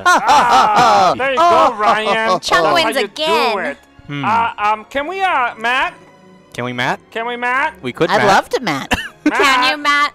There you go, Ryan. Chunk wins again. Do it. Can we, Matt? Can we, Matt? Can we, Matt? We could, I'd Matt. love to, Matt. Can you, Matt?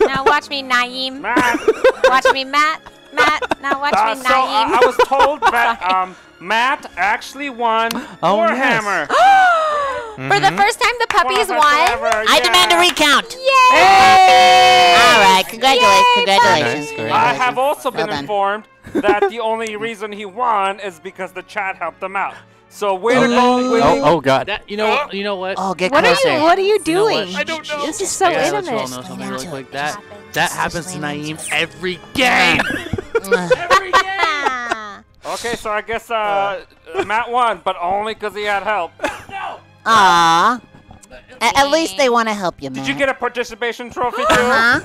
Now watch me, Naeem. Matt. Watch me, Matt. Matt, now watch me, So Naeem. I was told that Matt actually won Warhammer. For the first time the puppies won. I demand a recount. Yay! All right, congratulations. Yay, Congratulations. puppy. I have also been Well done. informed that the only reason he won is because the chat helped him out. So way to go. Oh God. That, you know what? Oh, get What closer. are you You know doing? what? I don't know. This is so I gotta let you all intimate. know something really quick. That That happens to Naeem every game. Every game. Okay, so I guess Matt won, but only because he had help. Aw. At least they want to help you, man. Did you get a participation trophy too? Uh-huh.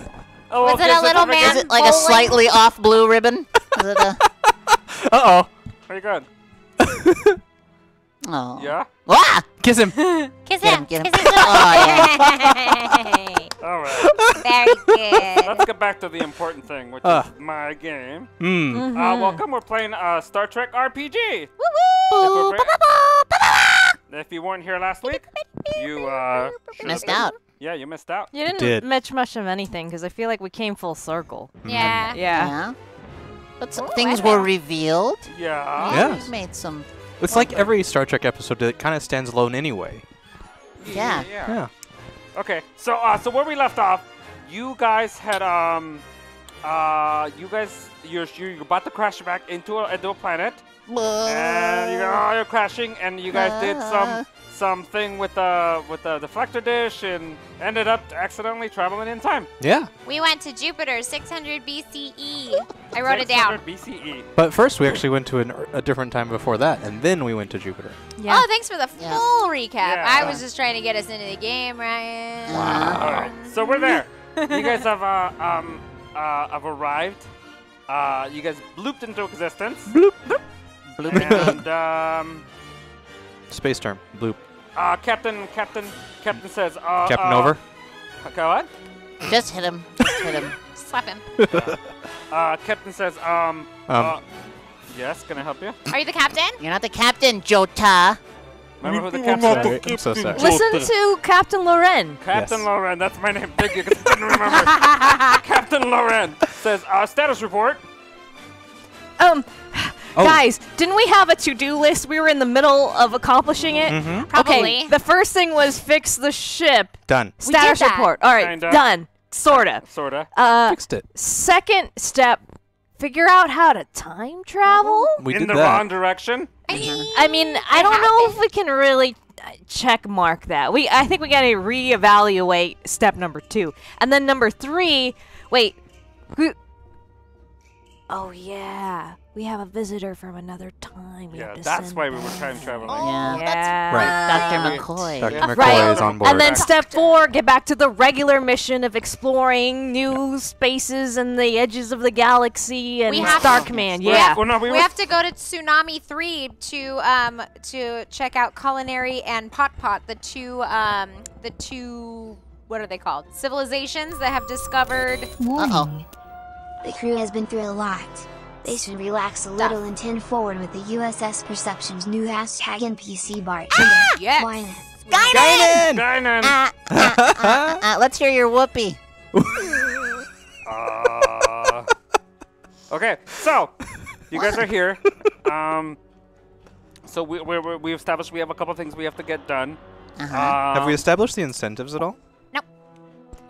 Was it a little man? Is it like a slightly off blue ribbon? Is it a... Uh-oh. Very good. Oh. Yeah? Wah! Kiss him. Kiss Get him. him, get him. Kiss his little Oh, All right. Very good. Let's get back to the important thing, which is my game. Welcome. We're playing Star Trek RPG. Woo-woo! If you weren't here last week, you Missed out. Yeah, you missed out. You didn't mention much of anything because I feel like we came full circle. Yeah. Yeah. But some things were revealed. Yeah. Yeah. We've made some... It's like every Star Trek episode that kind of stands alone anyway. Yeah. Yeah. Okay, so where we left off, you guys had you're about to crash back into a planet, and you're crashing, and you guys did something with the deflector dish and ended up accidentally traveling in time. Yeah. We went to Jupiter, 600 BCE. I wrote it down. 600 BCE. But first, we actually went to a different time before that, and then we went to Jupiter. Yeah. Oh, thanks for the full recap. Yeah. I was just trying to get us into the game, Ryan. All right, so we're there. You guys have arrived. You guys blooped into existence. Bloop. And Space term. Bloop. Captain says. Captain over. Okay, what? Just hit him. Just hit him. Slap him. Captain says. Yes, can I help you? Are you the captain? You're not the captain, Jota. Remember who the captain is? Sorry, I'm so sorry. Listen to Captain Loren. Captain Yes. Laurel. That's my name. Thank you, 'cause I didn't remember. Captain Laurel says, status report. Guys, didn't we have a to-do list? We were in the middle of accomplishing it. Probably. Okay, the first thing was fix the ship. Done. Status did that. report. All right, Kinda. done. Sorta. Sorta. Fixed it. Second step, figure out how to time travel. We In did the that. wrong direction. I mean, I don't know if we can really check mark that. I think we gotta reevaluate step number 2, and then number 3. Wait, oh yeah, we have a visitor from another time. We Yeah, have to that's send why we were back. time traveling. Yeah. Yeah. Right. Dr. McCoy. Dr. Yeah. McCoy Right. is on board. And then step 4, get back to the regular mission of exploring new spaces and the edges of the galaxy and We have Star to- Command. Well, Yeah. well, no, we We were have to go to Tsunami 3 to check out Culinary and Pot, the two what are they called? Civilizations that have discovered. Uh-oh. The crew has been through a lot. They should relax a little and tend forward with the USS Perception's new hashtag NPC bar. Yes. Why not? Guinan! Guinan. Let's hear your whoopee. Okay, so you guys are here. So we established we have a couple things we have to get done. Have we established the incentives at all?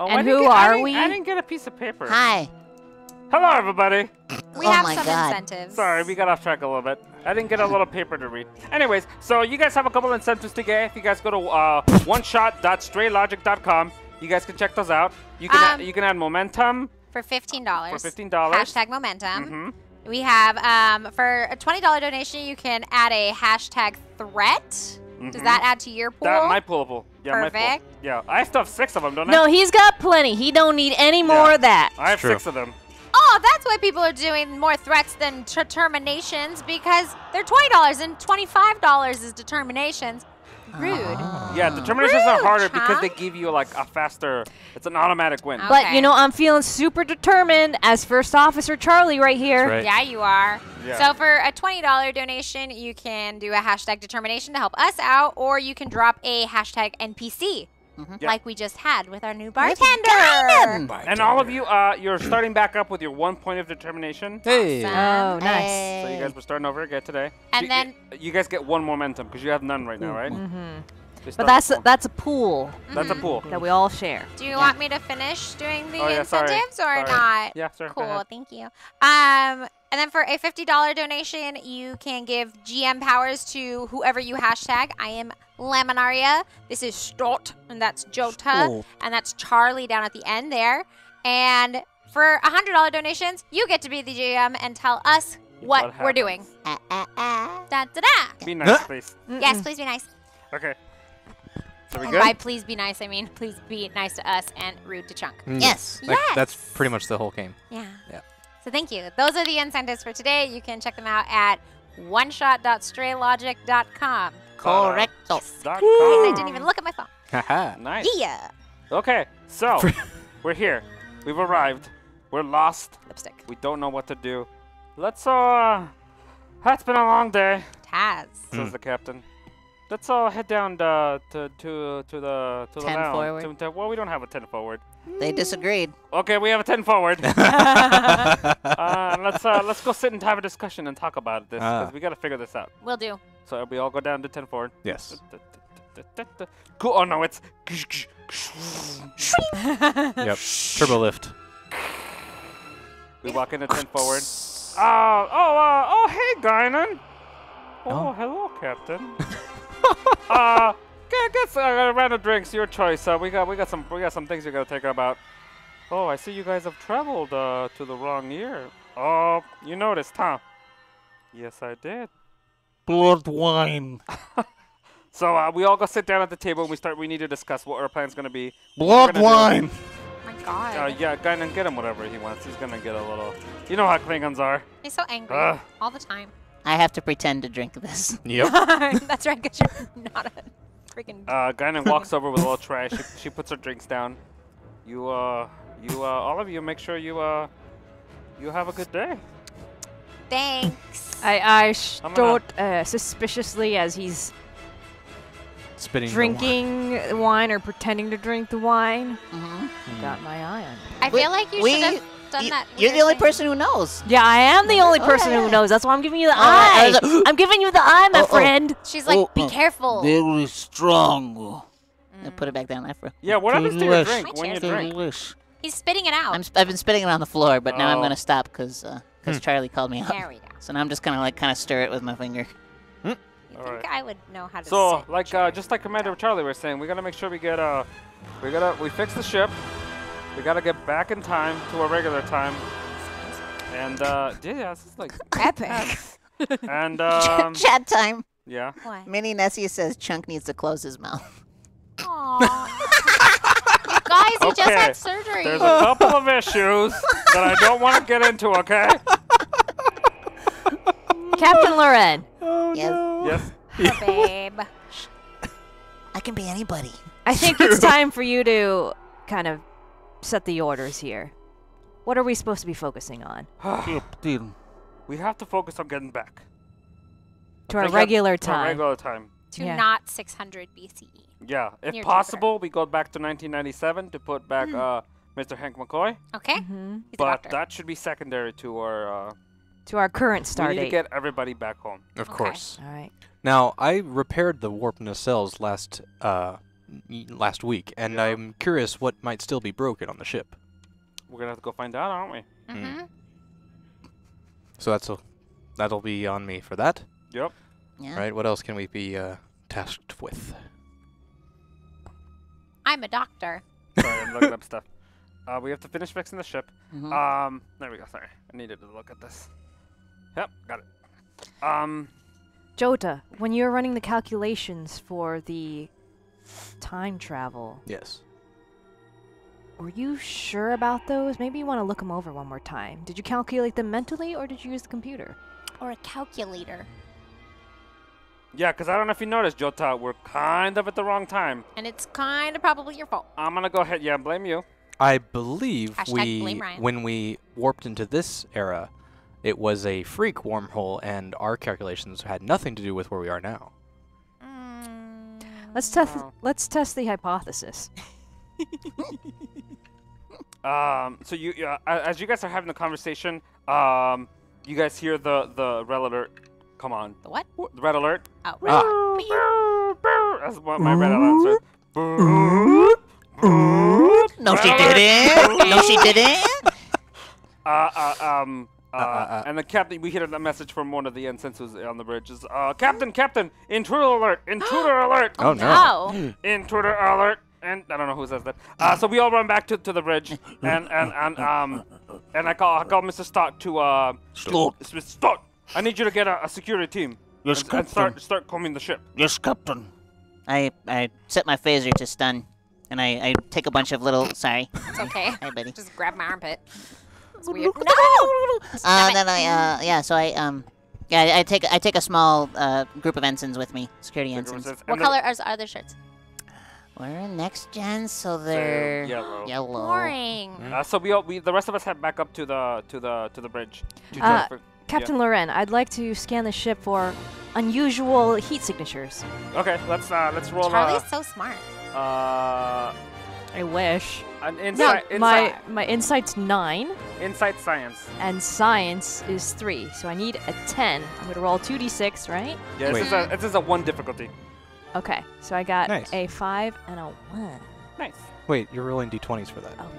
Oh, And I didn't who get- I are didn't- we? I didn't get a piece of paper. Hi. Hello, everybody. We Oh have my some God. incentives. Sorry, we got off track a little bit. I didn't get a little paper to read. Anyways, so you guys have a couple incentives to get. If you guys go to oneshot.straylogic.com, you guys can check those out. You can add momentum For $15. for $15. Hashtag momentum. We have for a $20 donation, you can add a hashtag threat. Does that add to your pool? That my pool. Yeah, my Perfect. pool. Yeah, I still have 6 of them, don't I? No, he's got plenty. He don't need any more of that. I have True. 6 of them. Oh, that's why people are doing more threats than determinations, because they're $20 and $25 is determinations. Rude. Yeah, determinations are harder Rude, because huh? they give you like a faster. It's an automatic win. Oh. But Okay. you know, I'm feeling super determined as First Officer Charlie right here. That's right. Yeah, you are. Yeah. So for a $20 donation, you can do a hashtag determination to help us out, or you can drop a hashtag NPC, Yeah. like we just had with our new With bartender. Guinan. And all of you, you're starting back up with your 1 point of determination. Hey. Oh, nice. So you guys were starting over again today. And you, then- you guys get 1 momentum because you have none right now, right? Mm-hmm. You But start with one. that's a pool That's a pool. that we all share. Do you want me to finish doing the Oh, yeah, sorry. incentives or Sorry. not? Yeah, sure. go Cool, ahead. thank you. And then for a $50 donation, you can give GM powers to whoever you hashtag. I am Laminaria. This is Stott, and that's Jota, Stott. and that's Charlie down at the end there. And for $100 donations, you get to be the GM and tell us what What we're doing. Ah. Da da da. Be nice, please. Yes, please be nice. Okay. So we And good? by please be nice, I mean please be nice to us and rude to Chunk. Yes. That's pretty much the whole game. Yeah. Yeah. So thank you. Those are the incentives for today. You can check them out at oneshot.straylogic.com. Correcto. I didn't even look at my phone. Haha. Nice. Yeah. Okay, so we're here. We've arrived. We're lost. Lipstick. We don't know what to do. Let's it's been a long day, Taz. says the captain. Let's all head down to the 10 lounge. forward. Well, we don't have a 10 forward. They disagreed. Okay, we have a 10 forward. Let's go sit and have a discussion and talk about this because we got to figure this out. Will do. So we all go down to 10 forward. Yes. Cool. Oh no, it's Yep. Turbo lift. we walk into 10 forward. Oh, hey, Guinan. Oh, hello, Captain. Get a round of drinks, your choice. We got some things we gotta take care about. Oh, I see you guys have traveled to the wrong year. Oh, you noticed, huh? Yes, I did. Blood wine. So we all go sit down at the table and we need to discuss what our plan's gonna be. Blood gonna do- wine. Oh my God. Yeah, Guinan, get him whatever he wants. He's gonna get a little. You know how Klingons are. He's so angry Ugh. all the time. I have to pretend to drink this. Yep. That's right, because you're not a freaking. Guinan walks over with a little tray. She puts her drinks down. You all of you, make sure you have a good day. Thanks. I I'm gonna- Stott suspiciously as he's Spitting. the drinking wine or pretending to drink the wine. Mm-hmm. Got my eye on. I feel like you should have done that. You're the weird only thing. person who knows. Yeah, I am the only Oh, person yeah, who yeah. knows. That's why I'm giving you the Oh, I eye. was like, I'm giving you the eye, my Oh, oh. friend. She's like, Oh, be careful. Very strong. I put it back down after. Yeah, what happens to your Delish. drink when you drink? Delish. He's spitting it out. I've been spitting it on the floor, but now I'm Oh. gonna stop because Charlie called me up. There we go. So now I'm just gonna stir it with my finger. You All think right. I would know how to So, sit, like, Charlie? just like Commander Charlie was saying, we gotta make sure we get we fix the ship. We gotta get back in time to our regular time. And yeah, this is like Epic. and Chat time. yeah. What? Mini Nessie says Chunk needs to close his mouth. Aw. You guys, he just Okay, had surgery. There's a couple of issues that I don't want to get into. Okay. Captain Loren, Yes. Yes. Babe. I can be anybody. I think it's time for you to kind of set the orders here. What are we supposed to be focusing on? Captain. We have to focus on getting back To our I think regular to our time. regular time. To Yeah. not 600 BCE. Yeah, if Near possible, we go back to 1997 to put back Mr. Hank McCoy. Okay? Mhm. He's a But doctor. that should be secondary to our. To our current star we need to date. get everybody back home. Of Okay. course. All right. Now, I repaired the warp nacelles last week, and Yeah. I'm curious what might still be broken on the ship. We're gonna have to go find out, aren't we? Mm-hmm. So that'll be on me for that. Yep. Yeah. Right? What else can we be tasked with? I'm a doctor. Sorry, I'm looking up stuff. We have to finish fixing the ship. Mhm. There we go. Sorry, I needed to look at this. Yep, got it. Jota, when you were running the calculations for the time travel, Yes. were you sure about those? Maybe you want to look them over one more time. Did you calculate them mentally, or did you use the computer? Or a calculator. Yeah, because I don't know if you noticed, Jota, we're kind of at the wrong time. And it's kind of probably your fault. I'm going to go ahead. Yeah, blame you. I believe Hashtag blame Ryan. when we warped into this era, it was a freak wormhole, and our calculations had nothing to do with where we are now. Let's test the hypothesis. So you, as you guys are having the conversation, you guys hear the red alert. Come on. The what? The red alert. Oh. That's what my red alert says. No, she didn't. No, she didn't. And the captain, we hear a message from one of the ensigns who's on the bridge. Is Captain, intruder alert, intruder alert. Oh no. Intruder alert. And I don't know who says that. So we all run back to the bridge, and I call Mr. Stott to Mr. Stott. I need you to get a security team. Yes, and start combing the ship. Yes, Captain. I set my phaser to stun, and I take a bunch of little. Sorry. It's okay. Hey, buddy. Just grab my armpit. It's weird. No! Then yeah. So I take a small group of ensigns with me, security ensigns. What color are their shirts? We're next gen, so they're yellow. Boring. So the rest of us head back up to the bridge. Captain Loren, I'd like to scan the ship for unusual heat signatures. Okay, let's roll. Charlie's so smart. I wish. An insight. My insight's 9. Insight science. And science is 3, so I need a 10. I'm gonna roll 2d6, right? Yeah, this is a 1 difficulty. Okay, so I got Nice. a 5 and a 1. Nice. Wait, you're rolling d20s for that. Oh,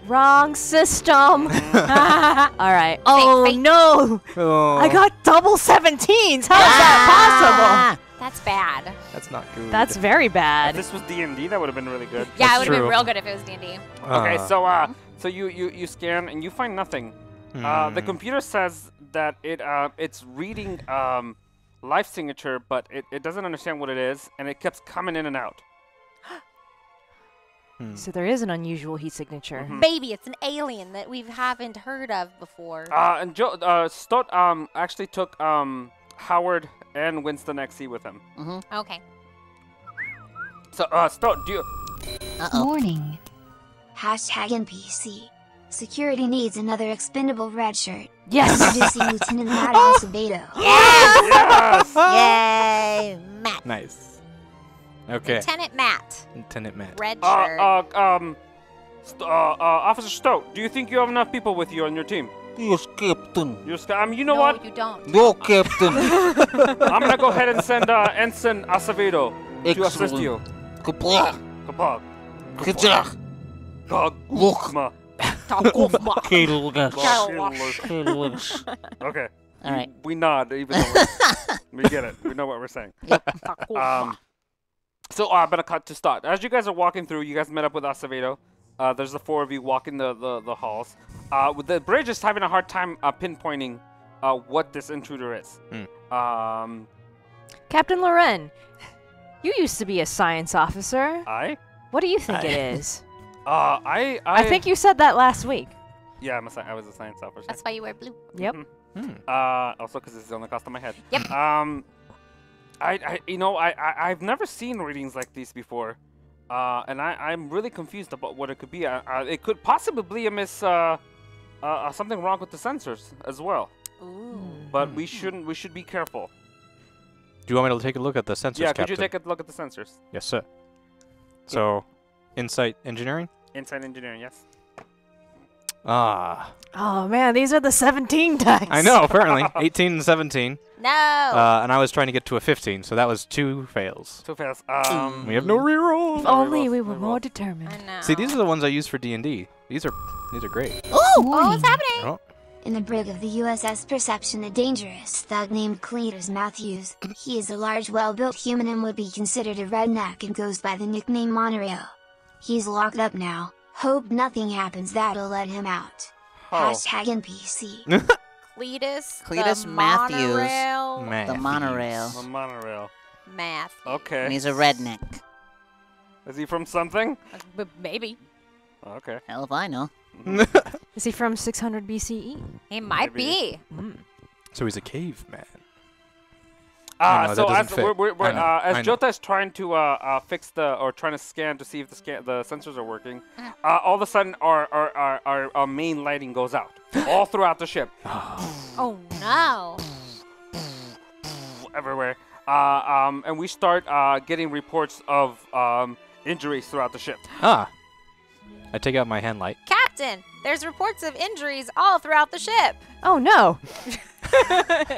wrong system. All right. Oh fake. no! Oh, I got double 17s. How is that possible? That's bad. That's not good. That's very If bad. this was D&D, that would have been really good. Yeah, it would have been true. real good if it was D&D. Okay, so you scan and you find nothing. The computer says that it's reading life signature, but it doesn't understand what it is, and it keeps coming in and out. So there is an unusual heat signature. Maybe it's an alien that we haven't heard of before. And Stott actually took Howard and Winston XC with him. Okay. So Stott, do you? Warning. #NPC. Security needs another expendable red shirt. Yes. Introducing Lieutenant Matt Acevedo. Yes. Yay, Matt. Nice. Okay. Lieutenant Matt. Lieutenant Matt. Red shirt. Officer Stott, do you think you have enough people with you on your team? Yes, Captain. You know no, what? you don't. No, Captain. I'm gonna go ahead and send Ensign Acevedo to assist you. Kapla. Kapag. Kajak. Gagma. Okay. All right. We nod, even though we get it. We know what we're saying. So I'm gonna cut to Stott. As you guys are walking through, you guys met up with Acevedo. There's the 4 of you walking the halls. With the bridge is having a hard time pinpointing what this intruder is. Captain Loren, you used to be a science officer. What do you think it is? I think you said that last week. Yeah, I was a science officer. That's why you wear blue. Yep. Also, because it's on the cost of my head. Yep. I've never seen readings like these before, and I'm really confused about what it could be. It could possibly be something wrong with the sensors as well. Ooh. But we should be careful. Do you want me to take a look at the sensors, Yeah, Captain? could you take a look at the sensors? Yes, sir. So, insight engineering? Insight engineering, yes. Oh man, these are the 17 dice. I know, apparently. 18 and 17. No. And I was trying to get to a 15, so that was 2 fails. 2 fails. We have no rerolls. If only we were more determined. I know. See, these are the ones I use for D&D. These are great. Oh, what's happening? Oh. In the brig of the USS Perception, a dangerous thug named Cletus Matthews. He is a large, well-built human and would be considered a redneck and goes by the nickname Monorail. He's locked up now. Hope nothing happens that'll let him out. #NPC. Cletus Matthews. Monorail. The monorail. The monorail. Math. Okay. And he's a redneck. Is he from something? Maybe. Okay. Hell if I know. Is he from 600 BCE? He might be. So he's a caveman. No, so that as doesn't fit. we're I know, as I know. Jota is trying to fix trying to scan to see if the sensors are working, all of a sudden our main lighting goes out all throughout the ship, Oh no. everywhere. And we start getting reports of injuries throughout the ship. Ah. I take out my hand light. Captain, there's reports of injuries all throughout the ship. Oh no.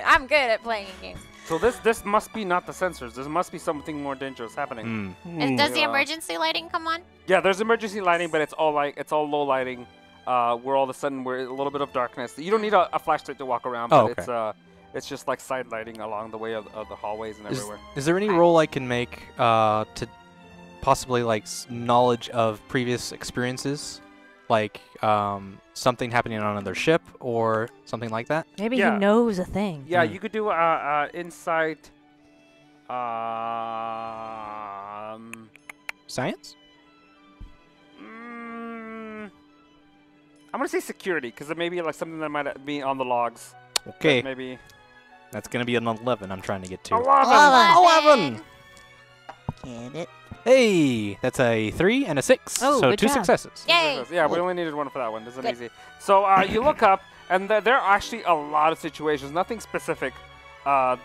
I'm good at playing games. So this must be not the sensors. There must be something more dangerous happening. And does the Yeah. emergency lighting come on? Yeah, there's emergency lighting, but it's all low lighting. Where all of a sudden we're a little bit of darkness. You don't need a flashlight to walk around, but Oh, it's just like side lighting along the way of the hallways and everywhere. Is there any role I can make to possibly like knowledge of previous experiences, like something happening on another ship or something like that? Maybe Yeah. he knows a thing. Yeah, you could do insight. Science? I'm gonna say security because it may be like something that might be on the logs. Okay. Maybe. That's gonna be an 11 I'm trying to get to. 11. Get it? Hey, that's a 3 and a 6. Oh, so good 2 job. successes. Yay! Yeah, we only needed one for that one. This is Good. easy. So you look up, and there are actually a lot of situations, nothing specific, only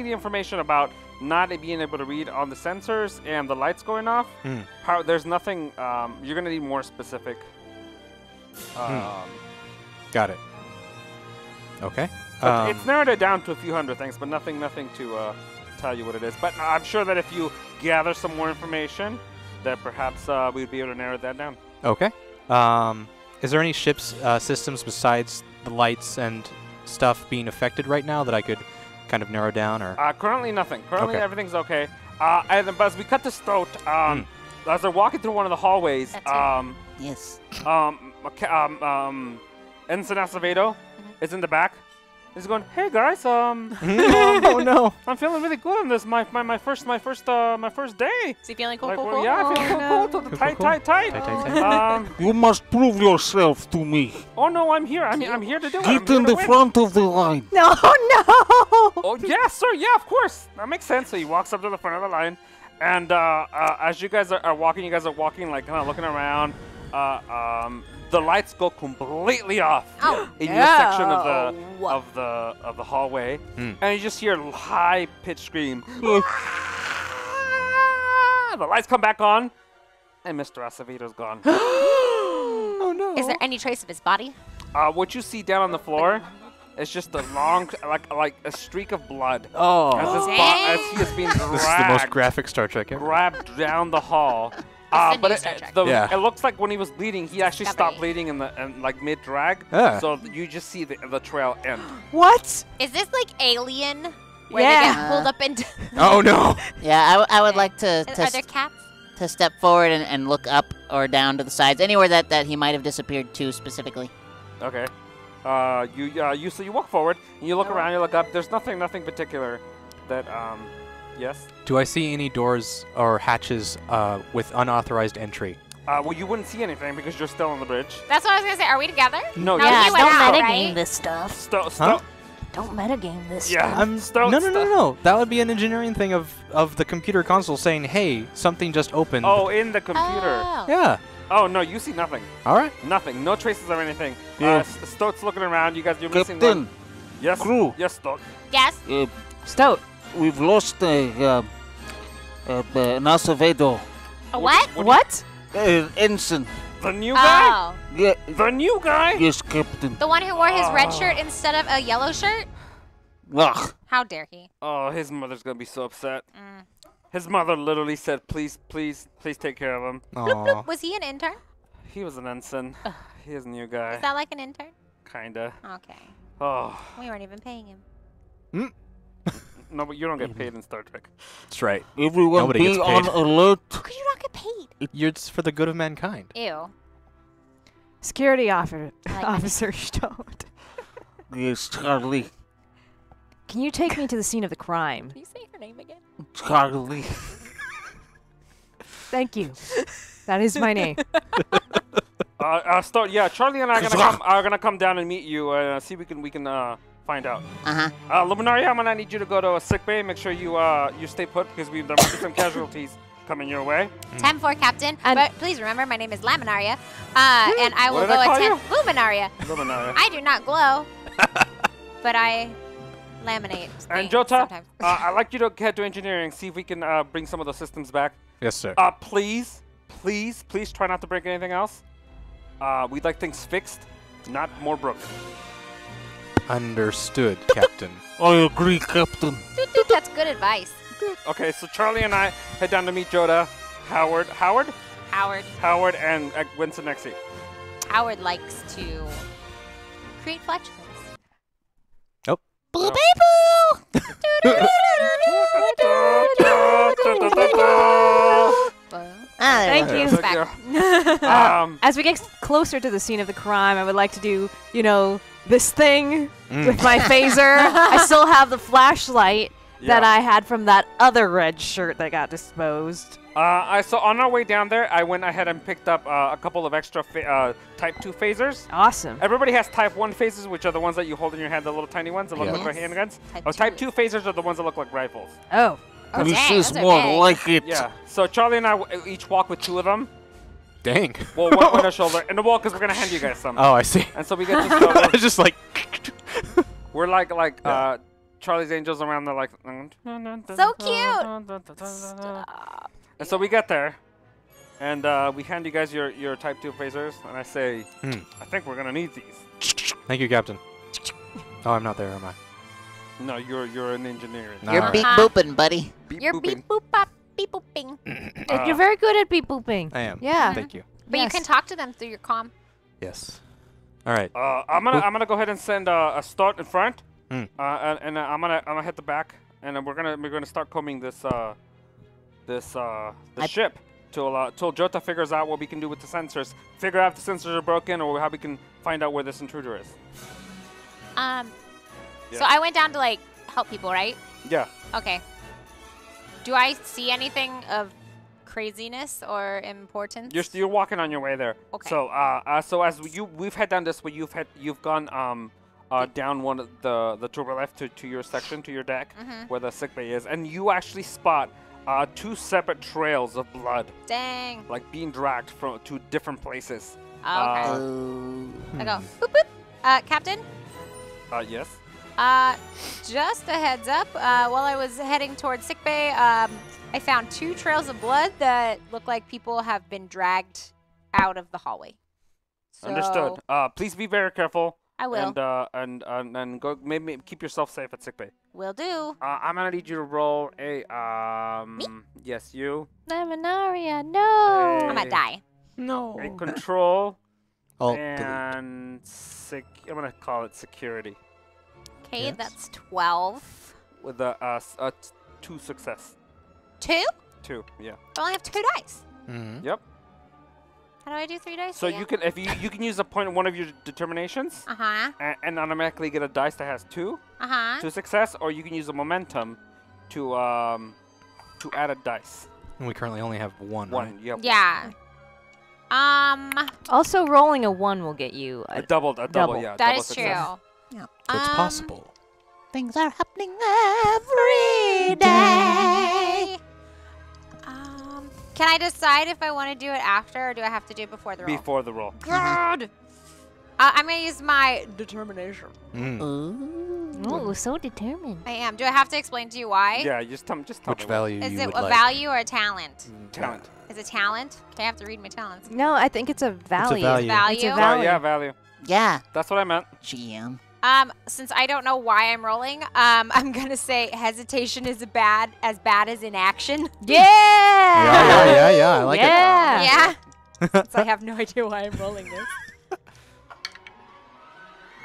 the information about not being able to read on the sensors and the lights going off. There's nothing. You're gonna need more specific. Got it. Okay. But it's narrowed it down to a few hundred things, but nothing to tell you what it is. But I'm sure that if you gather some more information, that perhaps we'd be able to narrow that down. Okay. Is there any ship's systems besides the lights and stuff being affected right now that I could kind of narrow down, or? Currently nothing. Currently Okay. everything's okay. But as we cut to Stoat, as they're walking through one of the hallways, That's Yes. Ensign Acevedo is in the back. He's going, "Hey guys, Oh no. I'm feeling really good on this. My first day. Is he feeling cool, Like, cool, well, cool? yeah, I feel cool. Cool, Tight. cool. Tight. You must prove yourself to me. Oh no, I'm here. I'm here to do it. Get I'm here in to the win. front of the line. No, no. Oh yeah, sir. Yeah, of course. That makes sense. So he walks up to the front of the line, and as you guys are walking, like kind of looking around. The lights go completely off in your section of the hallway, and you just hear a high-pitched scream. The lights come back on, and Mr. Acevedo's gone. Oh no. Is there any trace of his body? What you see down on the floor is just a long, like a streak of blood Oh. as he is being dragged, This is the most graphic Star Trek ever. grabbed down the hall. the But new Star Trek. Yeah. it looks like when he was bleeding, he actually stopped Discovery. bleeding in like mid-drag. Yeah. So you just see the trail end. What? Is this like Alien? Where Yeah. they get pulled up into... Oh no. Yeah, I would like to Are there cats? to step forward and look up or down to the sides, anywhere that he might have disappeared to specifically. Okay. So you walk forward and you look around. You look up. There's nothing particular that yes. Do I see any doors or hatches with unauthorized entry? Well, you wouldn't see anything because you're still on the bridge. That's what I was going to say. Are we together? No, No, Yeah, he went don't out, metagame right? this stuff. Huh? Don't metagame this Yeah. stuff. No. That would be an engineering thing of the computer console saying, "Hey, something just opened." Oh, in the computer. Oh. Yeah. Oh no, you see nothing. All right. Nothing. No traces of anything. Yeah. Stoat's looking around. You guys, you're missing Captain, one. Yes. crew. Yes, Stoat. Yes? Stoat. We've lost an Acevedo, A what? What? ensign. The new guy. Oh. Yeah, The new guy. yes, Captain. The one who wore his red shirt instead of a yellow shirt? Ugh. How dare he? Oh, his mother's gonna be so upset. His mother literally said, "Please take care of him." Aw. Was he an intern? He was an ensign. He is a new guy. Is that like an intern? Kinda. Okay. Oh. We weren't even paying him. No, but you don't get paid in Star Trek. That's right. Everyone Nobody be gets on paid. alert. How could you not get paid? It's for the good of mankind. Ew. Security I like that. officer Stoat. Yes, Charlie. Can you take me to the scene of the crime? Can you say her name again? Charlie. Thank you. That is my name. Stoat. Yeah, Charlie and I are gonna come down and meet you. See we can find out. Uh-huh. Luminaria, I'm gonna need you to go to a sick bay. Make sure you you stay put because there might be some casualties coming your way. 10-4, Captain. And- But please remember, my name is Laminaria, and I will What go did I call attend you? Luminaria. Luminaria. I do not glow, but I laminate. And things Jota, sometimes. I'd like you to head to engineering, see if we can bring some of the systems back. Yes, sir. Please try not to break anything else. We'd like things fixed, not more broken. Understood, Captain. I agree, Captain. Doot, doot, that's good advice. Okay, so Charlie and I head down to meet Jota, Howard, and Winston Nexie. Howard likes to create flatulence. Boo boo! Thank you. Thank you. As we get closer to the scene of the crime, I would like to do, this thing with my phaser. I still have the flashlight that I had from that other red shirt that got disposed. So on our way down there, I went ahead and picked up a couple of extra Type 2 phasers. Awesome. Everybody has Type 1 phasers, which are the ones that you hold in your hand, the little tiny ones that look Yeah. like handguns. Type Type 2. 2 phasers are the ones that look like rifles. Oh. Oh, This dang, is those are more big. like it. Yeah. So Charlie and I each walk with 2 of them. Dang. Well, one on our shoulder, and the wall, because we're gonna hand you guys some. Oh, I see. And so we get to I was just like. we're like Yeah. Charlie's Angels around there, like. So cute. And so we get there, and we hand you guys your Type 2 phasers, and I say, I think we're gonna need these. Thank you, Captain. Oh, I'm not there, am I? No, you're an engineer. No. You're Alright. beep booping, buddy. You're beep boop bop, beep booping. You're very good at beep booping. I am. Yeah. Thank you. But you can talk to them through your comm. Yes. All right. I'm gonna go ahead and send a start in front, Hmm. and I'm gonna hit the back, and then we're gonna start combing this ship till Jota figures out what we can do with the sensors, figure out if the sensors are broken, or how we can find out where this intruder is. So I went down to help people, right? Yeah. Okay. Do I see anything of craziness or importance? You're walking on your way there. Okay. So so as we've head down this way, you've gone down one of the turbo left to your section, to your deck, where the sick bay is, and you actually spot 2 separate trails of blood, Dang. like being dragged to different places. Oh, okay. Oh. I go, boop, boop. Captain? Yes. Just a heads up, while I was heading towards sickbay, I found 2 trails of blood that look like people have been dragged out of the hallway. So Understood. Please be very careful. I will. And go maybe keep yourself safe at sickbay. Will do. I'm gonna need you to roll a Me? Yes, you. Laminaria, no. I'm gonna die. No. A control Oh, and I'm gonna call it security Okay, Yes. that's 12. with a 2 success. 2? 2, yeah. I only have 2 dice. Mm-hmm. Yep. How do I do 3 dice? So again? you can you can use a point in one of your determinations Uh-huh. and automatically get a dice that has 2 Uh-huh. success, or you can use a momentum to add a dice. And we currently only have one. Right? 1. Yep. Yeah. Also, rolling a 1 will get you A double, double. yeah. That double is success. true. So it's possible. Things are happening every day. Can I decide if I want to do it after, or do I have to do it before the roll? Before the roll. God. I'm going to use my determination. Mm. Oh, so determined. I am. Do I have to explain to you why? Yeah, just tell me. Which value Is you it would a like? value or a talent? Talent. Is it talent? Okay, I have to read my talents. No, I think it's a value. value. Value? It's a Oh, value. yeah, value. Yeah, That's what I meant. GM. Since I don't know why I'm rolling, I'm gonna say hesitation is as bad as inaction. Yeah. Yeah. I like it. Yeah. Yeah. Since I have no idea why I'm rolling this.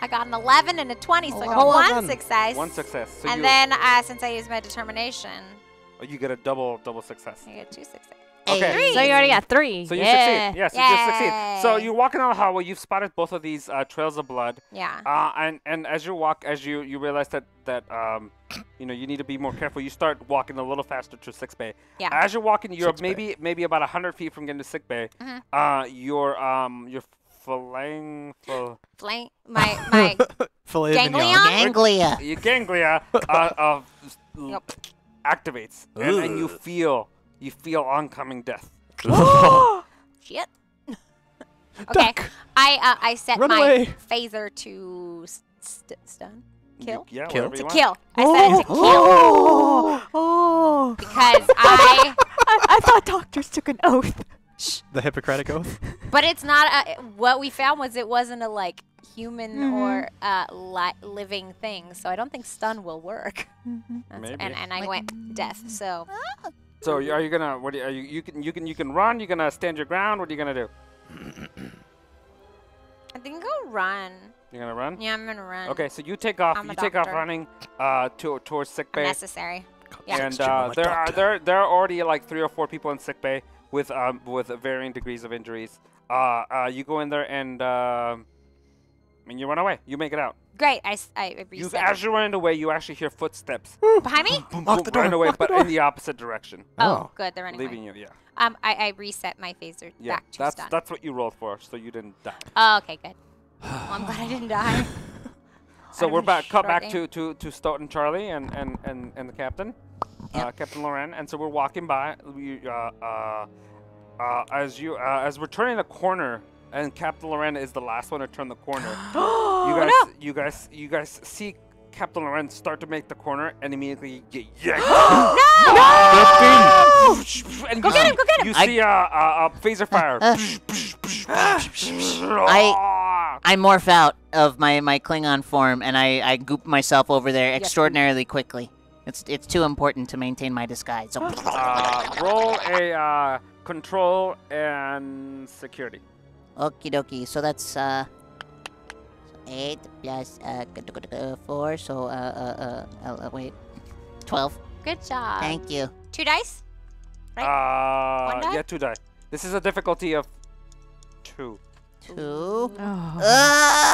I got an 11 and a 20, so I got 11. 1 success. 1 success. So And you, then, since I used my determination, you get a double success. I get 2 success. Okay. Three. So you already got 3. So you yeah. succeed. Yes, you just succeed. So Yay. you're walking down the hallway. You've spotted both of these trails of blood. Yeah. And as you walk, you realize that you need to be more careful. You start walking a little faster to sick bay. Yeah. As you're walking, you're Sick bay. maybe about 100 feet from getting to sick bay. Mhm. You're flying. Flank. My Fill it in Ganglion? yarn. Ganglia. Your ganglia Yep. activates, and you feel oncoming death. Shit. Okay. I set Run my away. phaser to stun. Kill? Yeah, Kill? whatever To you want. kill. I set it to kill Oh. because I. I thought doctors took an oath. The Hippocratic Oath. But it's not what we found was it wasn't a like human or living thing, so I don't think stun will work. Maybe. And I went death. So So are you gonna? What are you? You can run. You're gonna stand your ground. What are you gonna do? I think I'll run. You're gonna run. Yeah, I'm gonna run. Okay, so you take off. I'm a You take off doctor. running towards sick bay. Unnecessary. Yeah. And there are already like 3 or 4 people in sick bay with varying degrees of injuries. You go in there and you run away. You make it out. Great. I As reset. you're running away, you actually hear footsteps. Behind me? Boom, Lock boom, the door, running away, lock the but door. in the opposite direction, Oh, good. They're running leaving away. you. Yeah. I reset my phaser Yeah. back to stun. That's what you rolled for, so you didn't die. Oh, okay, good. Well, I'm glad I didn't die. So Out we're of a back. Cut short back aim. to Stoughton Charlie and the captain, Captain Loren. And so we're walking by. As we're turning the corner, and Captain Loren is the last one to turn the corner. You guys see Captain Loren start to make the corner and immediately get yanked. And Go get him! Go get him! You see a phaser fire. I morph out of my Klingon form and I goop myself over there extraordinarily quickly. It's too important to maintain my disguise. So Roll a control and security. okie dokie. So that's 8 plus 4. So wait, 12. Good job. Thank you. 2 dice? One die? Yeah, 2 die. This is a difficulty of 2. 2. Oh.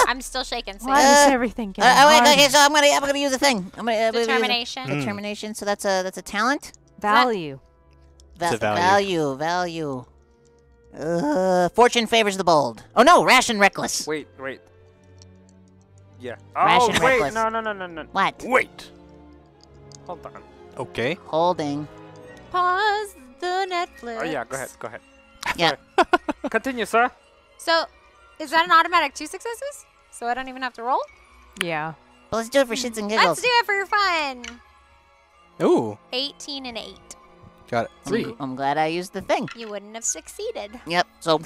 I'm still shaking. So Why does everything get wait, hard? okay, so I'm gonna use a thing. I'm gonna use a- determination. determination. So that's a talent. Value. It's a value. Value. Fortune favors the bold. Oh no, rash and reckless. Wait. Yeah. Rash Oh, and wait. reckless. No. What? Wait. Hold on. Okay. Holding. Pause the Netflix. Oh, yeah, go ahead. Yeah. Continue, sir. So, is that an automatic 2 successes? So I don't even have to roll? Yeah. But let's do it for shits and Let's giggles. do it for fun. Ooh. 18 and 8. Got it. 3. I'm glad I used the thing. You wouldn't have succeeded. Yep. So.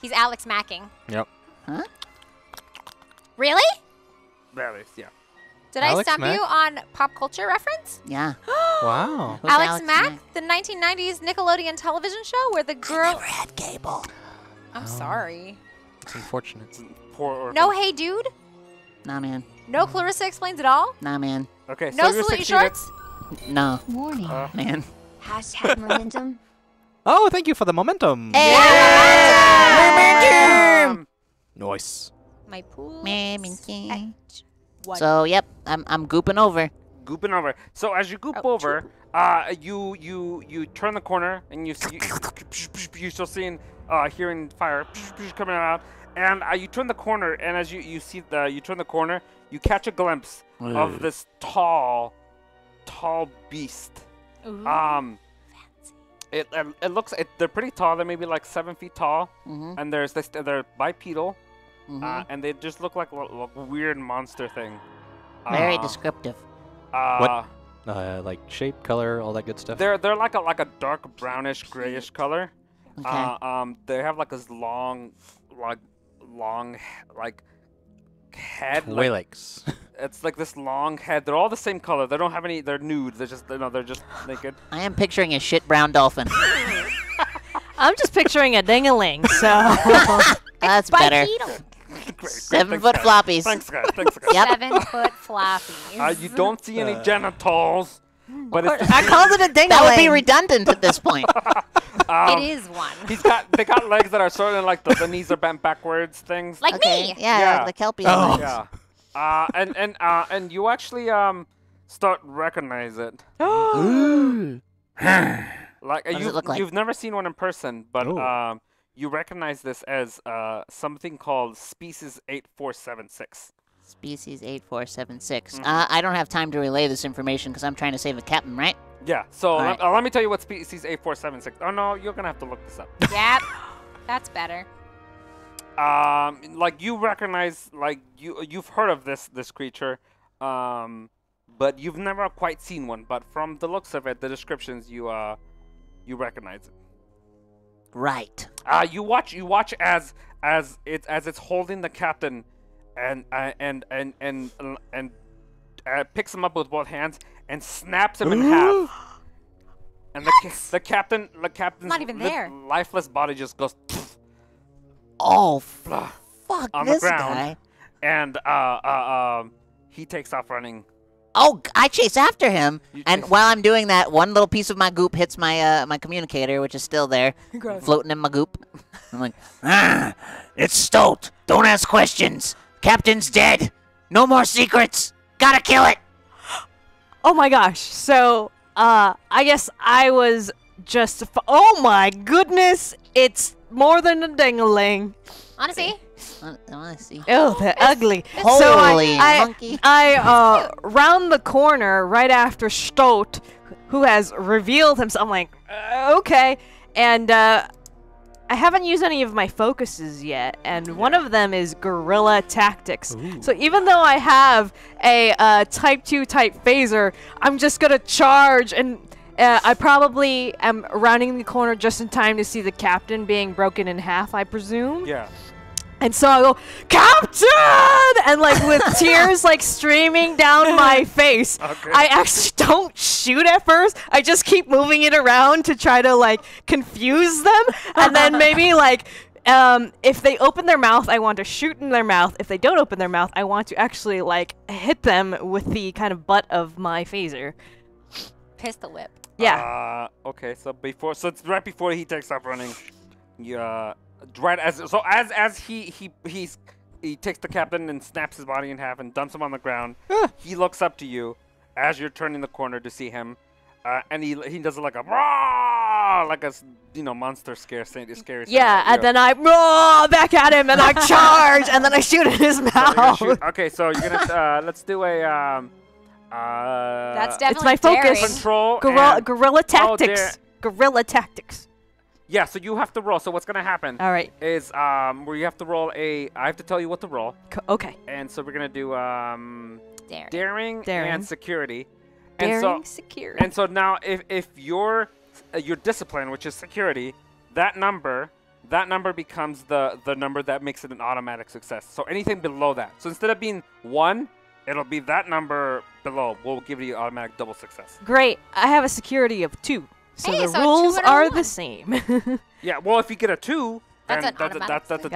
He's Alex Macking. Yep. Huh? Really? That is, yeah. Did Alex I stump Mack? you on pop culture reference? Yeah. Wow. Who's Alex Alex Mack, Mack? the 1990s Nickelodeon television show where the girl. Never had cable. I'm sorry. It's unfortunate. Poor orphan. No, hey dude. Nah, man. No, Clarissa explains it all. Nah, man. Okay, so No you're salute 16 shorts. No, Warning. man. Hashtag momentum. Oh, thank you for the momentum. Nice. My pool. Momentum. One. So, yep, I'm gooping over. Gooping over. So as you goop Oh, over, you turn the corner and you see you're still seeing hearing fire coming out, and you turn the corner, and as you turn the corner, you catch a glimpse of this tall beast. Ooh. It looks they're pretty tall. They're maybe like 7 feet tall, Mm-hmm. and they're bipedal, Mm-hmm. and they just look like a weird monster thing. Very descriptive. What? Like shape, color, all that good stuff. They're like a dark brownish grayish color. Okay. They have like this long head. Whale legs. It's like this long head. They're all the same color. They don't have any. They're nude. They're just naked. I am picturing a shit brown dolphin. I'm just picturing a ding-a-ling, so. That's better. Bipedal. Great, 7 thanks, foot guys. floppies. Thanks, guys. Thanks, guys. Yep. 7-foot floppies. You don't see any genitals, but it's, I called it a ding-a-ling. That would be redundant at this point. It is one. they got legs that are sort of like the knees are bent backwards things. Like Okay. me. Yeah, Yeah. the Kelpie. Oh. Yeah. And you actually start recognize it. What Like does it look like? you've never seen one in person, but Oh. you recognize this as something called Species 8476. Species 8476. I don't have time to relay this information because I'm trying to save the captain, right? Yeah, so right. let me tell you what Species 8476. Oh no, you're gonna have to look this up. Yep. That's better. Like you recognize, like you've heard of this creature, but you've never quite seen one. But from the looks of it, the descriptions, you recognize it. Right. You watch as it's holding the captain, and picks him up with both hands and snaps him in half. And the captain's Not even there. lifeless body just goes Oh, blah, fuck on this the ground, guy. and he takes off running. Oh, I chase after him, You and chase- while I'm doing that, one little piece of my goop hits my my communicator, which is still there, floating in my goop. I'm like, it's Stolt. Don't ask questions. Captain's dead. No more secrets. Gotta kill it. Oh my gosh. So, I guess I was just. Oh my goodness! It's more than a ding-a-ling. Honestly, I wanna see. Oh, they're ugly. Holy So monkey. I round the corner right after Stolt, who has revealed himself. I'm like, okay, and I haven't used any of my focuses yet, and one of them is guerrilla tactics. Ooh. So even though I have a Type 2 type phaser, I'm just gonna charge, and I probably am rounding the corner just in time to see the captain being broken in half, I presume. Yeah. And so I go, Captain! And like with tears like streaming down my face. Okay. I actually don't shoot at first. I just keep moving it around to try to like confuse them. And then maybe like if they open their mouth, I want to shoot in their mouth. If they don't open their mouth, I want to actually like hit them with the kind of butt of my phaser. pistol whip. Yeah. Okay. So it's right before he takes off running. Yeah. Right as he takes the captain and snaps his body in half and dumps him on the ground. He looks up to you as you're turning the corner to see him, and he does it like a roar, like a monster scary sound. Yeah, and then I roar back at him and I charge and then I shoot in his mouth. Okay, so you're gonna let's do a That's It's definitely my focus. daring. control Guerrilla, and- guerrilla tactics. there- Guerrilla tactics. Yeah, so you have to roll. So what's gonna happen All right. is where you have to roll I have to tell you what to roll, Okay. and so we're gonna do Daring. daring and security. And Daring, so secure. and so now if your discipline, which is security, that number becomes the number that makes it an automatic success. So anything below that. So instead of being 1, it'll be that number below. We'll give you automatic double success. Great. I have a security of 2. So Hey, the so rules 2 out of are 1. the same. Yeah. Well, if you get a 2, That's then an automatic that's a success.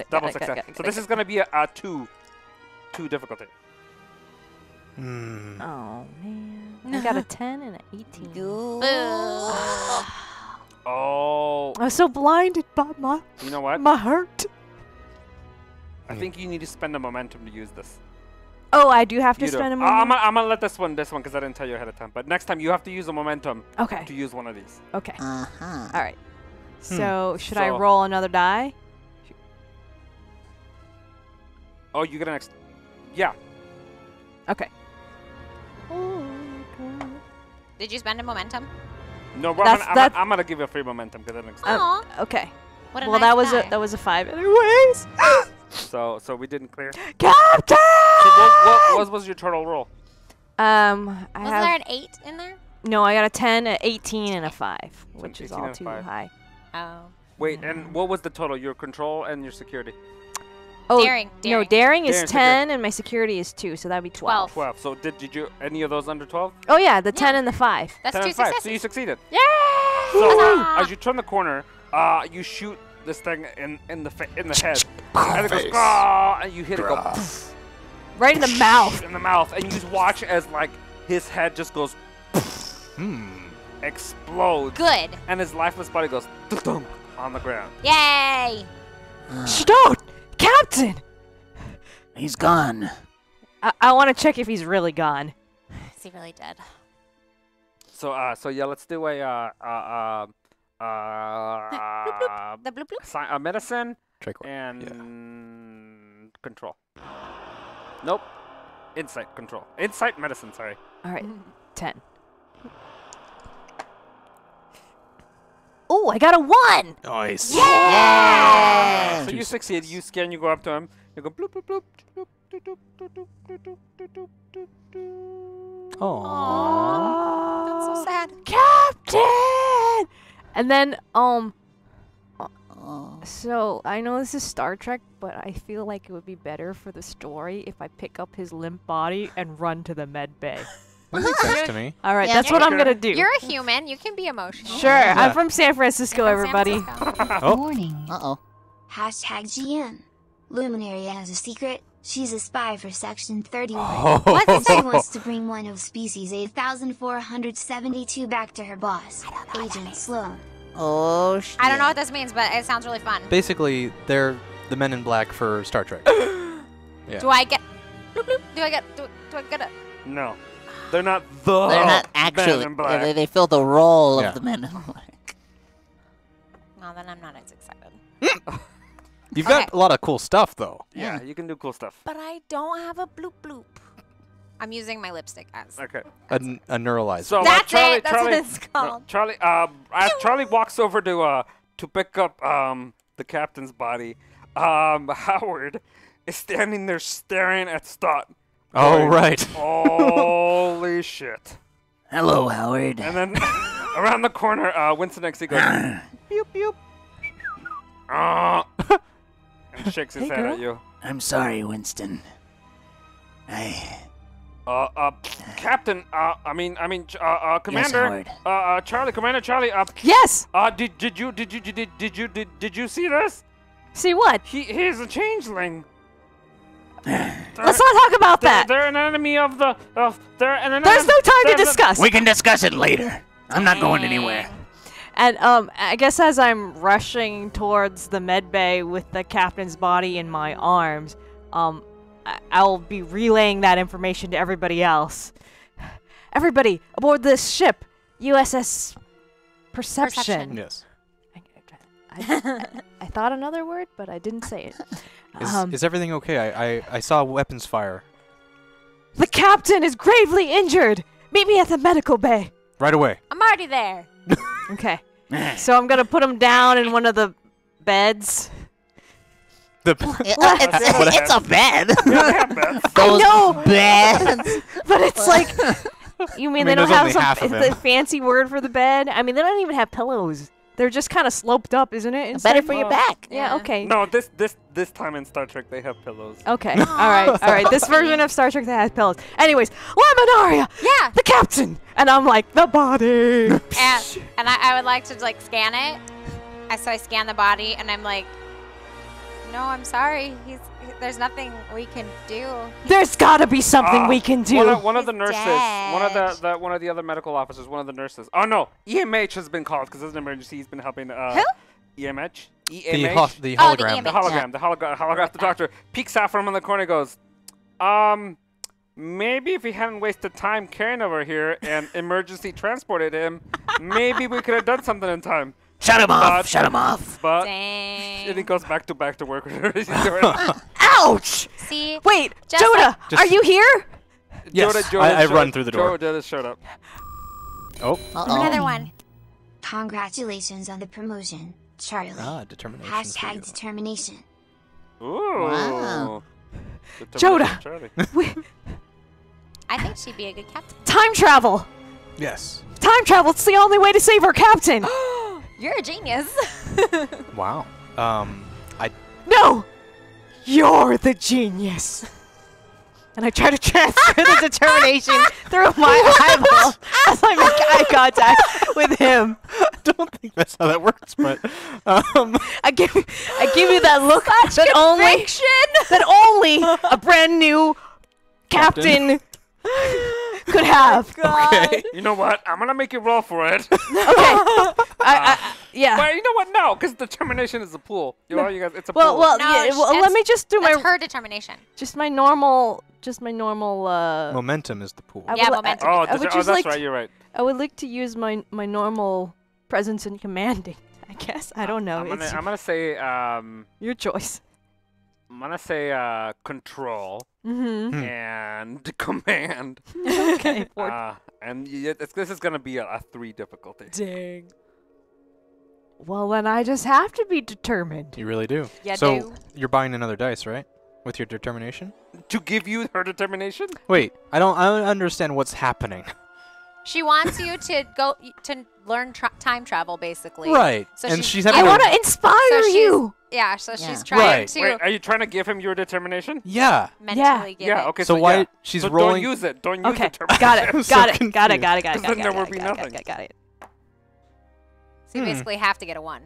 double Got it, success. got it, So this is gonna be a 2 difficulty. Hmm. Oh, man. I got a 10 and an 18. Boo. Oh, I was so blinded by you know what? my hurt. I think you need to spend a momentum to use this. Oh, I do have to You do. spend a I'm moment? gonna let this one because I didn't tell you ahead of time. But next time you have to use a momentum Okay. to use one of these. Okay. Uh-huh. All right. So, should I So- roll another die? Oh, you get an extra. Yeah. Okay. Did you spend a momentum? No, bro, That's- I'm gonna give you a free momentum because that makes sense. Aw. Okay. What a Well, nice that die. was a 5 anyways. So we didn't clear. Captain! So what was your total roll? I Was have there an 8 in there? no. I got a 10, an 18, and a 5, which is 18 all and a too 5. high. Oh. Wait, and what was the total? Your control and your security? Oh, Daring. no, daring is Daring, 10, and my security is 2, so that'd be 12. 12. So did you any of those under 12? Oh yeah, the 10 and the 5. That's 10 2 and 5. successes. So you succeeded. Yay! So Huzzah! as you turn the corner, you shoot this thing in the head, and it goes, "Gah!" and you hit it go poof, Right in the mouth. in the mouth, and you just watch as like his head just goes explodes, Good. and his lifeless body goes thunk on the ground. Yay! Stop! Captain! He's gone. I want to check if he's really gone. Is he really dead? So yeah, let's do a The bloop bloop. Medicine Trick and control. Nope. Insight control. Insight medicine. Sorry. All right, 10. Oh, I got a 1. Nice. Yeah. So you succeed. You scan. You go up to him. You go bloop bloop bloop. Bloop, doop, doop, doop, doop, doop, doop, doop, doop, doop. Aww. That's so sad. Captain! And then, Oh. so I know this is Star Trek, but I feel like it would be better for the story if I pick up his limp body and run to the med bay. That makes sense to me. All right, Yeah. that's what I'm gonna do. You're a human. You can be emotional. Sure, I'm from San Francisco, You're from San everybody. Francisco. Oh. Warning. Uh-oh. #GM. Luminary has a secret. She's a spy for Section 31. What's And she that? wants to bring one of species 8472 back to her boss, Agent Sloan. Oh, shit. I don't know what this means, but it sounds really fun. Basically, they're the Men in Black for Star Trek. Yeah. Do I get? Bloop, bloop. Do I get? Do I get a? No, they're not the. They're not Men actually. in Black. Yeah, they fill the role Yeah. of the men in black. No, then I'm not as excited. You've got Okay. a lot of cool stuff, though. Yeah, you can do cool stuff. But I don't have a bloop bloop. I'm using my lipstick as. Okay. A neuralizer. So That's Charlie, it. That's Charlie, what it's called. Charlie, as Charlie walks over to pick up the captain's body, Howard is standing there staring at Stott. Oh, going, right. Holy shit! Hello, Howard. And then around the corner, Winston actually goes, "Pew pew," and shakes his Hey, head girl. at you. I'm sorry, Winston. Captain, Commander, Charlie, Commander Charlie, Yes. did you see this? See what? He's a changeling. Let's not talk about that. They're an enemy of the. There's no time to discuss. We can discuss it later. I'm not going anywhere. And I guess as I'm rushing towards the med bay with the captain's body in my arms, I'll be relaying that information to everybody else. Everybody aboard this ship, USS Perception. Yes. I thought another word, but I didn't say it. Is everything okay? I saw weapons fire. The captain is gravely injured. Meet me at the medical bay. Right away. I'm already there. Okay. So I'm gonna put him down in one of the beds. It's a bed. I know, Beds. but it's like, you mean, I they mean, don't there's have only half of the him. fancy word for the bed? I mean, they don't even have pillows. They're just kind of sloped up, isn't it? Better instead? for your back. Yeah. Yeah. Okay. No, this time in Star Trek they have pillows. Okay. All right. All right. This version of Star Trek that has pillows. Anyways, Laminaria. Yeah. The captain. And I'm like, the body. And I would like to like scan it. So I scan the body, and I'm like, no, I'm sorry. There's nothing we can do. There's gotta be something we can do. One of the He's nurses, dead. one of the other medical officers, one of the nurses. Oh no, EMH has been called because there's an emergency. He's been helping. Who? EMH. The EMH. the Oh, the hologram. EMH. The hologram. The holograph. The doctor peeks out from in the corner. And goes, maybe if we hadn't wasted time carrying over here and emergency transported him, maybe we could have done something in time. Shut him But- off. Shut him off. But Dang. and he goes back to work. He's doing. Ouch! See? Wait, Just Joda, Just- are you here? Yes, Joda I showed- run through the door. Joda showed up. Oh. Another one. Congratulations on the promotion, Charlie. Determination. for you. #determination. Ooh. Wow. Determination Joda. Charlie. I think she'd be a good captain. Time travel. Yes. Time travel. It's the only way to save our captain. You're a genius. Wow. No, you're the genius. And I try to transfer the determination through my eyeball as I make eye contact with him. I don't think that's how that works, but I give you that look that only a brand new captain could have. okay. You know what? I'm gonna make you roll for it. Yeah. But you know what? No, because determination is a pool. You know, you guys, it's a Well, pool. well, No, yeah, well, let that's- me just do That's my her determination. my normal Momentum is the pool. I Yeah, would, momentum. Oh, I would oh, just that's like right. You're right. I would like to use my normal presence and commanding. I guess I don't know. I'm gonna say your choice. I'm gonna say control Mm-hmm. and command. Okay. And this is gonna be a 3 difficulty. Dang. Well, then I just have to be determined. You really do. Yeah, so do. you're buying another dice, right? With your determination? To give you her determination? Wait, I don't understand what's happening. She wants you to go to learn time travel, basically. Right. So and she's I having want to inspire you. Yeah, so Yeah. she's trying Right. to Wait, are you trying to give him your determination? Yeah. mentally give Yeah, it. okay. So why yeah. she's so rolling? Don't use it. Don't use Okay, determination. got it, I'm got so it, got it, confused. got it, got it, got it, Then there got will it, be got it, nothing. got it. So you basically have to get a 1.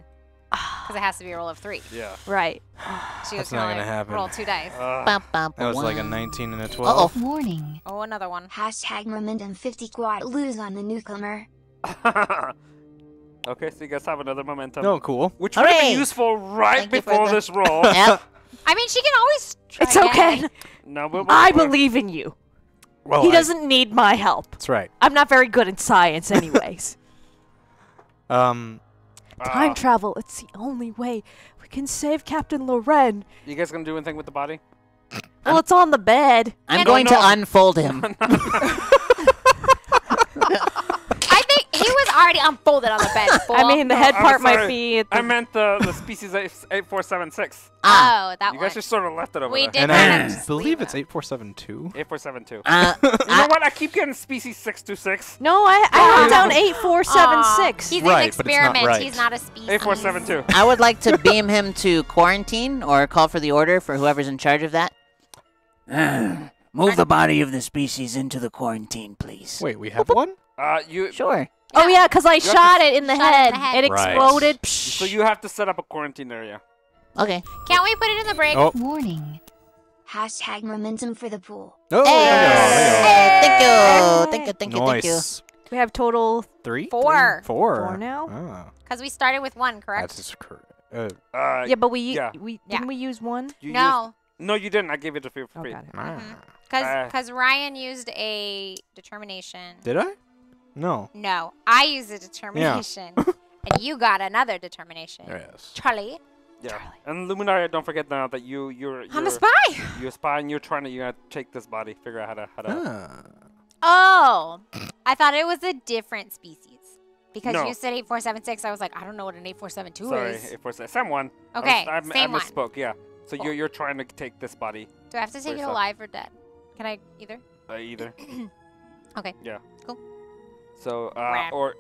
Because it has to be a roll of 3. Yeah. Right. So you That's can not only gonna happen. roll 2 dice. That was like a 19 and a 12. Uh-oh. Warning. Oh, another one. Hashtag momentum 50 quad lose on the newcomer. Okay, so you guys have another momentum. No, cool. Which would have Hooray! been useful right Thank you for before the- this roll. Yep. I mean, she can always try It's okay. again. No, but I believe in you. Well, He doesn't need my help. That's right. I'm not very good in science anyways. Time Ah. travel, it's the only way we can save Captain Laurel. You guys gonna do anything with the body? Well, it's on the bed. I'm Yeah, going no. to unfold him. I think he was already unfolded on the bed. I mean, the head I'm part might sorry. be at the I meant the species 8476. Ah. Oh, that You one. guys just sort of left it over We there. did And kind I of just believe leave it's it. 8472. 8472. You I- know what? I keep getting species 626. No, I wrote down 8476. He's Right, an but it's not experiment. right. He's not a species. 8472. I would like to beam him to quarantine or call for the order for whoever's in charge of that. Move the body of the species into the quarantine, please. Wait, we have one? You. Sure. Oh yeah, because I have to shot it in the shot it head. in the head. It Right. exploded. So you have to set up a quarantine area. Okay. Can't we put it in the break? Oh. Warning. Hashtag momentum for the pool. Oh, Hey, there thank you. Thank you, you thank go. you, thank you. Nice. We have total 3? 4. 4. 4 now? Oh, Because we started with 1, correct? that's just correct. Yeah, but we yeah. didn't we use one? You No, no, you didn't. I gave it to you for Oh, free. got it. because Ryan used a determination. Did I? No. No, I used a determination. And you got another determination. Yes. Charlie, Yeah. And Luminaria, don't forget now that you're I'm a spy. You're a spy, and you're trying to take this body, figure out how to. Ah. Oh, I thought it was a different species. Because No. you said 8476, I was like, I don't know what an 8472 Sorry, is. 846. Same one. Okay, I same one. misspoke. Yeah. So Cool. you're trying to take this body. Do I have to take it yourself. alive or dead? Can I either? Either. Okay. Yeah. Cool. So Rad. or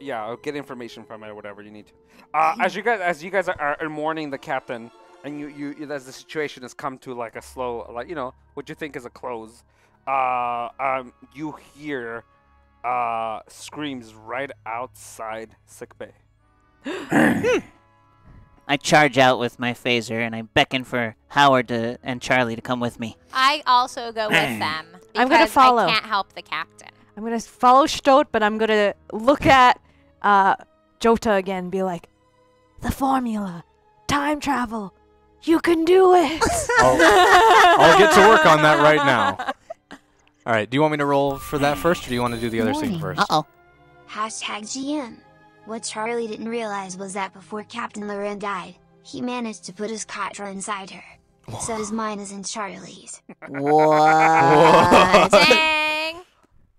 get information from it or whatever you need to. As you guys are mourning the captain, and you as the situation has come to like a slow, like what you think is a close. You hear screams right outside sickbay. I charge out with my phaser and I beckon for Howard and Charlie to come with me. I also go with them. I'm gonna because follow. I can't help the captain. I'm gonna follow Stot, but I'm gonna look at Jota again and be like, the formula, time travel, you can do it. I'll get to work on that right now. All right. Do you want me to roll for that first, or do you want to do the other thing Morning. first? Uh-oh. Hashtag GM. What Charlie didn't realize was that before Captain Laurel died, he managed to put his Katra inside her. So his mind is in Charlie's. What? Dang!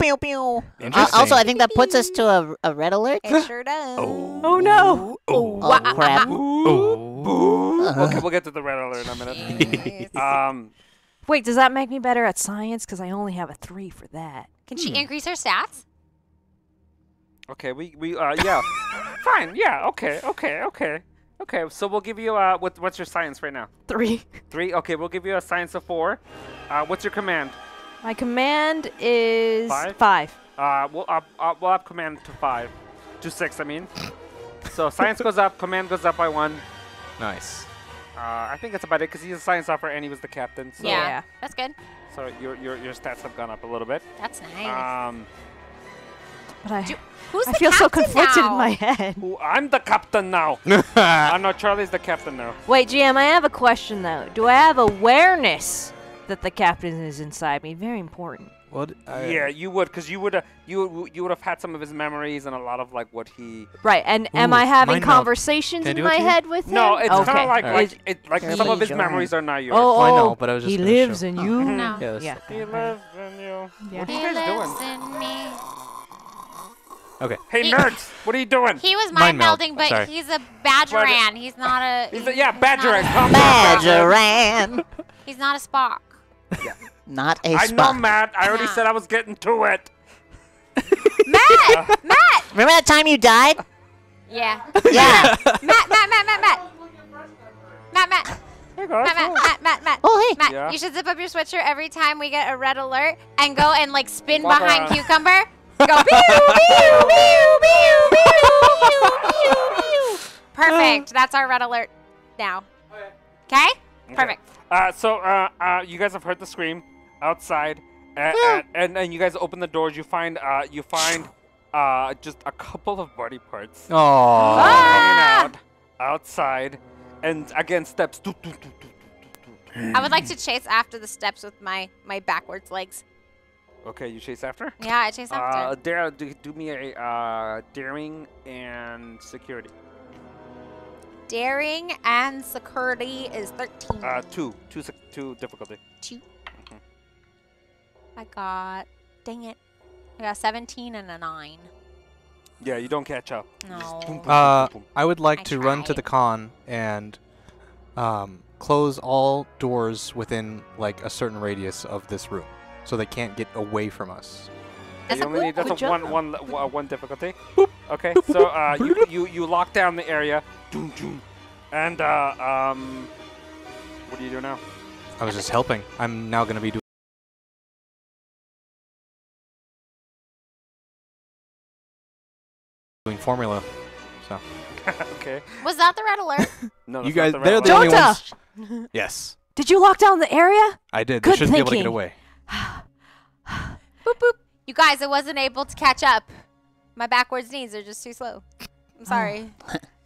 Pew, pew. Interesting. Also, I think that puts us to a red alert. It sure does. Oh no! Oh, crap. Okay, we'll get to the red alert in a minute. Jeez. Wait, does that make me better at science? Because I only have a 3 for that. Can she increase her stats? Okay, we yeah. Fine. Yeah. Okay. So we'll give you what's your science right now? 3. 3. Okay, we'll give you a science of 4. What's your command? My command is 5? 5. We'll up command to 6. I mean. So science goes up, command goes up by 1. Nice. I think that's about it because he's a science officer and he was the captain. So Yeah. That's good. So your stats have gone up a little bit. That's nice. But Who's I the feel so captain conflicted now? in my head. Ooh, I'm the captain now. No, Charlie's the captain now. Wait, GM, I have a question though. Do I have awareness that the captain is inside me? Very important. What? Yeah, you would, because you would have had some of his memories and a lot of like what he. Right, and am Ooh, I having mind meld. conversations Can I in do it my to you? head with him? No, it's kind okay. of like Is- some of his Sure. memories are not yours. Oh, I oh, know, but I was just he gonna lives show. in you. No. Yes. Yeah. He lives in you. Yeah. What are He you guys lives doing? in me. Okay. Hey He- nerds, what are you doing? He was Mind mind meld. melding, but Sorry. he's a Badgeran. He's not a. Badgeran. not Calm down, Badgeran. He's not a Spock. Not a I know, spot. Matt. I already Yeah. said I was getting to it. Matt! Matt! Remember that time you died? Yeah. Yeah. Matt! Matt! Matt! Matt! Matt! Matt! Matt! Hey guys. Matt! Oh, hey. Matt, Yeah. you should zip up your sweatshirt every time we get a red alert and go and like spin Walk behind around. Cucumber. Go pew pew pew pew pew pew pew. Perfect. That's our red alert now. Okay? Perfect. So you guys have heard the scream outside, and you guys open the doors. You find just a couple of body parts Oh. Ah! hanging out outside, and again steps. I would like to chase after the steps with my backwards legs. Okay, you chase after. Yeah, I chase after. Do me a daring and security. Daring and security is 13. Two difficulty. 2. I got. Dang it. I got 17 and a 9. Yeah, you don't catch up. No. I would like I to run to tried. the con and close all doors within like a certain radius of this room, so they can't get away from us. That's you a only need good that's a job. one difficulty. Okay, so you lock down the area, and what do you do now? I was just helping. I'm now gonna be doing formula. So Okay. Was that the red alert? No, you that's guys, not they're red the alert. only Jota! ones. Yes, Did you lock down the area? I did. They Good shouldn't be able to get thinking. away. Boop boop. You guys, I wasn't able to catch up. My backwards knees are just too slow. I'm sorry.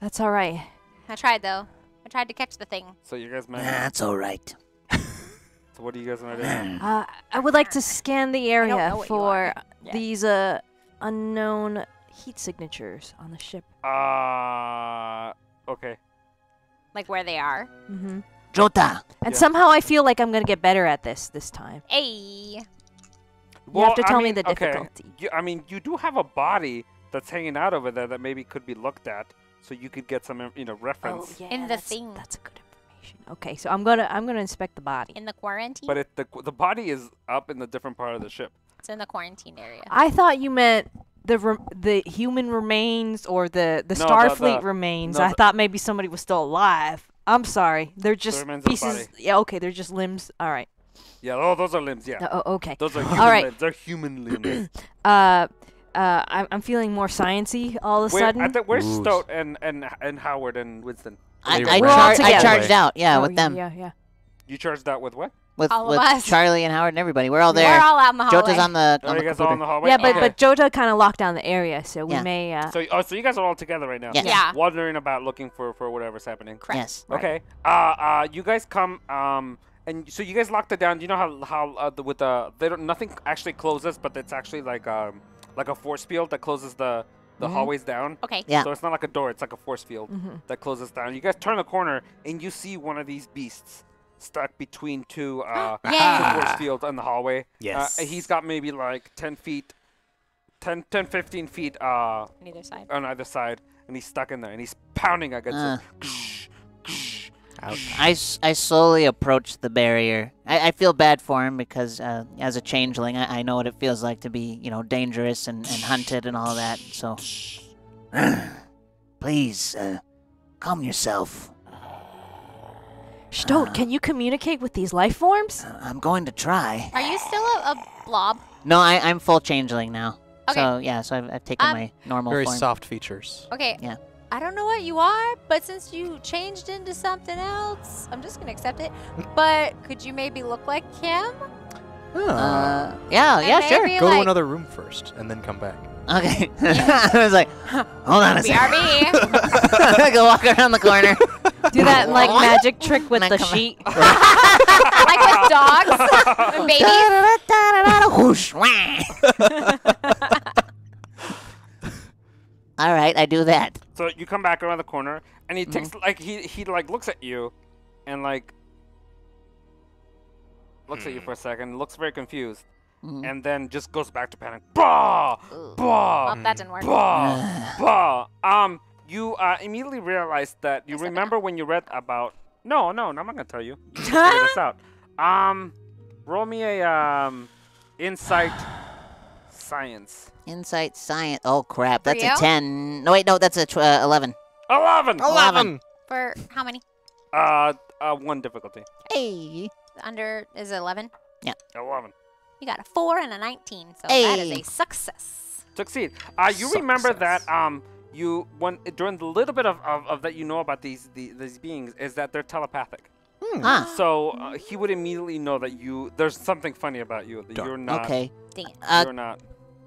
That's all right. I tried though. I tried to catch the thing. So you guys managed. That's all right. So what are you guys gonna do? I would like to scan the know area what you for are. Yeah. these unknown heat signatures on the ship. Okay. Like where they are. Mm-hmm. Jota. And Yeah. somehow I feel like I'm gonna get better at this time. Hey. You have to I tell me mean, the okay, difficulty. I mean, you do have a body that's hanging out over there that maybe could be looked at, so you could get some, reference. yeah, In the that's, thing. That's a good information. Okay, so I'm gonna inspect the body. In the quarantine? But the body is up in the different part of the ship. It's in the quarantine area. I thought you meant the human remains or the No, Starfleet the- remains. no, I the- thought maybe somebody was still alive. I'm sorry. They're just remains of the pieces. body. Yeah, okay, they're just limbs. All right. Yeah, oh, those are limbs, yeah. Oh, okay. Those are human All right. limbs. They're human limbs. I'm feeling more sciencey all of a sudden. Where's Ooh. Stoat and Howard and Winston? I They ran all I together. charged out. Yeah, Oh, with them. Yeah. You charged out with what? With All of us. Charlie and Howard and everybody. We're all there. We're all out in the hallway. Jota's on the Are you guys all computer. in the hallway? Yeah, but Okay. Jota kind of locked down the area, so we Yeah. may. So you guys are all together right now. Yes. Yeah. Wandering about looking for whatever's happening. Correct. Yes. Okay. You guys come. And so you guys locked it down. You know how nothing actually closes, but it's actually like a force field that closes the hallways down. Okay. Yeah. So it's not like a door, it's like a force field that closes down. You guys turn the corner and you see one of these beasts stuck between two Yay. force fields in the hallway. Yes. He's got maybe like 10 feet, 10, 15 feet On either side. on either side, and he's stuck in there and he's pounding against it. Ouch. I slowly approach the barrier. I feel bad for him because as a changeling, I know what it feels like to be, dangerous and hunted and all that. So, please, calm yourself. Stoat, can you communicate with these life forms? I'm going to try. Are you still a blob? No, I'm full changeling now. Okay. So, yeah, I've taken my normal Very form. soft features. Okay. Yeah. I don't know what you are, but since you changed into something else, I'm just gonna accept it. But could you maybe look like him? Yeah, And sure. maybe, Go to like, another room first, and then come back. Okay. I was like, hold on a second. BRB. Go walk around the corner. Do that like magic trick with And the I come sheet. Like with Dogs and babies. Whoosh, wah. All right, I do that. So you come back around the corner, and he takes like he like looks at you, and like looks at you for a second, looks very confused, and then just goes back to panic. Bah! Bah! Well, that didn't work. Bah! Bah! You immediately realize that you remember when you read about. No, I'm not gonna tell you. You can figure this out. Roll me a insight science. Insight science. Oh crap, For that's you? a 10. No wait, no, that's a 11. 11. For how many? 1 difficulty. Hey. Under is it 11? 11. You got a 4 and a 19, so that is Hey. a success. Succeed. You remember that you during the little bit of that you know about these beings is that they're telepathic. Ah, So he would immediately know that there's something funny about you that you're not. okay. Dang it. You're not.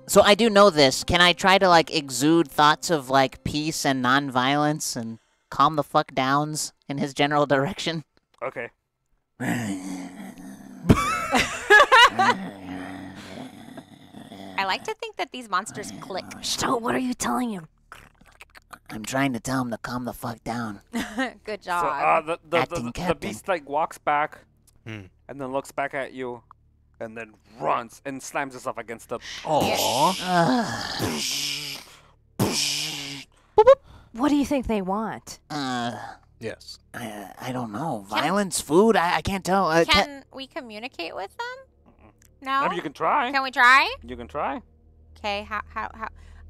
So I do know this. Can I try to like exude thoughts of like peace and non-violence and calm the fuck downs in his general direction? Okay. I like to think that these monsters click. Stoat, what are you telling him? I'm trying to tell him to calm the fuck down. Good So job. the Acting captain. beast like walks back, Hmm. and then looks back at you, and then runs and slams itself against the. What do you think they want? Yes. I don't know. Violence, food. I can't tell. Can we communicate with them? No. Maybe you can try. Can we try? You can try. Okay. How?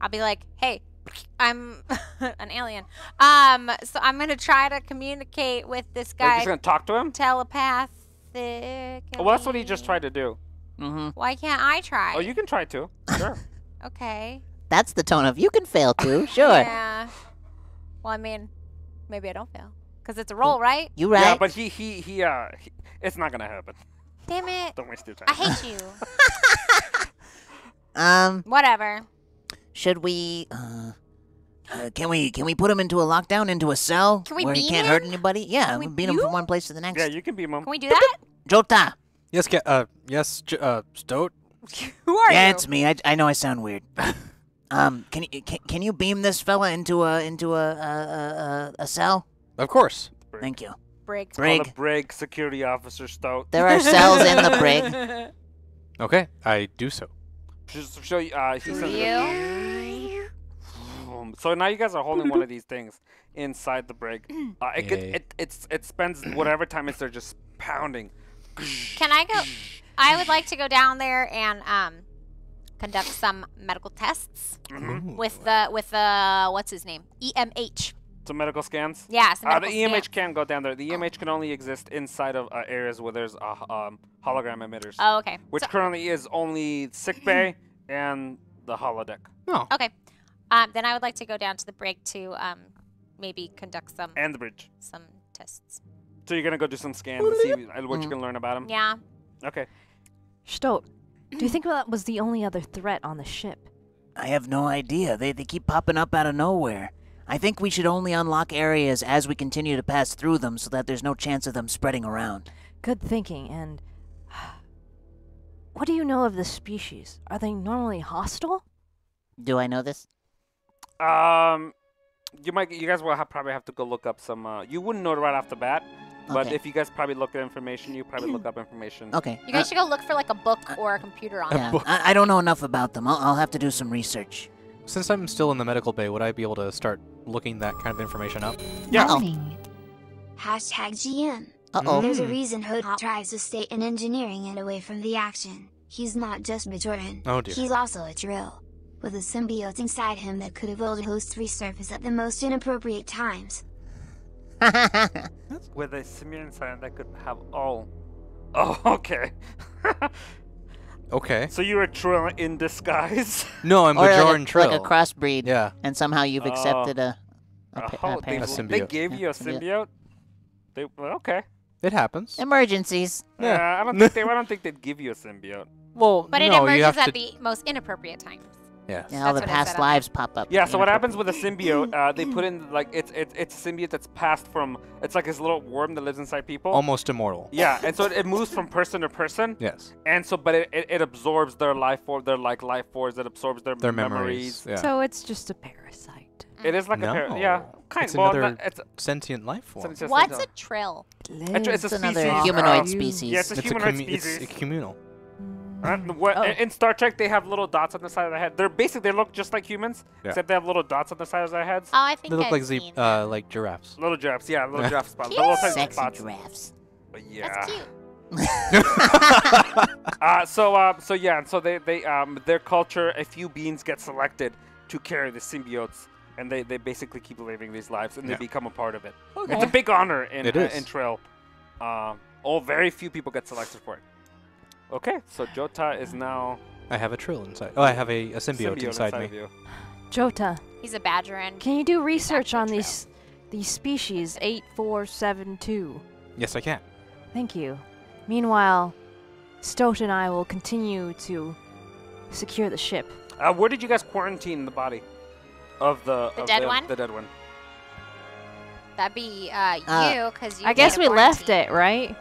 I'll be like, hey, I'm an alien. So I'm gonna try to communicate with this Like, you're guy just gonna talk to him. telepathic. Well, that's what he just tried to do. Mm-hmm. Why can't I try? Oh, you can try too. Sure. Okay. That's the tone of you can fail too. Sure. Yeah. Well, I mean, maybe I don't fail. Because it's a roll, right? You right. Yeah, but he it's not gonna happen. Damn it. Don't waste your time. I hate you. Whatever. Should we? Can we put him into a lockdown, into a cell Can we where he beam can't him? hurt anybody? Yeah, Can we we beat him beam from him? one place to the next. Yeah, you can beam him. Can we do that? Jota. Yes, Stoat. Who are Yeah, you? it's me. I know I sound weird. Can you beam this fella into a cell? Of course. Thank you. Brig. Call the Brig. Brig security officer Stout. There are cells in the brig. Okay, I do so. Just to show you, he sends it You? So now you guys are holding one of these things inside the brig. Yay. It spends whatever time it's there just pounding. Can I go? I would like to go down there and conduct some medical tests with the what's his name? EMH. So medical scans. Yeah, some The medical EMH scans. can't go down there. The EMH can only exist inside of areas where there's hologram emitters, Oh, okay. which So- currently is only sickbay and the holodeck Oh. okay. Then I would like to go down to the brig to maybe conduct some and the bridge. tests. So you're gonna go do some scans and see what you can learn about them. Yeah. Okay. Stoat, do you think that was the only other threat on the ship? I have no idea. They keep popping up out of nowhere. I think we should only unlock areas as we continue to pass through them so that there's no chance of them spreading around. Good thinking. And what do you know of this species? Are they normally hostile? Do I know this? You guys will probably have to go look up some. You wouldn't know it right off the bat, but Okay. if you guys probably look at information, you probably look up information. Okay. You guys should go look for like a book or a computer on Yeah, them. I don't know enough about them. I'll have to do some research. Since I'm still in the medical bay, would I be able to start looking that kind of information up? Yeah. Warning. #GM. Uh-oh. There's a reason Hood tries to stay in engineering and away from the action. He's not just Bajoran. Oh, dear. He's also a drill. With a symbiote inside him that could evolve hosts resurface at the most inappropriate times. With a simian sign that could have all. Oh, okay. Okay. So you're a trill in disguise. No, I'm Or Bajoran like Trill. a crossbreed. Yeah. And somehow you've accepted a Oh, parent. A they symbiote. gave you a symbiote. Okay. It happens. Emergencies. Yeah. I don't think they'd give you a symbiote. Well, But it no, you emerges have at to. the most inappropriate times. Yes. Yeah, all the That's what it past said on lives pop up. Yeah, so what happens with a symbiote, they put in, like, it's a symbiote that's passed from, it's like this little worm that lives inside people. Almost immortal. Yeah, and so it moves from person to person. Yes. And so, but it absorbs their life force, life force, it absorbs their memories. Yeah. So it's just a parasite. It is like no. yeah, kind It's of. Well, another it's sentient life form. it's just What's like a trill? it's a another species. humanoid species. Yeah, it's a It's humanoid it's species. communal. In Star Trek, they have little dots on the side of their head. They look just like humans, Yeah. except they have little dots on the side of their heads. Oh, I think They look I've like seen that. like giraffes. Little giraffes, yeah, little Yeah. giraffe spots. The little tiny Sexy spots. giraffes. But yeah. That's cute. So yeah, and so their culture, a few beings get selected to carry the symbiotes, and they basically keep living these lives, and they Yeah. become a part of it. It's a big honor in It is. in Trail. Very few people get selected for it. Okay, so Jota is now I have a trill inside. Oh, I have a symbiote inside me. of you. Jota, He's a badger and can you do research on actually these species 8472? Yes, I can. Thank you. Meanwhile, Stoat and I will continue to secure the ship. Where did you guys quarantine the body of the dead one? The dead one. that'd be you, because you. I guess did we a left quarantine. it, right?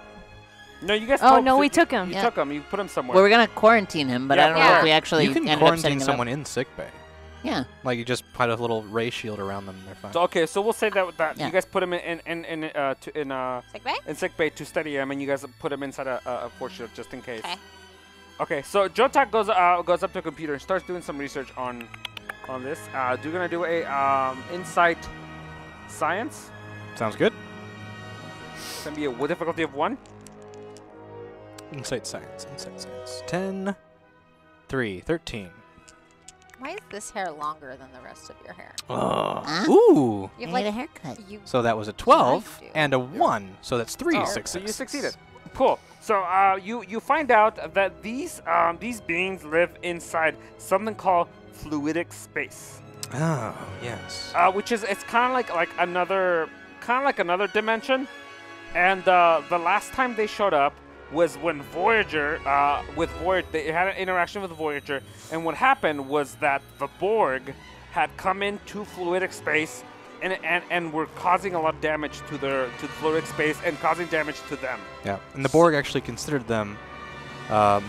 No, you guys. Oh, told- no, we you- took him. You Yeah. took him. You put him somewhere. Well, we're gonna quarantine him, but Yeah, I don't know yeah. if we actually You can ended up quarantine setting him someone up. in sickbay. Yeah. Like you just put a little ray shield around them, and they're fine. So, okay, so we'll say that Yeah. you guys put him in Sick bay? sick bay to steady him, and you guys put him inside a force shield just in case. Okay. Okay, so Jota goes up to a computer and starts doing some research on this. You're gonna do a insight science. Sounds good. It's gonna be a difficulty of 1. Insight science. 10, 3, 13. Why is this hair longer than the rest of your hair? Huh? Ooh. You I have need a like haircut. you. So that was a 12 do. and a 1. So that's 3 Oh, successes. so you succeeded. Cool. So you find out that these beings live inside something called fluidic space, Oh, yes. which is it's kind of like another dimension. And the last time they showed up was when Voyager they had an interaction with Voyager, and what happened was that the Borg had come into fluidic space and were causing a lot of damage to the fluidic space and causing damage to them. Yeah. And the Borg actually considered them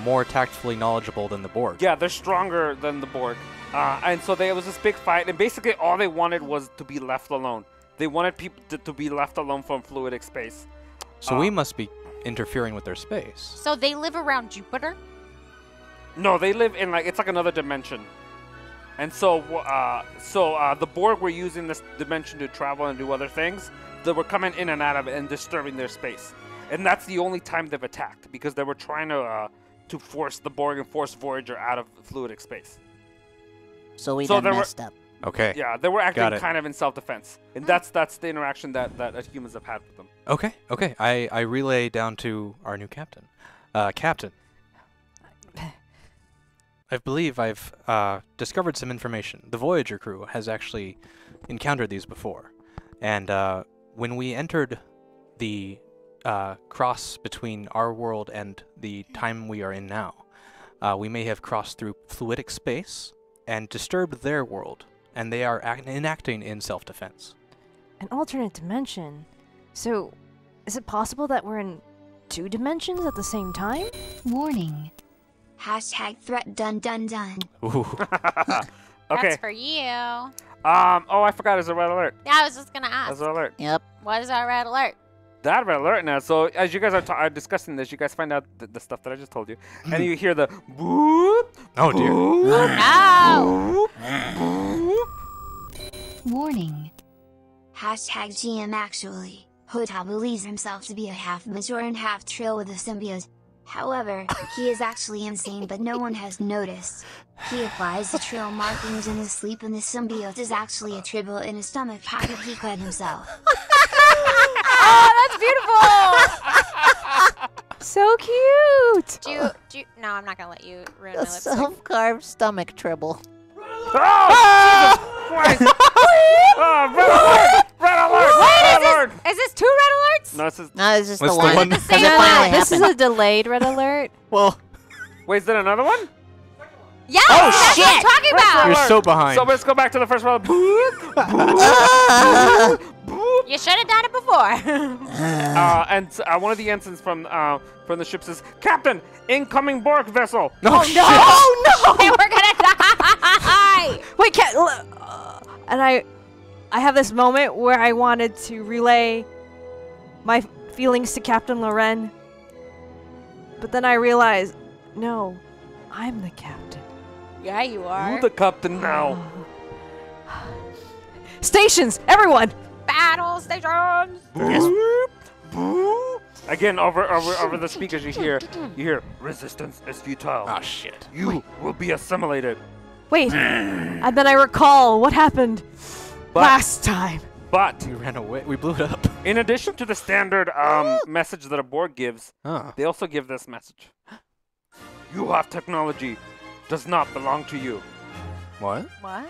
more tactfully knowledgeable than the Borg. Yeah, they're stronger than the Borg. And so there was this big fight, and basically all they wanted was to be left alone. They wanted people to be left alone from fluidic space. So we must be interfering with their space. So they live around Jupiter? No, they live in it's like another dimension. And so the Borg were using this dimension to travel and do other things. They were coming in and out of it and disturbing their space. And that's the only time they've attacked, because they were trying to force the Borg and force Voyager out of fluidic space. So we So done there were- messed up. Okay. Yeah, they were Got acting it. kind of in self-defense. And that's the interaction that humans have had with them. Okay. Okay. I relay down to our new captain. Captain. I believe I've discovered some information. The Voyager crew has actually encountered these before. And when we entered the cross between our world and the time we are in now, we may have crossed through fluidic space and disturbed their world. And they are enacting in self-defense. An alternate dimension. So, is it possible that we're in 2 dimensions at the same time? Warning. Hashtag threat dun dun dun. Ooh. Okay. That's for you. Yeah, Oh, I forgot. There's a red alert. I was just gonna There's ask. a red alert. Yep. What is our red alert? That red alert now. So as you guys are discussing this, you guys find out the stuff that I just told you, and you hear the boop. Oh dear. Oh no! Warning. Hashtag GM actually. Hota believes himself to be a half mature and half trill with a symbiote. However, he is actually insane, but no one has noticed. He applies the trill markings in his sleep, and the symbiote is actually a tribble in his stomach pocket he cut himself. Oh, that's beautiful. So cute! do you, no, I'm not gonna let you ruin my A lipstick. self-carved stomach tribble. Oh, Jesus Christ! Oh, red alert! Red alert! Red alert! Is this 2 red alerts? No, this is. No, it's just What's the the one. one? Because same it finally one. This is happened. a delayed red alert. Well, Wait, is there another one? Yeah, Oh, that's shit! what I'm talking about. You're so behind. So let's go back to the first one. You should have done it before. And one of the ensigns from the ship says, "Captain, incoming Borg vessel." No, Oh no! Hey, we're gonna die. Wait, and I have this moment where I wanted to relay my feelings to Captain Loren, but then I realized, no, I'm the captain. Yeah, you are. You're the captain now. Stations, everyone! Battle stations. Again, over the speakers, you hear, "Resistance is futile. Oh shit. You will be assimilated." Wait, and then I recall what happened last time. But We ran away. We blew it up. in addition to the standard message that a Borg gives, Huh. they also give this message: "You have technology, does not belong to you. What? What?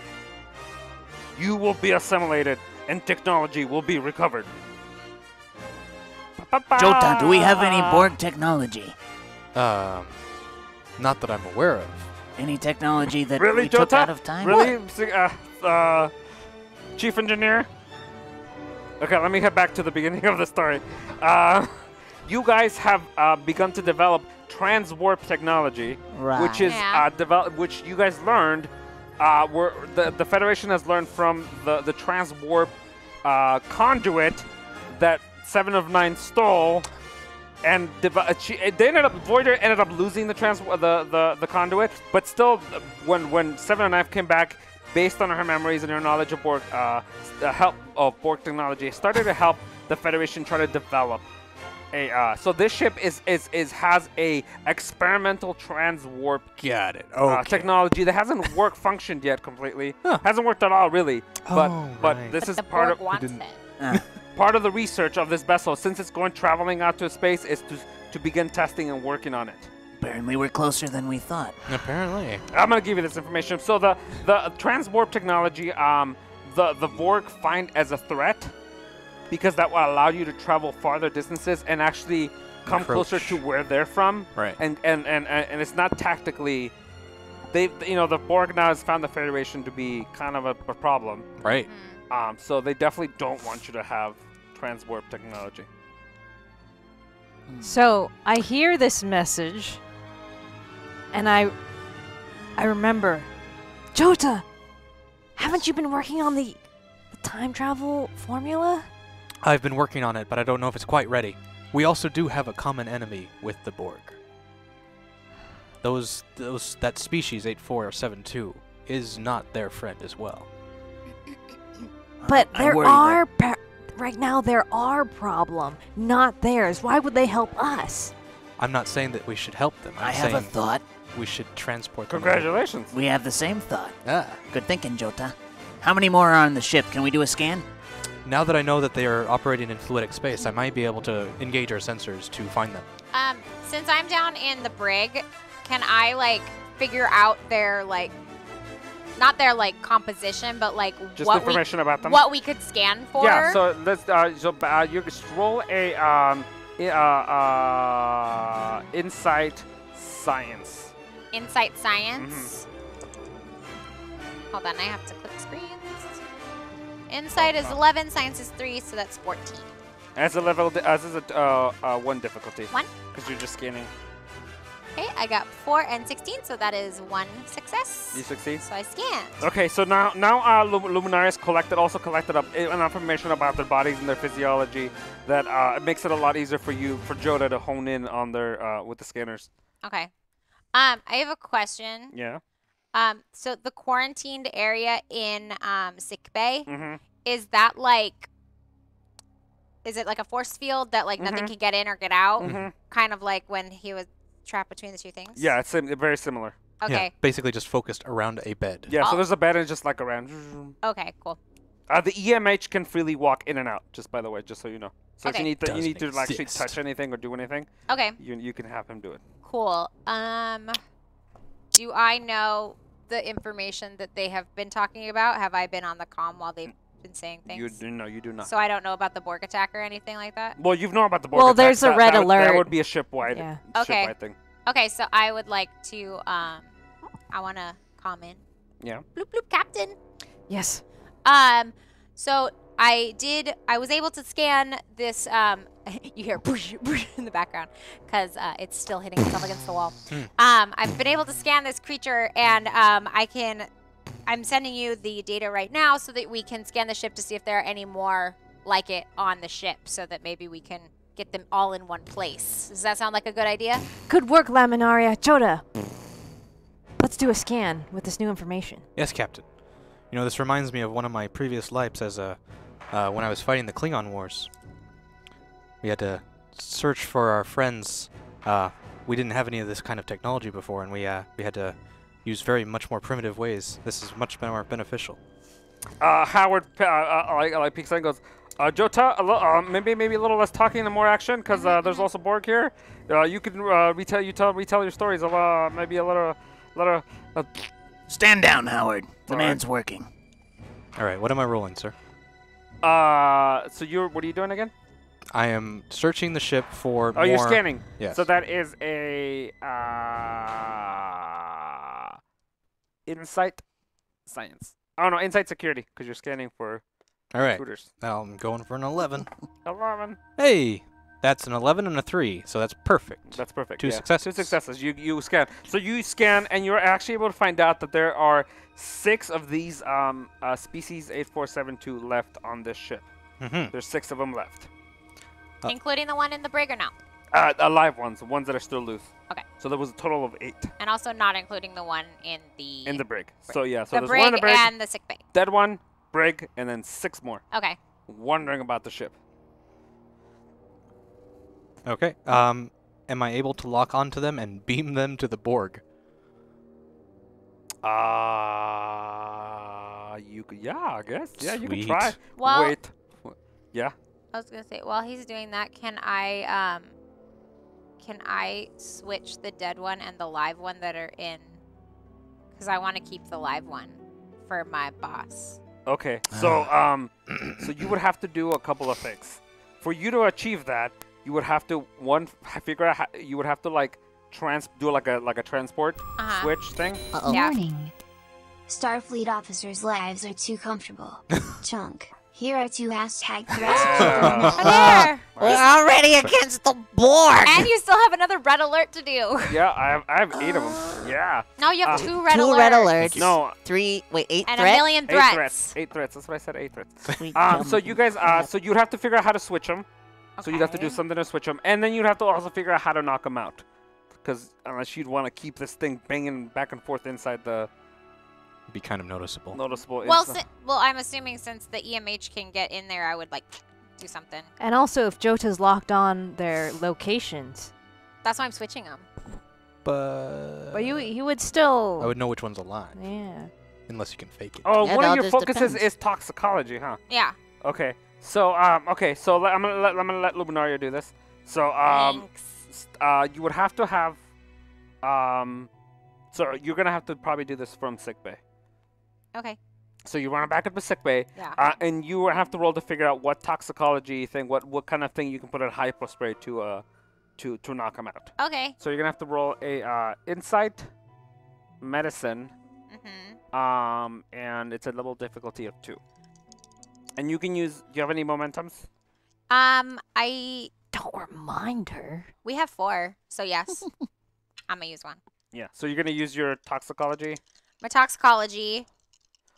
You will be assimilated, and technology will be recovered." Jota, do we have any Borg technology? Not that I'm aware of. Any technology that Really, we took Jota? out of time? Really, Chief Engineer? Okay, let me head back to the beginning of the story. You guys have begun to develop transwarp technology, Right. which is Yeah. which you guys learned. Where the Federation has learned from the transwarp conduit that 7 of 9 stole, and they ended up Voyager ended up losing the conduit, but still, when 7 of 9 came back, based on her memories and her knowledge of Borg, the help of Borg technology, started to help the Federation try to develop a. So this ship has a experimental transwarp Got it. Okay. technology that hasn't functioned yet completely. Huh. Hasn't worked at all, really. But Oh, but right. this But is the part Borg of wants it. part of the research of this vessel, since it's going traveling out to space, is to begin testing and working on it. Apparently we're closer than we thought. Apparently. I'm gonna give you this information. So the transwarp technology, the Borg find as a threat, because that will allow you to travel farther distances and actually come closer Encroach. to where they're from. Right. And it's not tactically. The Borg now has found the Federation to be kind of a problem. Right. So they definitely don't want you to have transwarp technology. So I hear this message, and I remember, Jota, haven't you been working on the time travel formula? I've been working on it, but I don't know if it's quite ready. We also do have a common enemy with the Borg. That species 8472 is not their friend as well. But I there worry are right now there are problem, not theirs. Why would they help us? I'm not saying that we should help them. I I'm have a saying thought. we should transport them. Congratulations. We have the same thought. Ah. Good thinking, Jota. How many more are on the ship? Can we do a scan? Now that I know that they are operating in fluidic space, I might be able to engage our sensors to find them. Since I'm down in the brig, can I figure out their not their composition, but Just what information about them. what we could scan for? Yeah. So let's. You can roll a insight science. Insight science. Hold on, I have to click screens. Insight is 11, science is 3, so that's 14. As a level, as is a 1 difficulty. 1. Because you're just scanning. Okay, I got 4 and 16, so that is 1 success. You succeed. So I scanned. Okay, so now Luminaries also collected up information about their bodies and their physiology that it makes it a lot easier for Jota to hone in on their with the scanners. Okay. I have a question. Yeah. So the quarantined area in sick bay, Mm-hmm. is that is it like a force field that nothing can get in or get out? Mhm. Kind of like when he was trapped between the two things? Yeah, it's very similar. Okay. Yeah, basically just focused around a bed. Yeah, so Oh. there's a bed and it's just like around. Okay, cool. The EMH can freely walk in and out, just by the way, just so you know. So if Okay. you need to Doesn't actually exist. touch anything or do anything, Okay, you can have him do it. cool. Do I know the information that they have been talking about? Have I been on the comm while they've been saying things? You do not. So I don't know about the Borg attack or anything like that? Well, you've known about the Borg Well, attack. there's a red That alert. would be a shipwide Yeah. Okay. thing. Okay, so I would like to I want to comment. Yeah. Bloop bloop, Captain. Yes. So I was able to scan this, you hear boosh, boosh in the background because it's still hitting itself against the wall. I've been able to scan this creature, and I'm sending you the data right now so that we can scan the ship to see if there are any more like it on the ship, so that maybe we can get them all in one place. Does that sound like a good idea? Good work, Laminaria. Chota. Let's do a scan with this new information. Yes, Captain. You know, this reminds me of one of my previous lives as when I was fighting the Klingon Wars. We had to search for our friends. We didn't have any of this kind of technology before, and we had to use much more primitive ways. This is much more beneficial. Howard, like peeks and goes, Jota, maybe a little less talking and more action, because there's also Borg here. You can retell your stories of maybe a little. Stand down, Howard. The man's working. All right, what am I rolling, sir? So what are you doing again? I am searching the ship for more... you're scanning. Yes. So that is a insight science. Oh no, insight security, because you're scanning for All right. intruders. Now I'm going for an 11. 11. Hey, that's an 11 and a 3, so that's perfect. That's perfect. Two yeah. successes. 2 successes. You scan. So you scan, and you're actually able to find out that there are 6 of these species 8472 left on this ship. There's 6 of them left. Including the one in the brig or no? Alive ones, the ones that are still loose. Okay. So there was a total of 8 And also not including the one in the... brig. So yeah, so the there's brig one in the brig, and the sick bay. dead one, brig, and then 6 more. Okay. Wondering about the ship. Okay. Am I able to lock onto them and beam them to the Borg? You could, yeah, I guess. Yeah, you can Sweet. try. Well- Wait. Yeah. I was gonna say, while he's doing that, can I switch the dead one and the live one that are in? Because I want to keep the live one for my boss. Okay. So so you would have to do a couple of things. For you to achieve that, you would have to figure out how, you would have to like do like a transport switch thing. Yeah. Warning. Starfleet officers' lives are too comfortable. Chunk. Here are 2 hashtag threats. There! We're already against the Borg. And you still have another red alert to do. Yeah, I have 8 of them. Yeah. No, you have 2 red 2 alerts. red alerts. No. 8 And threats? a million 8 threats. threats. 8 threats. That's what I said. 8 threats. Sweet So you guys, so you'd have to figure out how to switch them. So you'd have to do Okay. something to switch them, and then you'd have to also figure out how to knock them out. Because unless you'd want to keep this thing banging back and forth inside the Be kind of noticeable. noticeable. Well, I'm assuming since the EMH can get in there, I would like do something. And also, if Jota's locked on their locations, That's why I'm switching them. but he would still. I would know which one's alive, Yeah. unless you can fake it. Oh, Yeah, one that of your just focuses depends. is toxicology, huh? Yeah. Okay. So I'm gonna let Luminaria do this. So Thanks. you would have to have so you're gonna have to probably do this from sickbay. Okay. So you run back up to sickbay, Yeah. and you have to roll to figure out what toxicology thing, what kind of thing you can put in hypo spray to knock them out. Okay. So you're gonna have to roll a insight, medicine, Mhm. and it's a level difficulty of 2. And you can use. Do you have any momentums? Don't remind her. We have 4, so yes. I'm gonna use 1. Yeah. So you're gonna use your toxicology. My toxicology.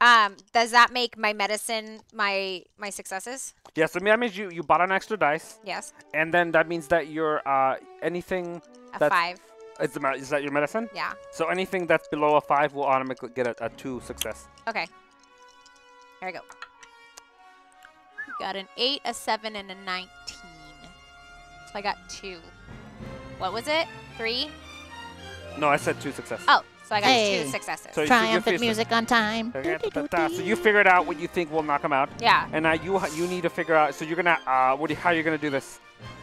Does that make my medicine my successes? Yes. I mean, that means you bought an extra dice, Yes. and then that means that your anything A that's 5. is that your medicine? Yeah. So anything that's below a 5 will automatically get a 2 success. Okay. Here we go. Got an 8, a 7, and a 19. So I got 2. What was it? 3? No, I said 2 successes. Oh, so I got Hey. 2 successes. So you Triumphant feel- music on time. So you figured out what you think will knock them out, Yeah. and now you need to figure out. So you're gonna how are you gonna do this?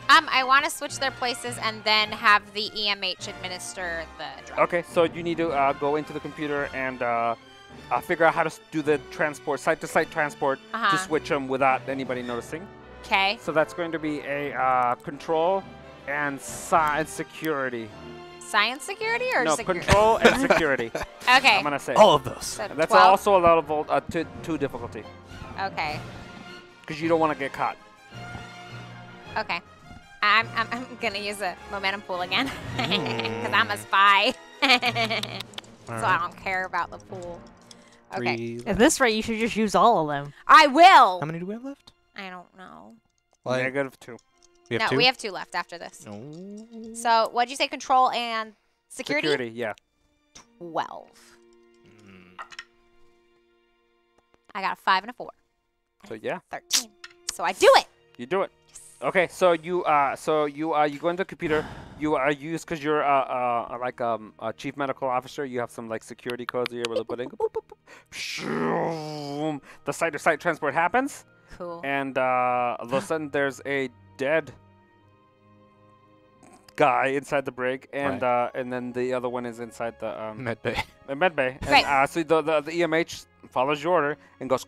I want to switch their places and then have the EMH administer the drug. Okay, so you need to go into the computer and figure out how to do the transport, site-to-site transport, to switch them without anybody noticing. Okay. So that's going to be a control and security. Science security or No, security? control and security. Okay. I'm gonna say. All of those. So And that's 12. also a level 2 difficulty Okay. because you don't want to get caught. Okay. I'm gonna use a momentum pool again because I'm a spy. So I don't care about the pool. Okay. 3 At this rate, you should just use all of them. I will. How many do we have left? I don't know. Like, -2. we have No, 2? we have 2 left after this. No. So what'd you say? Control and security? Security, yeah. 12. Mm. I got a 5 and a 4. So yeah, 13. So I do it. you do it. Okay, so you go into the computer. You use because you're like a chief medical officer. You have some like security codes that you're able to put in. Boop, boop, boop. Shoom. The site-to-site transport happens, Cool. and all of a sudden there's a dead guy inside the brig, and and then the other one is inside the Med bay. med bay. Right. And so the EMH follows your order and goes,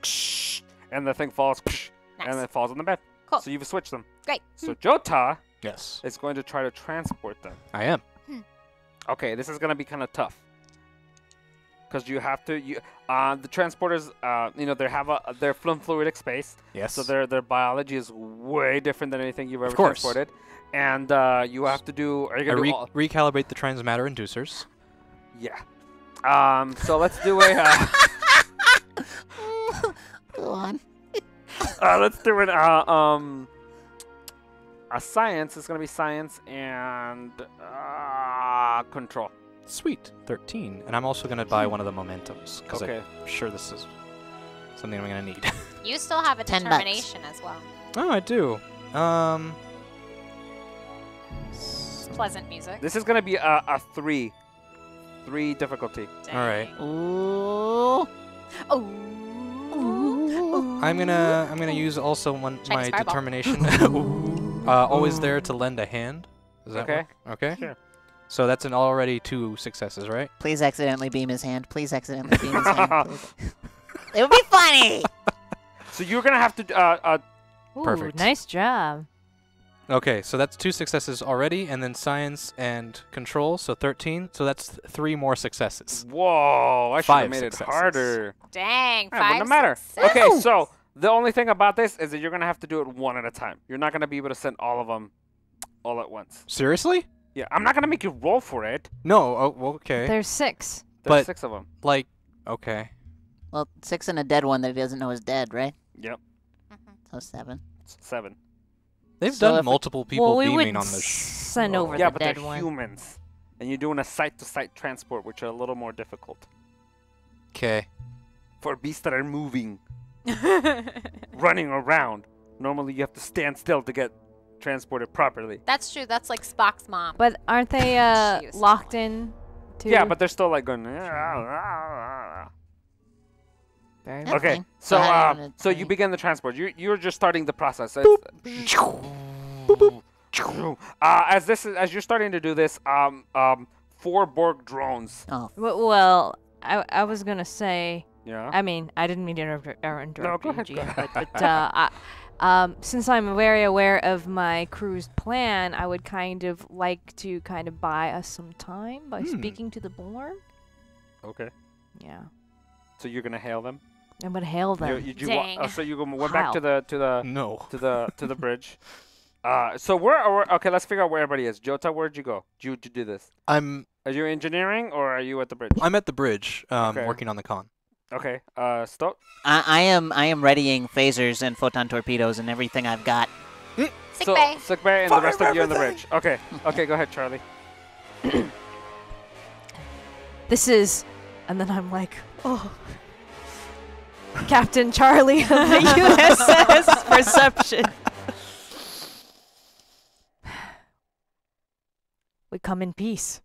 and the thing falls, Nice. and then it falls on the bed. Cool. So you've switched them. Great. So Jota Yes. is going to try to transport them. I am. Okay, this is going to be kind of tough. Because you have to, the transporters, they're from fluidic space. Yes. So their biology is way different than anything you've ever course. transported. And you have to do, are you going to do all? Recalibrate the transmatter inducers. Yeah. So let's do a, Go on. let's do an, a science. It's going to be science and control. Sweet. 13. And I'm also going to buy one of the momentums. Because Okay. I'm sure this is something I'm going to need. You still have a 10 bucks. determination as well. Oh, I do. Pleasant music. This is going to be a 3 difficulty. All right. Ooh. Oh. I'm gonna use also my Chinese fireball. determination. Always there to lend a hand. Does that Okay. work? Okay. Sure. So that's an already 2 successes, right? Please accidentally beam his hand. Please accidentally beam his hand. Please. It would be funny. So you're going to have to, Ooh, Perfect. Nice job. Okay, so that's 2 successes already, and then science and control, so 13. So that's 3 more successes. whoa, I should have 5 made it successes. harder. Dang. Yeah, but 5 no matter. success. Okay, so the only thing about this is that you're going to have to do it one at a time. You're not going to be able to send all of them all at once. Seriously? Yeah, I'm not going to make you roll for it. No. Oh, well, okay. There's 6. There's But- 6 of them. Like, okay. Well, 6 and a dead one that he doesn't know is dead, right? Yep, So 7. 7. They've So done if- multiple people well, we beaming would on the send over Yeah, the but dead they're one. humans. And you're doing a site-to-site transport, which are a little more difficult. Okay. For beasts that are moving, running around, normally you have to stand still to get transported properly. That's true. That's like Spock's mom. But aren't they She was locked in? To Yeah, but they're still like going. Very That's Okay, fine. so I wanna so you try. begin the transport. You're just starting the process. So as you're starting to do this, 4 Borg drones. Oh, Well, I was gonna say. Yeah. I mean, I didn't mean to interrupt No, go ahead, you, go Gene, but since I'm very aware of my crew's plan, I would kind of like to buy us some time by speaking to the Borg. Okay. Yeah, So you're gonna hail them. I'm gonna hail them. Dang. So you went back to the No. to the bridge. So okay? Let's figure out where everybody is. Jota, where'd you go? Did you do this? I'm Are you engineering or are you at the bridge? at the bridge, Okay. working on the con. Okay. Stoke. I am readying phasers and photon torpedoes and everything I've got. Sick bay. Sick bay, and the rest of you on the bridge. Okay. Okay. Go ahead, Charlie. This is, and then I'm like, oh, Captain Charlie of the USS Perception. We come in peace.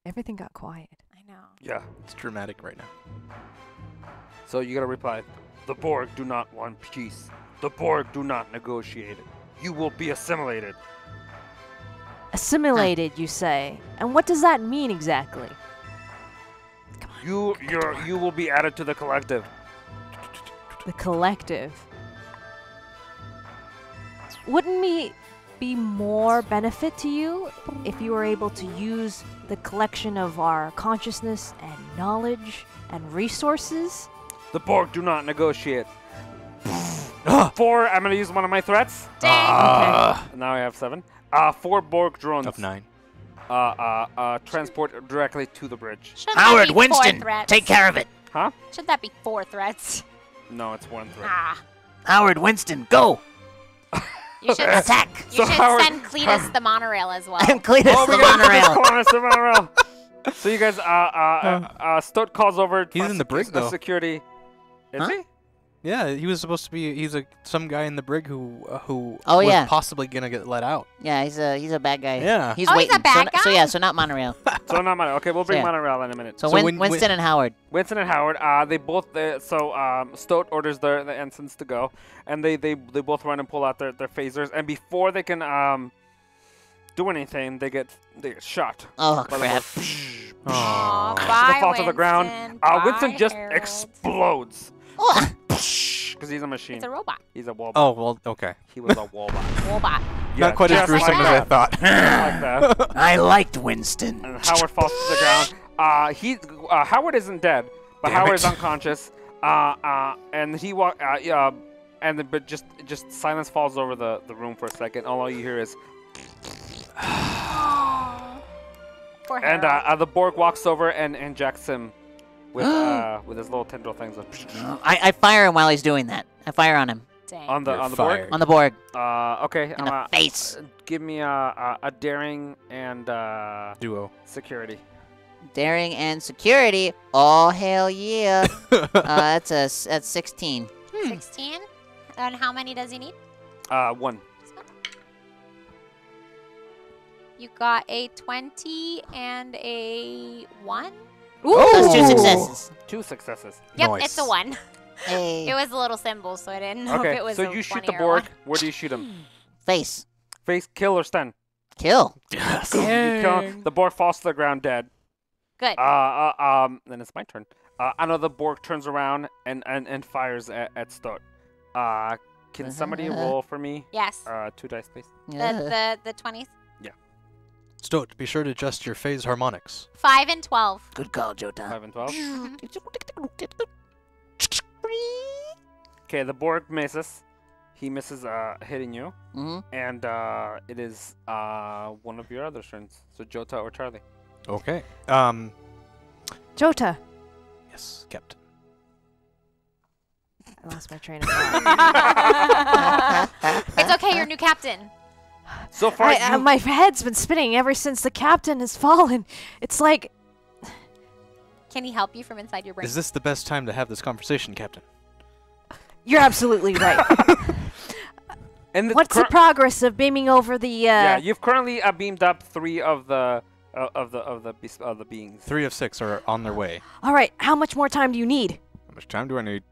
Everything got quiet. I know. Yeah. It's dramatic right now. So you gotta reply. The Borg do not want peace. The Borg do not negotiate it. You will be assimilated. Assimilated, you say? And what does that mean exactly? You will be added to the collective. The collective. Wouldn't we be more benefit to you if you were able to use the collection of our consciousness and knowledge and resources. The Borg do not negotiate. 4, I'm going to use one of my threats. Dang. Now I have 7. 4 Borg drones. Of 9. Transport directly to the bridge. Shouldn't that Howard, be 4 Winston, threats? take care of it. Huh? Should that be 4 threats? No, it's 1 threat. Ah. Howard, Winston, go. You should Attack. You So should Howard- send Cletus the monorail as well. And Cletus Oh, the we got monorail. Cletus the monorail. So you guys, Stoat calls over. He's in the brig, though. Security. Is Huh? he? Yeah, he was supposed to be. He's some guy in the brig who Oh, was yeah. possibly gonna get let out. Yeah, he's a bad guy. Yeah. He's Oh, he's waiting. a bad So guy? not monorail. So not monorail. Okay, we'll bring Yeah. monorail in a minute. So, So when- Winston and Howard. Winston and Howard, they both. Stoat orders the ensigns to go, and they both run and pull out their phasers, and before they can do anything, they get shot. Oh by the crap! Borg. Aw, They bye, fall to the ground. Winston Bye, just Harold. explodes Oh, because he's a machine. It's a robot. He's a wallbot. Oh well, okay. He was a wallbot. Robot. Not quite as just gruesome like as I that. thought. Just like that. I liked Winston. And Howard falls to the ground. Howard isn't dead, but Damn Howard is it. unconscious. And he but just silence falls over the room for a second. All you hear is, Poor and Harold. the Borg walks over and injects him with his little tendril things I fire him while he's doing that. I fire on him Dang. on the You're Borg. fired. on the Borg Okay. in the face. Give me a daring and Duo. security. Daring and security. Oh hell yeah! That's 16. 16? And how many does he need? 1. You got a 20 and a 1? That's 2 successes. 2 successes. Yep, Nice. it's a 1. Hey. It was a little symbol, so I didn't know if Okay. it was So a you shoot 20 the or a Borg. 1. Where do you shoot him? Face. Face, kill, or stun? Kill. Yes. You kill, the Borg falls to the ground dead. Good. Then it's my turn. I know the Borg turns around and fires at Stoat. Can somebody roll for me? Yes. 2 dice, please. Yeah. The 20s? Stoat, be sure to adjust your phase harmonics. 5 and 12. Good call, Jota. 5 and 12. Okay, the Borg misses. He misses hitting you. Mm-hmm. And it is one of your other turns. So Jota or Charlie. Okay. Jota. Yes, Captain. I lost my train of thought. It's okay, you're new captain. So far, My head's been spinning ever since the captain has fallen. It's like Can he help you from inside your brain? Is this the best time to have this conversation, Captain? you're absolutely right. and the What's the progress of beaming over the? yeah, you've currently beamed up 3 of the beings. 3 of 6 are on their way. All right. How much more time do you need? How much time do I need?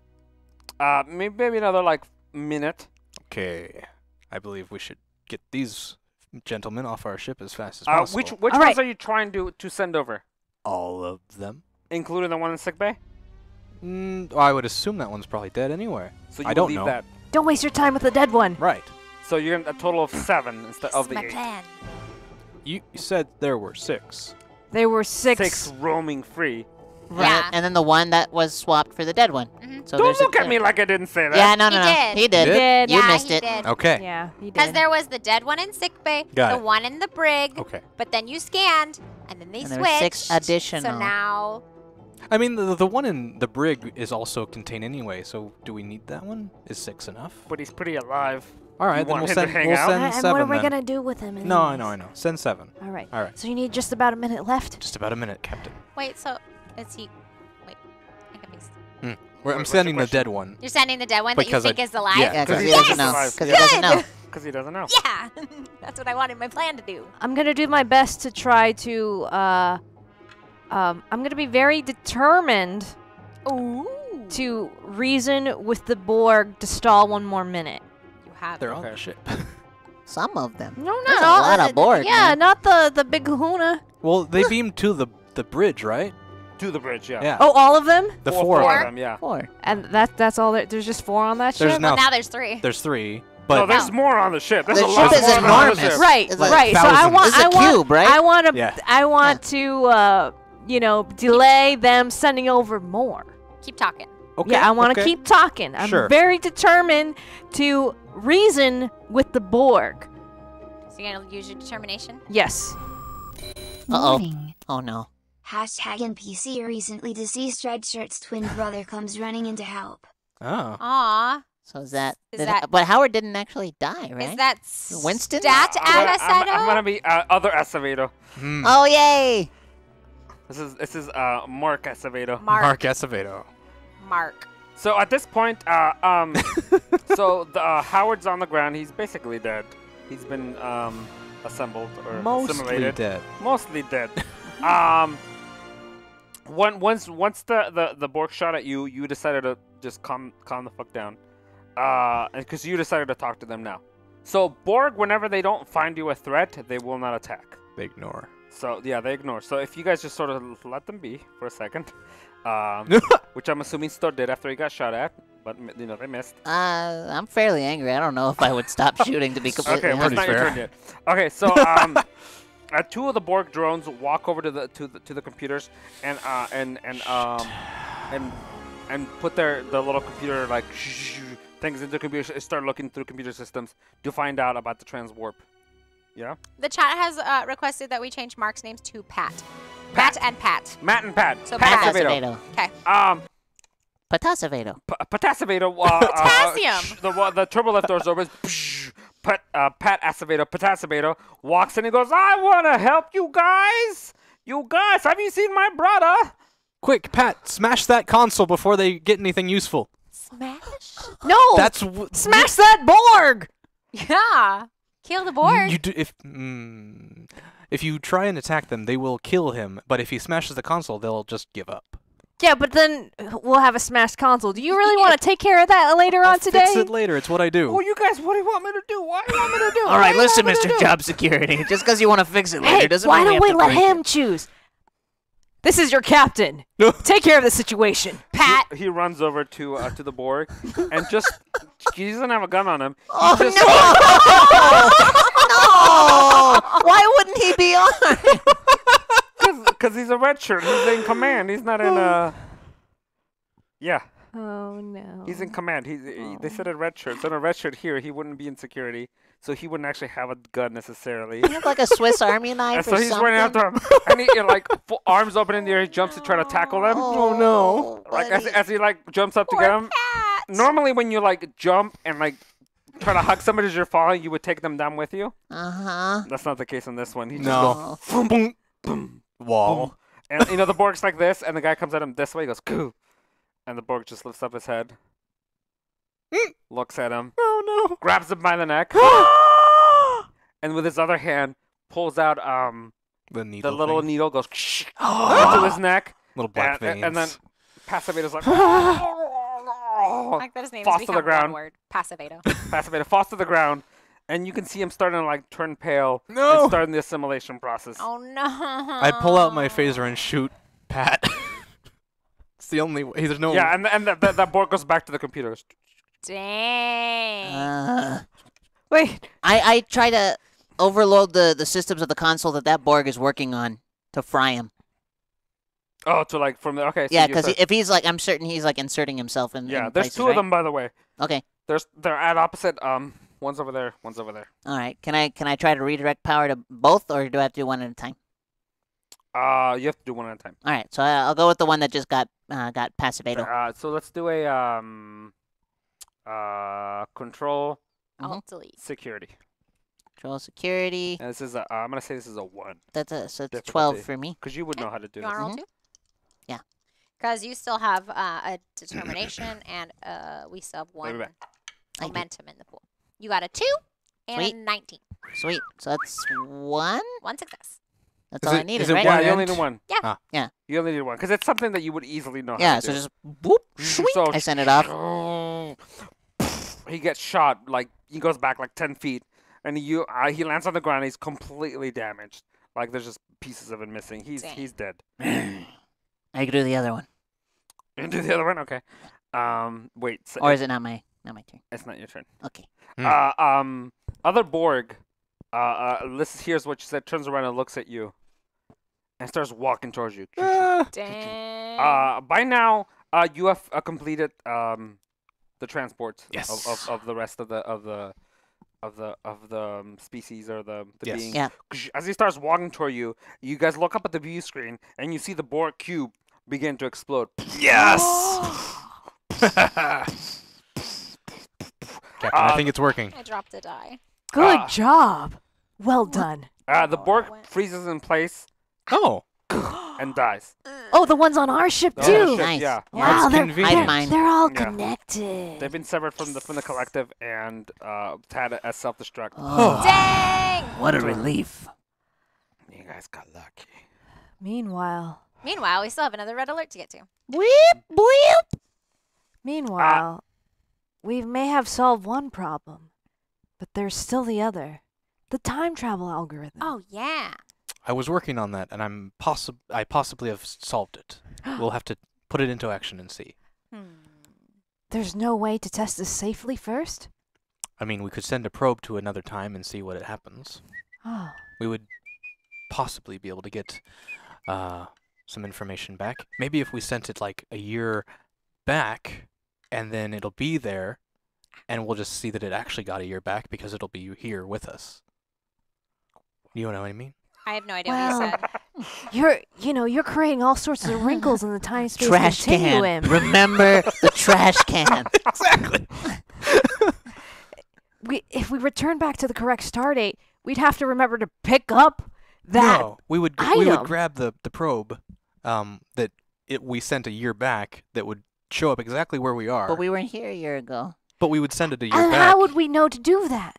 Maybe another minute. Okay. I believe we should get these gentlemen off our ship as fast as possible. Which All ones right. are you trying to send over? All of them? Including the one in sickbay? I would assume that one's probably dead anyway. So you I will don't leave know. that. Don't waste your time with the dead one. Right. So you're gonna a total of 7 instead of This the is 8. my plan. You said there were 6. There were 6. 6 roaming free. Yeah. And then the one that was swapped for the dead one. Mhm. So Don't there's look at me like I didn't say that. Yeah, no. He did. He did. Did? Did. You Yeah, missed he it. did. Okay. Yeah, he Because did. there was the dead one in sickbay, Got the it. one in the brig, Okay. but then you scanned, and then they And there switched. were 6 additional. So now, I mean, the one in the brig is also contained anyway, so do we need that one? Is 6 enough? But he's pretty alive. All right, You then want we'll him to send, hang we'll out? send and 7 what are we then. gonna do with him? No, I anyways? know. Send 7. All right. All right. So you need just about a minute left. Just about a minute, Captain. wait, so is he? Wait, I'm confused. I'm what's sending your the dead one. You're sending the dead one that you Because think is alive? yeah. Yeah, because he Yes! doesn't know. Yes! Because he doesn't know. Because he doesn't know. Yeah, that's what I wanted my plan to do. I'm gonna do my best to try to. I'm gonna be very determined Ooh. to reason with the Borg to stall one more minute. You have. They're on Okay. the ship. Some of them. No, not There's a all. lot of Borg. Yeah, man. not the big Kahuna. Well, they beamed to the bridge, right? To the bridge, yeah. Yeah. Oh, all of them? The Four 4 of of them. them, yeah. 4. And that's all. There's just 4 on that There's ship. now Well, now there's 3. There's 3, But no, there's more on the ship. There's The a lot ship is more on the enormous. ship. Right, It's like right. So thousands. This is a cube, right? I want to, delay them sending over more. Keep talking. okay. Yeah, I want to okay. keep talking. I'm Sure. very determined to reason with the Borg. So you're gonna use your determination. Yes. Morning. Oh no. Hashtag NPC recently deceased Red Shirt's twin brother comes running in to help. Oh. Aw. So is that? Is that- But Howard didn't actually die, right? Is that Winston? stat I'm Acevedo? gonna be other Acevedo. Hmm. Oh yay! This is Mark Acevedo. Mark Acevedo. Mark. So at this point, so the Howard's on the ground. He's basically dead. He's been assembled or Mostly assimilated. dead. Mostly dead. Once the Borg shot at you, you decided to just calm the fuck down, because you decided to talk to them now. So Borg, whenever they don't find you a threat, they will not attack. They ignore. So yeah, they ignore. So if you guys just sort of let them be for a second, which I'm assuming Stoat did after he got shot at, but they missed. I'm fairly angry. I don't know if I would stop shooting to be completely Okay, well, it's honest. not your fair. turn yet. Okay, so two of the Borg drones walk over to the computers and put the little computer like things into the computer. Start looking through computer systems to find out about the transwarp. Yeah. The chat has requested that we change Mark's names to Pat. Matt and Pat. Matt and Pat. So Pat Pat. Acevedo. Okay. Potassivedo. Potassivedo. Potassium. The turbo lift doors open. Pat Acevedo, Potassivedo walks in and goes, I want to help you guys. You guys, have you seen my brother? Quick, Pat, smash that console before they get anything useful. Smash? No. That's Smash that Borg. Yeah. Kill the Borg. You do if you try and attack them, they will kill him. But if he smashes the console, they'll just give up. Yeah, but then we'll have a smashed console. Do you really want to take care of that later on today? Fix it later. It's what I do. Oh, you guys, what do you want me to do? What do you want me to do? All right, listen, Mr. Job Security. Just because you want to fix it later Hey, doesn't why mean don't we we have to let break him it. choose? This is your captain. Take care of the situation. Pat. He runs over to the Borg and just he doesn't have a gun on him. Oh He just- no! Why wouldn't he be on? Because he's a red shirt. He's in command. He's not in a. Yeah, Oh no. he's in command. They said a red shirt. So in a red shirt here, he wouldn't be in security. So he wouldn't actually have a gun necessarily. You look like a Swiss Army knife And or so he's something. running after him, and he like arms open in the air. He jumps to try to tackle them. Oh no! Like as he like jumps up to get him. Pat. Normally, when you like jump and like try to hug somebody as you're falling, you would take them down with you. Uh-huh. That's not the case in this one. He just No. goes boom, boom, boom, Wall. boom. And the Borg's like this, and the guy comes at him this way. He goes, "Goo," and the Borg just lifts up his head, looks at him, Oh no. grabs him by the neck, and with his other hand pulls out The needle. the little thing. needle, goes to his neck, Little black veins. and then Passivator's like, I like that his name falls has to the become ground. one word. Passivato. Passivator falls to the ground, and you can see him starting to like turn pale No. and starting the assimilation process. Oh no. I pull out my phaser and shoot Pat. It's the only way. There's no. Yeah, and that Borg goes back to the computers. Dang. Wait. I try to overload the systems of the console that Borg is working on to fry him. Oh, to like from the okay. So Yeah, you because start- if he's like, I'm certain he's like inserting himself in. yeah, in there's places, two right? of them by the way. Okay. They're at opposite. One's over there. One's over there. All right. Can I try to redirect power to both, or do I have to do one at a time? You have to do one at a time. All right. So I'll go with the one that just got Passivato. So let's do a control Alt delete. security. Control security. And this is a. I'm gonna say this is a 1 So it's 12 difficulty. for me. because you would know how to do You want to this. roll two? Yeah. Because you still have a determination and we still have one back. I do. momentum in the pool. You got a 2 and Sweet. a 19. Sweet. So that's one. One success. That's Is all I it- needed, is it right? Yeah, one you only end? need one. Yeah. Ah. Yeah. You only need one because it's something that you would easily know. Yeah. how to So do. just boop. Sweet. So I send it off. He gets shot. Like he goes back like 10 feet, and he lands on the ground. He's completely damaged. Like there's just pieces of him missing. Dang. He's dead. I can do the other one. You can do the other one. Okay. Wait. So Or is it not my? Not my turn. It's not your turn. Okay. Other Borg, here's what she said, turns around and looks at you and starts walking towards you. Dang. By now, you have completed the transport Yes. of the rest of the species or the Yes. beings. Yeah. As he starts walking toward you, you guys look up at the view screen and you see the Borg cube begin to explode. Yes! Captain, I think it's working. I dropped a die. Good job. Well done. The Borg went- freezes in place Oh, and dies. Oh, the ones on our ship The too. other ship, Nice. Yeah. Wow, That's they're, convenient. they're, Mine. they're all Yeah. connected. They've been severed from the collective and had it as self-destruct. Oh, Dang. what a relief. You guys got lucky. Meanwhile, Meanwhile, we still have another red alert to get to. Bleep, bleep. meanwhile, we may have solved one problem, but there's still the other. The time travel algorithm. Oh, yeah. I was working on that, and I possibly have solved it. We'll have to put it into action and see. There's no way to test this safely first? I mean, we could send a probe to another time and see what it happens. Oh. We would possibly be able to get some information back. Maybe if we sent it like a year back, and then it'll be there, and we'll just see that it actually got a year back because it'll be here with us. You know what I mean? I have no idea Well, what you said. you're creating all sorts of wrinkles in the time-space Trash continuum. can. Remember the trash can. Exactly. If we return back to the correct star date, we'd have to remember to pick up that. No, we would item. grab the probe that we sent a year back that would show up exactly where we are. But we weren't here a year ago. But we would send it a year And back. how would we know to do that?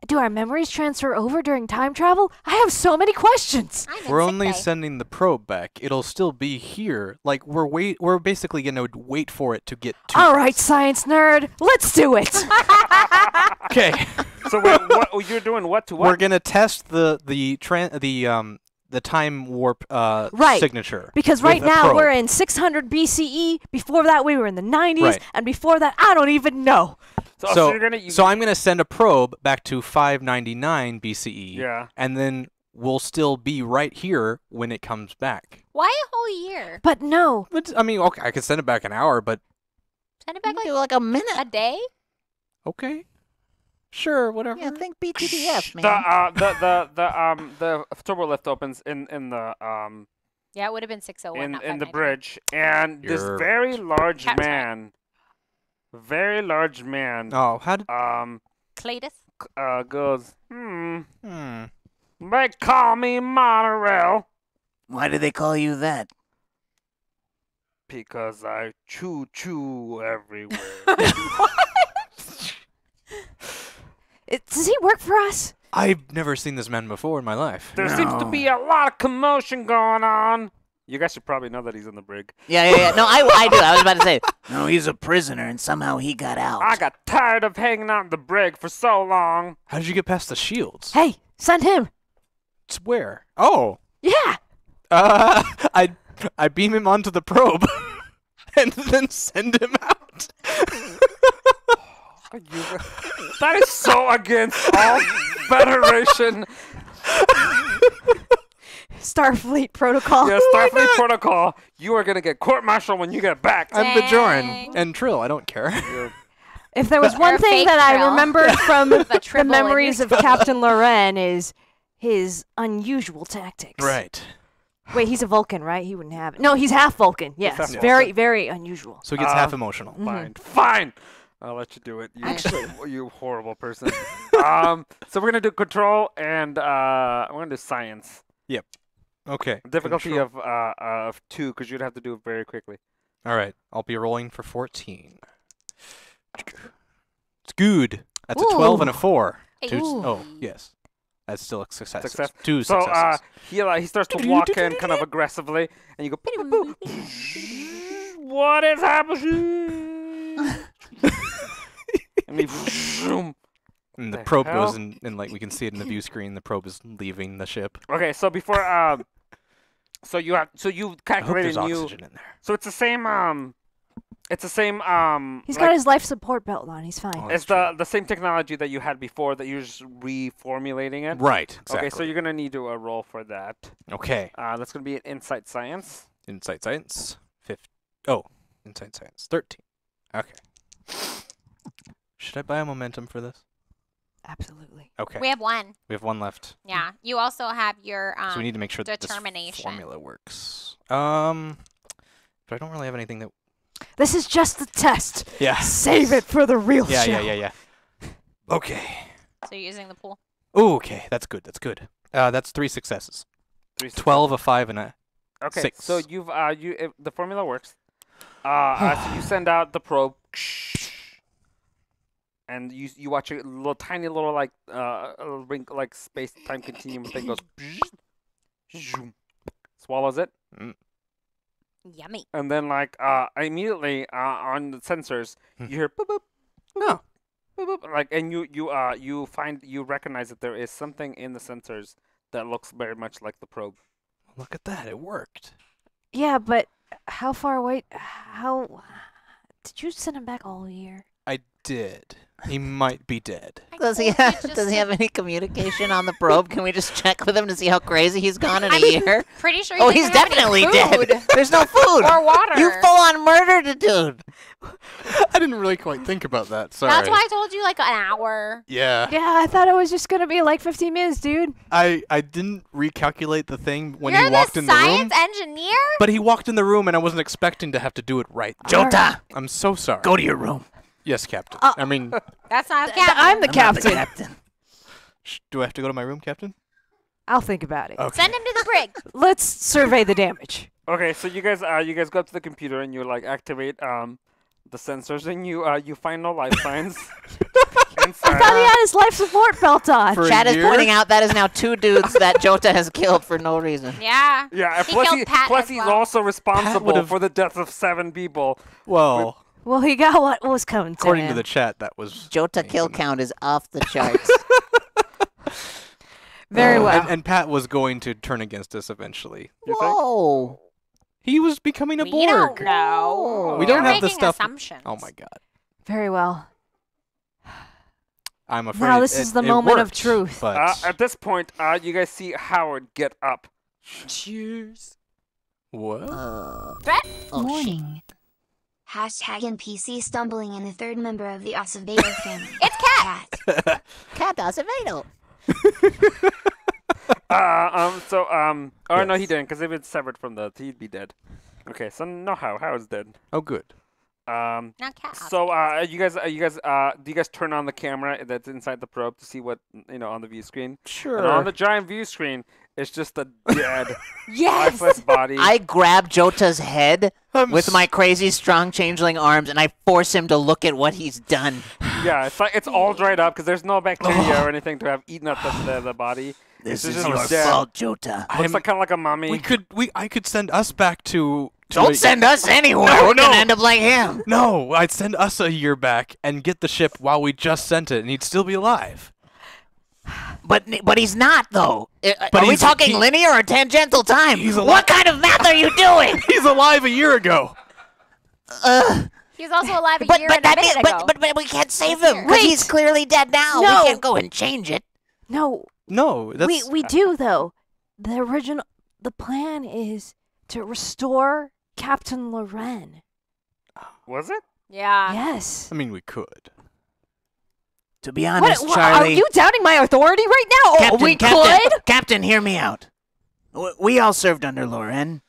Do our memories transfer over during time travel? I have so many questions. I'm in We're sick only bay. sending the probe back. It'll still be here. Like we're basically gonna wait for it to get to. All right, science nerd, let's do it. Okay. So wait, what you're doing? What to what? We're gonna test the time warp Right. signature. Because with right a now probe. we're in 600 BCE. Before that we were in the 90s, Right. and before that I don't even know. So you're gonna. So I'm gonna send a probe back to 599 BCE. Yeah. And then we'll still be right here when it comes back. Why a whole year? But no, But I mean, okay, I could send it back an hour, but Send it back Do like like a minute. a day? okay, sure, whatever. Yeah, think BTTF, man. The turbo lift opens in the Yeah, it would have been 601. in not the 599. bridge, and this You're- very large Cap's right. man, Oh, how did? Cletus? goes, Hmm. they call me Monorail Why do they call you that? because I choo everywhere. does he work for us? I've never seen this man before in my life. There seems to be a lot of commotion going on. You guys should probably know that he's in the brig. Yeah. No, I do. I was about to say. No, he's a prisoner, and somehow he got out. I got tired of hanging out in the brig for so long. How did you get past the shields? Hey, send him. It's where? Oh, Yeah. I beam him onto the probe and then send him out. That is so against all Federation. Starfleet protocol. Yeah, Starfleet protocol. You are gonna get court-martialed when you get back. I'm Bajoran Dang. and Trill. I don't care. If there was Or one a thing fake that I Trill. remembered from the Tribble in memories your of Captain Loren is his unusual tactics. Right. Wait, he's a Vulcan, right? He wouldn't have it. No, he's half Vulcan. Yes, half very, very unusual. So he gets half emotional. Fine. I'll let you do it. You horrible person. So we're gonna do control and we're gonna do science. Okay. Difficulty Control. of 2 because you'd have to do it very quickly. All right. I'll be rolling for 14. It's good. That's a 12 and a 4. Two, oh, yes. That's still a success. Success. Two So successes. he starts to walk in kind of aggressively, and you go, "Beep, boop, boop." What is happening? And he, zoom. And the the probe hell? goes in, and like we can see it in the view screen. The probe is leaving the ship. Okay, so before so you I hope calculated there's new. oxygen in there. So it's the same It's the same. He's like, got his life support belt on. He's fine. Oh, It's the same technology that you had before that you're just reformulating it. Right. Exactly. Okay, so you're gonna need to roll for that. Okay. That's gonna be an insight science. Insight science. Insight science. 13. Okay. Should I buy a momentum for this? Absolutely. Okay. We have one. We have one left. Yeah. You also have your So we need to make sure that this determination. formula works. But I don't really have anything that. This is just the test. Yeah. Save it for the real show. Yeah. Okay. So you're using the pool. Ooh, okay. That's good. That's 3 successes. 12, a 5, and a Okay, 6. so the formula works. So you send out the probe, and you watch a little tiny little like ring like space time continuum thing goes, swallows it, Yummy. and then like immediately on the sensors you hear boop boop. No. Boop, boop, like, and you recognize that there is something in the sensors that looks very much like the probe. Look at that. It worked. Yeah, but how far away? How did you send him back all year? I did. He might be dead. Does he have any communication on the probe? Can we just check with him to see how crazy he's gone in a year? Pretty sure. Oh, he he's doesn't have any definitely food dead. There's no food or water. You full on murdered a dude. I didn't really quite think about that. Sorry. That's why I told you like an hour. Yeah. Yeah, I thought it was just gonna be like 15 minutes, dude. I didn't recalculate the thing when You're he walked in the room. science engineer? But he walked in the room and I wasn't expecting to have to do it right. Jota, I'm so sorry. go to your room. Yes, Captain. I mean, That's not a captain. I'm the I'm not captain. captain. do I have to go to my room, Captain? I'll think about it. Okay. Send him to the brig. Let's survey the damage. Okay, so you guys go up to the computer and you like activate the sensors and you find no life signs. I thought he had his life support belt on. For a Chad is year? pointing out that is now 2 dudes that Jota has killed for no reason. Yeah. Yeah, He killed Pat as he's well. also responsible would've- for the death of 7 people. Well, Well, he got what was coming to according him. to the chat, that was Jota kill count is off the charts. Very well. And Pat was going to turn against us eventually. Whoa. He was becoming a We Borg. don't know. We don't You're have the making stuff. assumptions. Oh my God. Very well. I'm afraid. Now this is the moment of worked, truth. But At this point, you guys see Howard get up. cheers. What? Oh, shit. Morning. Hashtag NPC stumbling in the 3rd member of the Acevedo family. It's Cat. Cat Acevedo. No, he Yes. didn't, because if it's severed from he'd be dead. Okay, so no, Howard's dead. Oh, good. Not Cat. So do you guys turn on the camera that's inside the probe to see what on the view screen? Sure. And on the giant view screen, it's just a dead, Yes. lifeless body. I grab Jota's head I'm with my crazy strong changeling arms and I force him to look at what he's done. Yeah, it's all dried up because there's no bacteria or anything to have eaten up the body. This It's is just your dead. fault, Jota. Looks like kind of like a mummy. I could send us back to. Don't send us anywhere. No, We're no. gonna end up like him. No, I'd send us a year back and get the ship while we just sent it, and he'd still be alive. But he's not though. But Are we he's- talking he- linear or tangential time? He's alive. What kind of math are you doing? He's alive a year ago. He's also alive a But year but and a that minute means, ago. but we can't save This him year. because Wait. he's clearly dead now. No. We can't go and change it. No, No, that's we do though. The plan is to restore Captain Loren. Was it? Yeah. Yes. I mean, we could. To be honest, What, are Charlie. you doubting my authority right now? Captain, Oh, we Captain, could. Captain, hear me out. We all served under Loren.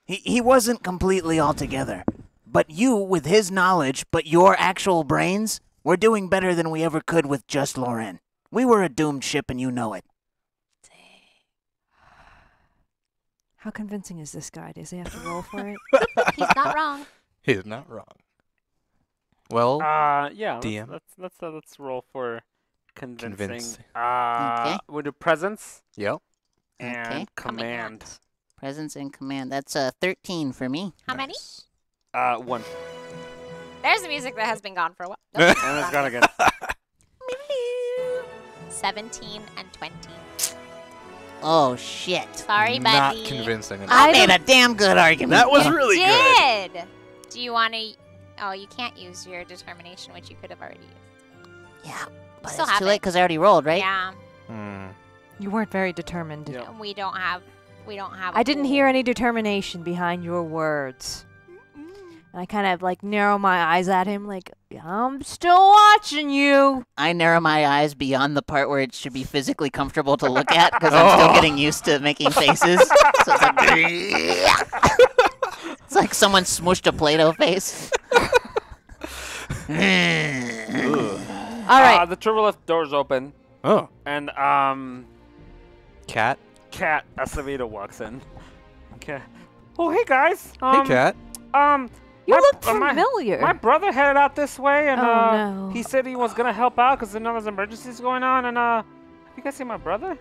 He wasn't completely altogether. But you, with his knowledge, but your actual brains, were doing better than we ever could with just Loren. We were a doomed ship, and you know it. How convincing is this guy? Does he have to roll for it? He's not wrong. He's not wrong. Well, Yeah. DM. Let's roll for convincing. Convincing. Okay. We'll do presence yep. and Okay. command. Presence and command. That's 13 for me. How many? 1. There's the music that has been gone for a while. And it's gone again. 17 and 20. Oh, shit. Sorry, Not buddy. convincing enough. I made a damn good argument. That was You really good. did. Do you want to? Oh, you can't use your determination, which you could have already used. Yeah, but Still it's have too it. late because I already rolled, right? Yeah. You weren't very determined. Yeah. We don't have. I didn't hear any determination behind your words. And I kind of like narrow my eyes at him, like, I'm still watching you. I narrow my eyes beyond the part where it should be physically comfortable to look at because I'm still getting used to making faces. So it's like, it's like someone smushed a Play-Doh face. All right. The turbo lift doors open, Oh. and Cat. Cat Acevedo walks in. Okay. Oh, hey guys. Hey, Cat. You my- look my- familiar. My brother headed out this way, and Oh, no. he said he was gonna help out because there's emergencies going on. And have you guys seen my brother?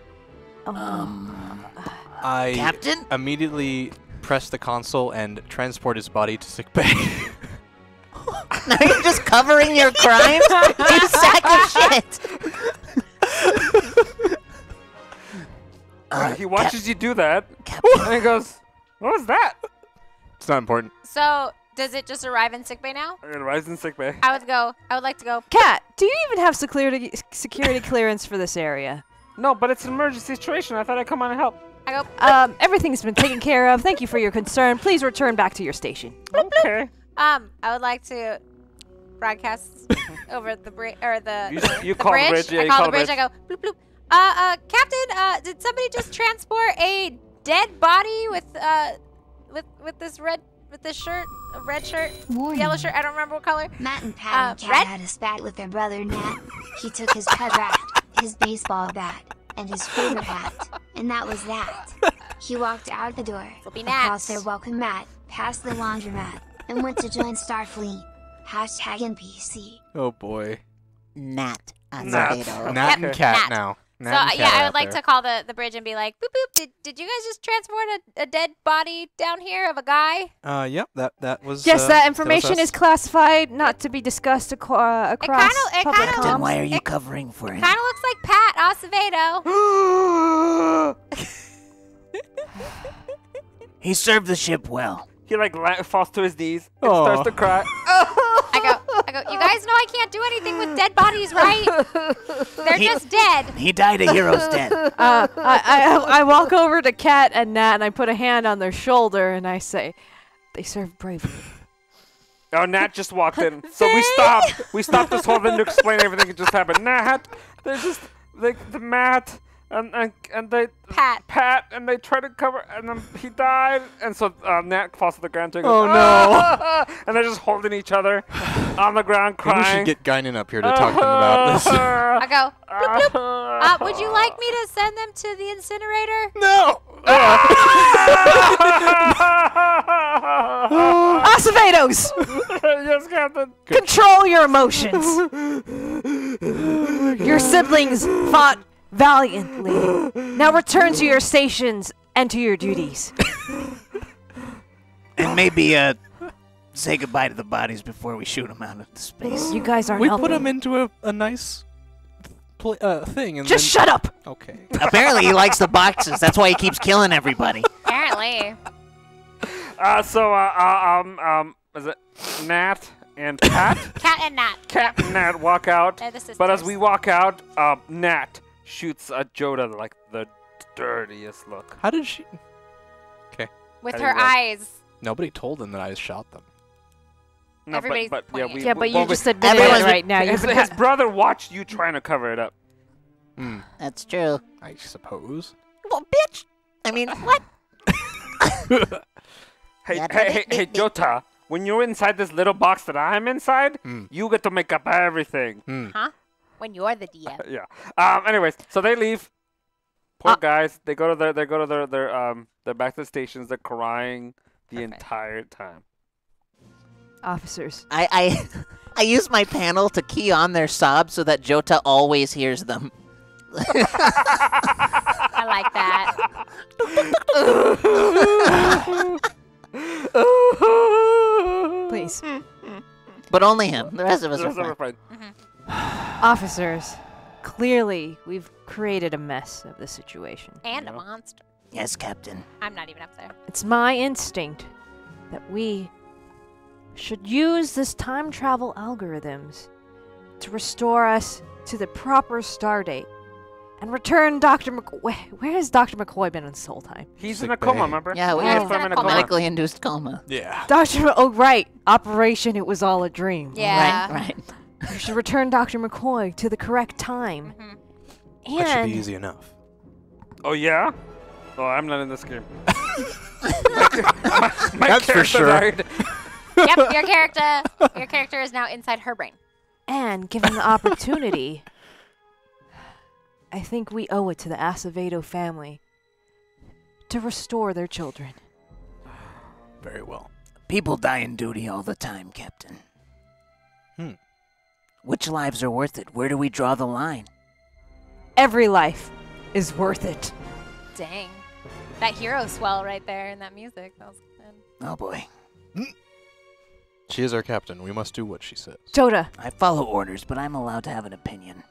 I Captain? immediately press the console and transport his body to sickbay. Now you're just covering your crimes? You sack of shit! He watches you do that, Captain. and he goes, "What was that?" It's not important. So does it just arrive in sickbay now? And arrives in sickbay. I would like to go. Cat, do you even have security clearance for this area? No, but it's an emergency situation. I thought I'd come on and help. I go. Everything's been taken care of. Thank you for your concern. Please return back to your station. Okay. I would like to broadcast over the bridge or the You the call the bridge. bridge, yeah, I you call call the the bridge. bridge. I go bloop bloop. Captain, did somebody just transport a dead body with this shirt, a red shirt, Warning. yellow shirt? I don't remember what color. Matt and Pat and Cat Red? had a spat with their brother Nat. He took his pet rat, his baseball bat, and his favorite hat, and that was that. He walked out the door, This'll be across Nat. their welcome mat, past the laundromat, and went to join Starfleet. Hashtag NPC. Oh boy. Nat Nat. Acevedo. Nat and Yep, Cat Nat. now. So Nat and yeah, Cat I out would like there. to call the bridge and be like, boop boop. Did you guys just transport a dead body down here of a guy? Yep, that was. Yes, that information us. is classified, not to be discussed across it public kinda Captain, comms. why are you covering for him? Kind of looks like Pat Acevedo. He served the ship well. He falls to his knees and Aw. starts to cry. I go. You guys know I can't do anything with dead bodies, right? They're just dead. He died a hero's death. I walk over to Cat and Nat and I put a hand on their shoulder and I say, they served bravely. Oh, Nat just walked in. So we stopped. We stopped this whole thing to explain everything that just happened. Nat, they're just the Matt and they Pat. and they tried to cover and then he died and so Nat falls to the ground too. Oh, no. And they're just holding each other on the ground Maybe we crying. should get Guinan up here to talk to them about this. I go. Bloop, bloop. Would you like me to send them to the incinerator? No. Acevedos! Yes, Captain. Control your emotions. Your siblings fought valiantly. Now return to your stations and to your duties. And maybe say goodbye to the bodies before we shoot them out into space. You guys aren't We helping. put him into a nice thing and Just then... shut up! Okay. Apparently he likes the boxes. That's why he keeps killing everybody. Apparently. Is it Nat and Pat? Cat and Nat. Cat and Nat walk out. They're the sisters. But as we walk out, Nat shoots at Joda like the dirtiest look. How did she... With How do her you look? eyes. Nobody told them that I shot them. No, Everybody's but pointing. Yeah, but you well, just admitted everyone's it right now. his brother watched you trying to cover it up. That's true. I suppose. Well, bitch. I mean, what? Hey, Yeah, hey, Jota, when you're inside this little box that I'm inside, you get to make up everything. Huh? When you're the DM. Yeah. Anyways, so they leave. Poor guys. They go to their they're back to the stations. They're crying the entire time. Officers. I use my panel to key on their sobs so that Jota always hears them. I like that. Please. But only him. The rest of us The are rest of fine. them are fine. Officers. Clearly, we've created a mess of this situation. And a monster. Yes, Captain. I'm not even up there. It's my instinct that we should use this time travel algorithms to restore us to the proper star date and return Dr. McCoy. Where has Dr. McCoy been this whole time? He's Sick in a coma, bay. remember? Yeah, we He had put him in a coma. medically induced coma. Yeah. Oh, right. Operation It Was All a Dream. Yeah. Right. You should return Dr. McCoy to the correct time. Mhm. That should And be easy enough. Oh, yeah? Oh, I'm not in this game. my That's for character sure. died. Yep, your character is now inside her brain. And given the opportunity, I think we owe it to the Acevedo family to restore their children. Very well. People die in duty all the time, Captain. Which lives are worth it? Where do we draw the line? Every life is worth it. Dang. That hero swell right there in that music. That was good. Oh boy. She is our captain. We must do what she says. Joda, I follow orders, but I'm allowed to have an opinion.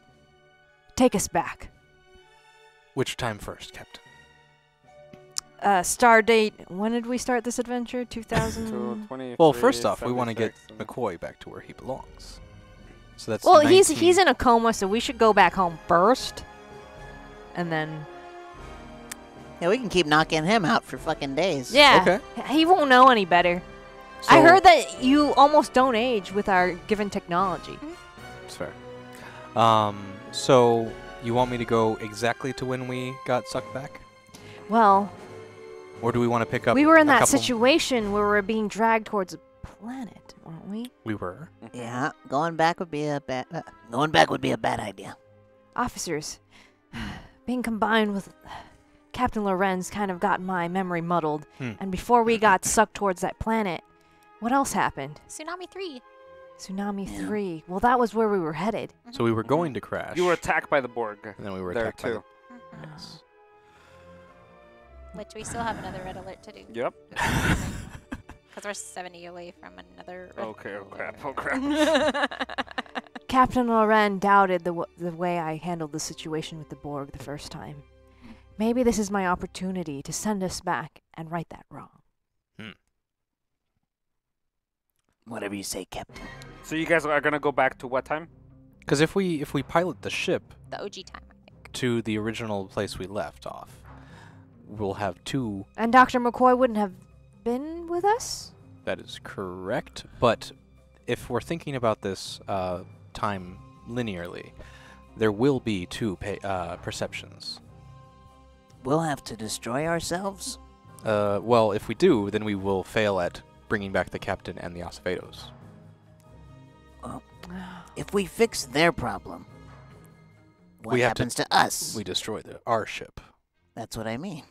take us back. Which time first, Captain? Star date. When did we start this adventure? 2000. 23, Well, first off, we want to get 76. McCoy back to where he belongs. So that's Well, 19. he's in a coma, so we should go back home first, and then Yeah, we can keep knocking him out for fucking days. yeah, Okay. he won't know any better. I So- heard that you almost don't age with our given technology. That's fair. So you want me to go exactly to when we got sucked back? Well, Or do we want to pick up we were in a that couple- situation where we were being dragged towards a planet, weren't we? We were. Yeah, going back would be a bad idea. Officers, being combined with Captain Lorenz kind of got my memory muddled. And before we got sucked towards that planet, what else happened? Tsunami 3. Tsunami Yeah. 3. Well, that was where we were headed. So we were going to crash. You were attacked by the Borg. And then we were there attacked by too. the... Yes. Which we still have another red alert to do. Yep. Because we're 70 away from another red Okay, oh crap, alert. oh crap. Captain Loren doubted the way I handled the situation with the Borg the first time. Maybe this is my opportunity to send us back and right that wrong. Whatever you say, Captain. So you guys are gonna go back to what time? Because if we pilot the ship The OG time, I think. to the original place we left off, we'll have two. And Dr. McCoy wouldn't have been with us? That is correct. But if we're thinking about this time linearly, there will be two perceptions. We'll have to destroy ourselves? Well, if we do, then we will fail at bringing back the captain and the Acevedos. If we fix their problem, what We have to- happens to us? We destroy our ship. That's what I mean.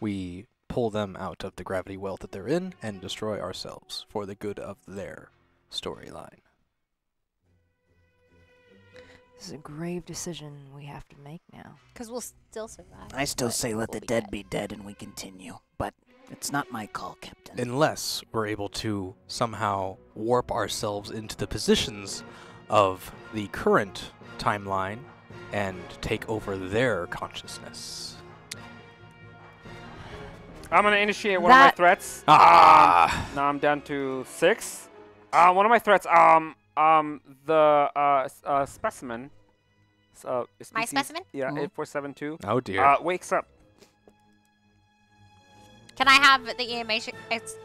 We pull them out of the gravity well that they're in and destroy ourselves for the good of their storyline. This is a grave decision we have to make now. Because we'll still survive. I still but say let we'll the dead be dead and we continue. But it's not my call, Captain. Unless we're able to somehow warp ourselves into the positions of the current timeline and take over their consciousness. I'm gonna initiate one of my That- threats. Ah! Now I'm down to 6. One of my threats. The specimen. My species- specimen? Yeah, Mhm. 8472. Oh dear. Wakes up. Can I have the EMH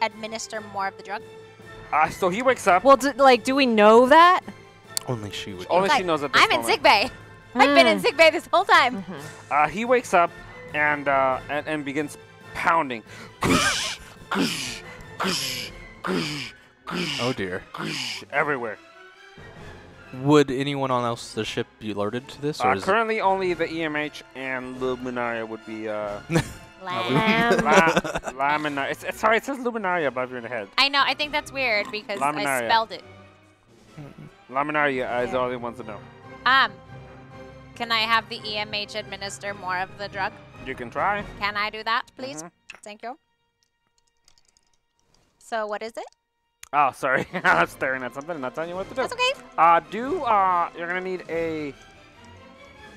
administer more of the drug? So he wakes up. Well, do we know that? Only she would. Only she Like, knows at this I'm in moment. sick bay. I've been in Mm. sick bay this whole time. He wakes up and begins pounding. Oh dear. Everywhere. Would anyone on else the ship be alerted to this, or is Currently, only the EMH and Luminaria would be. Lamb. Laminaria. Sorry, it says Luminaria above your head. I know. I think that's weird because I Laminaria. spelled it. Laminaria is the only ones that know. Can I have the EMH administer more of the drug? You can try. Can I do that, please? Mhm. Thank you. So what is it? Oh, sorry. I was staring at something and not telling you what to do. That's okay. You're gonna need a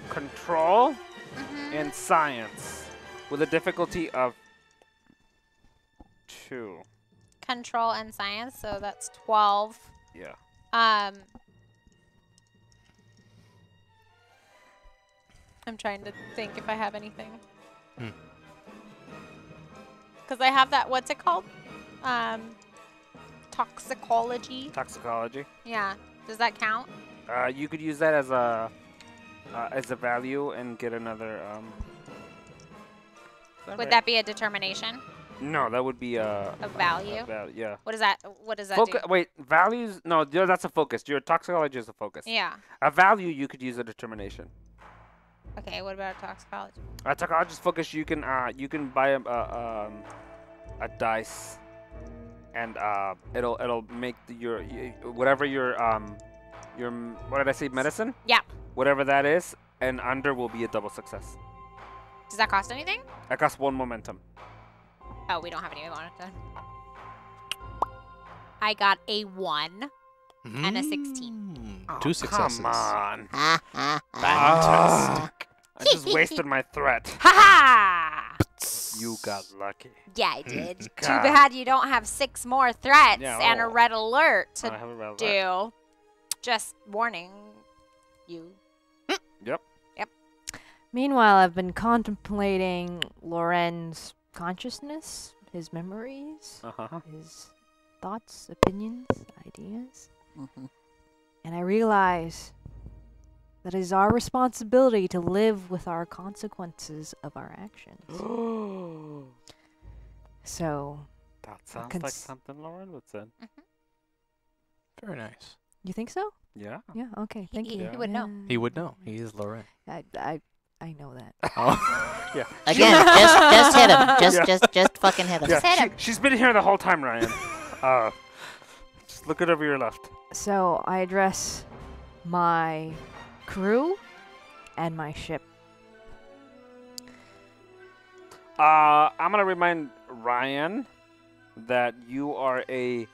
control Mm-hmm. in science with a difficulty of 2. control, and science, so that's 12. Yeah. I'm trying to think if I have anything. Because I have that, what's it called? Toxicology. Toxicology. Yeah. Does that count? You could use that as a value and get another. Would that be a determination? No, that would be A value? yeah. What does that do? Wait, values? No, that's a focus. Your toxicology is a focus. Yeah. A value, you could use a determination. Okay, what about toxicology? A toxicology focus, you can buy a dice, and it'll make your whatever your what did I say, medicine? Yeah. Whatever that is, and under will be a double success. Does that cost anything? That costs 1 momentum. Oh, we don't have any momentum. I got a 1 and a 16. Oh, 2 successes. Come on. Fantastic. I just wasted my threat. Ha ha! You got lucky. Yeah, I did. Too God. bad you don't have 6 more threats Yeah, and a oh. red alert I to have a red alert. do. Just warning you. Yep. Meanwhile, I've been contemplating Loren's consciousness, his memories, his thoughts, opinions, ideas. And I realize that it is our responsibility to live with our consequences of our actions. So, That sounds like something Lauren would say. Very nice. you think so? Yeah. Yeah, okay, thank He you. would know. He would know. He is Laurel. I know that. Oh. Yeah. Again, just hit him. Just fucking hit him. Yeah. hit him. She's been here the whole time, Ryan. Just look it over your left. So, I address my crew and my ship. I'm gonna remind Ryan that you are a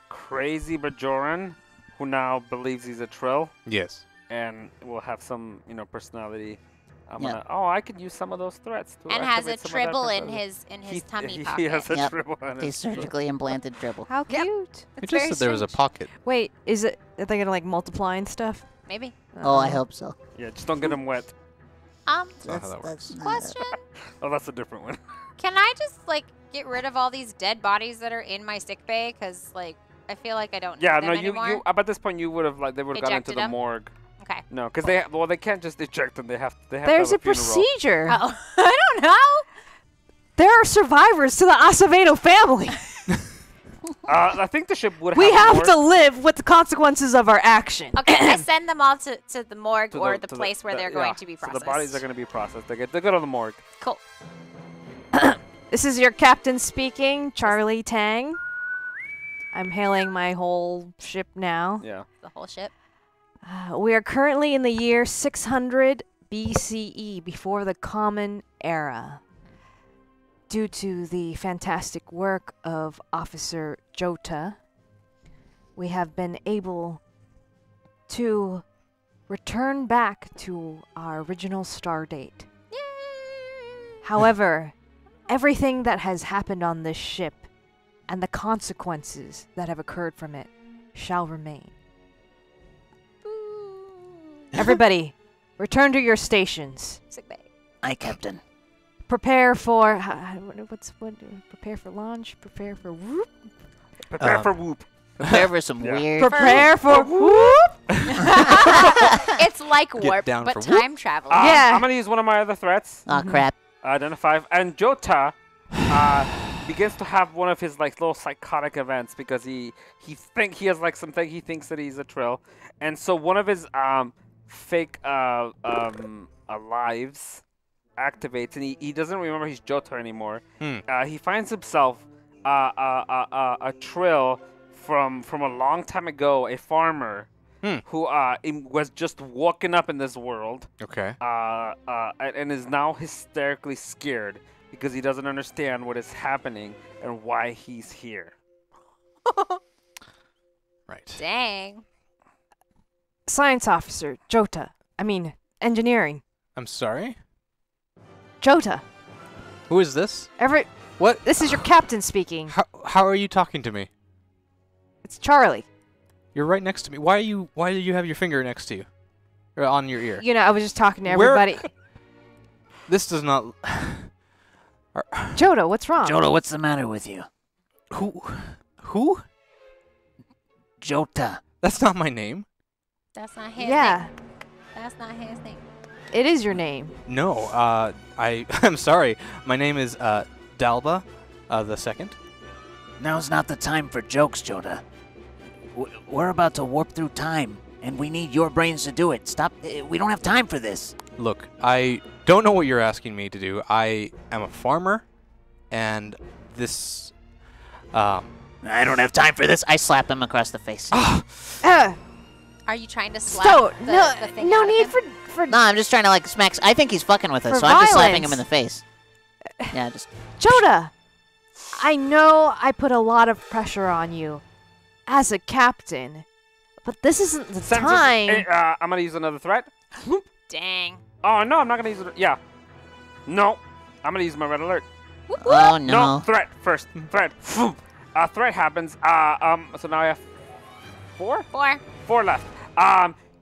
crazy Bajoran who now believes he's a Trill Yes. and will have some, personality. Yeah. I could use some of those threats to And has a activate some of that tribble in personality. his tummy he pocket. has a Yep. tribble in He's his surgically implanted dribble. How Yep. cute. It It's just very said there was a strange. pocket. Wait, are they gonna like multiply and stuff? Maybe. Oh, I hope so. Yeah, just don't get him wet. That's not how that works. Question. Oh, that's a different one. Can I just get rid of all these dead bodies that are in my sick bay? Cause I feel like I don't Yeah, need no, them you anymore. at this point you would have they would have gone into Ejected the 'em? morgue. Okay. No, because they can't just eject them. They have There's to have a a funeral. procedure. Oh, I don't know. There are survivors to the Acevedo family. I think the ship would. We have morgue. to live with the consequences of our action. Okay, I send them all to the morgue To or the to place where they're yeah, going to be so processed. the bodies are going to be processed. They go to the morgue. Cool. This is your captain speaking, Charlie Tang. I'm hailing my whole ship now. Yeah. The whole ship. We are currently in the year 600 BCE, before the Common Era. Due to the fantastic work of Officer Jota, we have been able to return back to our original star date. However, everything that has happened on this ship and the consequences that have occurred from it shall remain. Everybody, return to your stations. Sick bay. Aye, Captain. Prepare for prepare for launch. Prepare for whoop. Prepare for whoop. Prepare for some Yeah. weird. Prepare for whoop. It's like Get warp, down but for whoop. time travel. Yeah. I'm going to use one of my other threats. Oh crap. Identify. And Jota begins to have one of his little psychotic events because he has something he thinks that he's a Trill, and so one of his fake lives activates, and he doesn't remember he's Jota anymore. He finds himself a Trill from a long time ago, a farmer who was just walking up in this world. Okay. And is now hysterically scared because he doesn't understand what is happening and why he's here. Right. Dang. Science officer Jota. Engineering I'm sorry? Jota. Who is this? What? This is your captain speaking. How are you talking to me? It's Charlie. You're right next to me. Why do you have your finger next to you? Or on your ear? You know, I was just talking to Where- everybody. This does not... Jodo, what's wrong? Jodo, what's the matter with you? Who? Jota. That's not my name. That's not his Yeah, name. That's not his name. it is your name. No, I'm sorry. My name is, Dalba, the second. Now's not the time for jokes, Jota. We're about to warp through time, and we need your brains to do it. Stop. We don't have time for this. Look, I don't know what you're asking me to do. I am a farmer, and this, I don't have time for this. I slap him across the face. Are you trying to slap the thing no out of need him? for No, I'm just trying to like smack. I think he's fucking with us, For so I'm just slapping violence. him in the face. Yeah, just. Joda. I know I put a lot of pressure on you as a captain, but this isn't the Sensors- time. Hey, I'm gonna use another threat. Dang. Oh no, I'm not gonna use it. Yeah. No, I'm gonna use my red alert. Oh No, no. threat first. Threat. Threat happens. So now I have 4? 4. 4 left.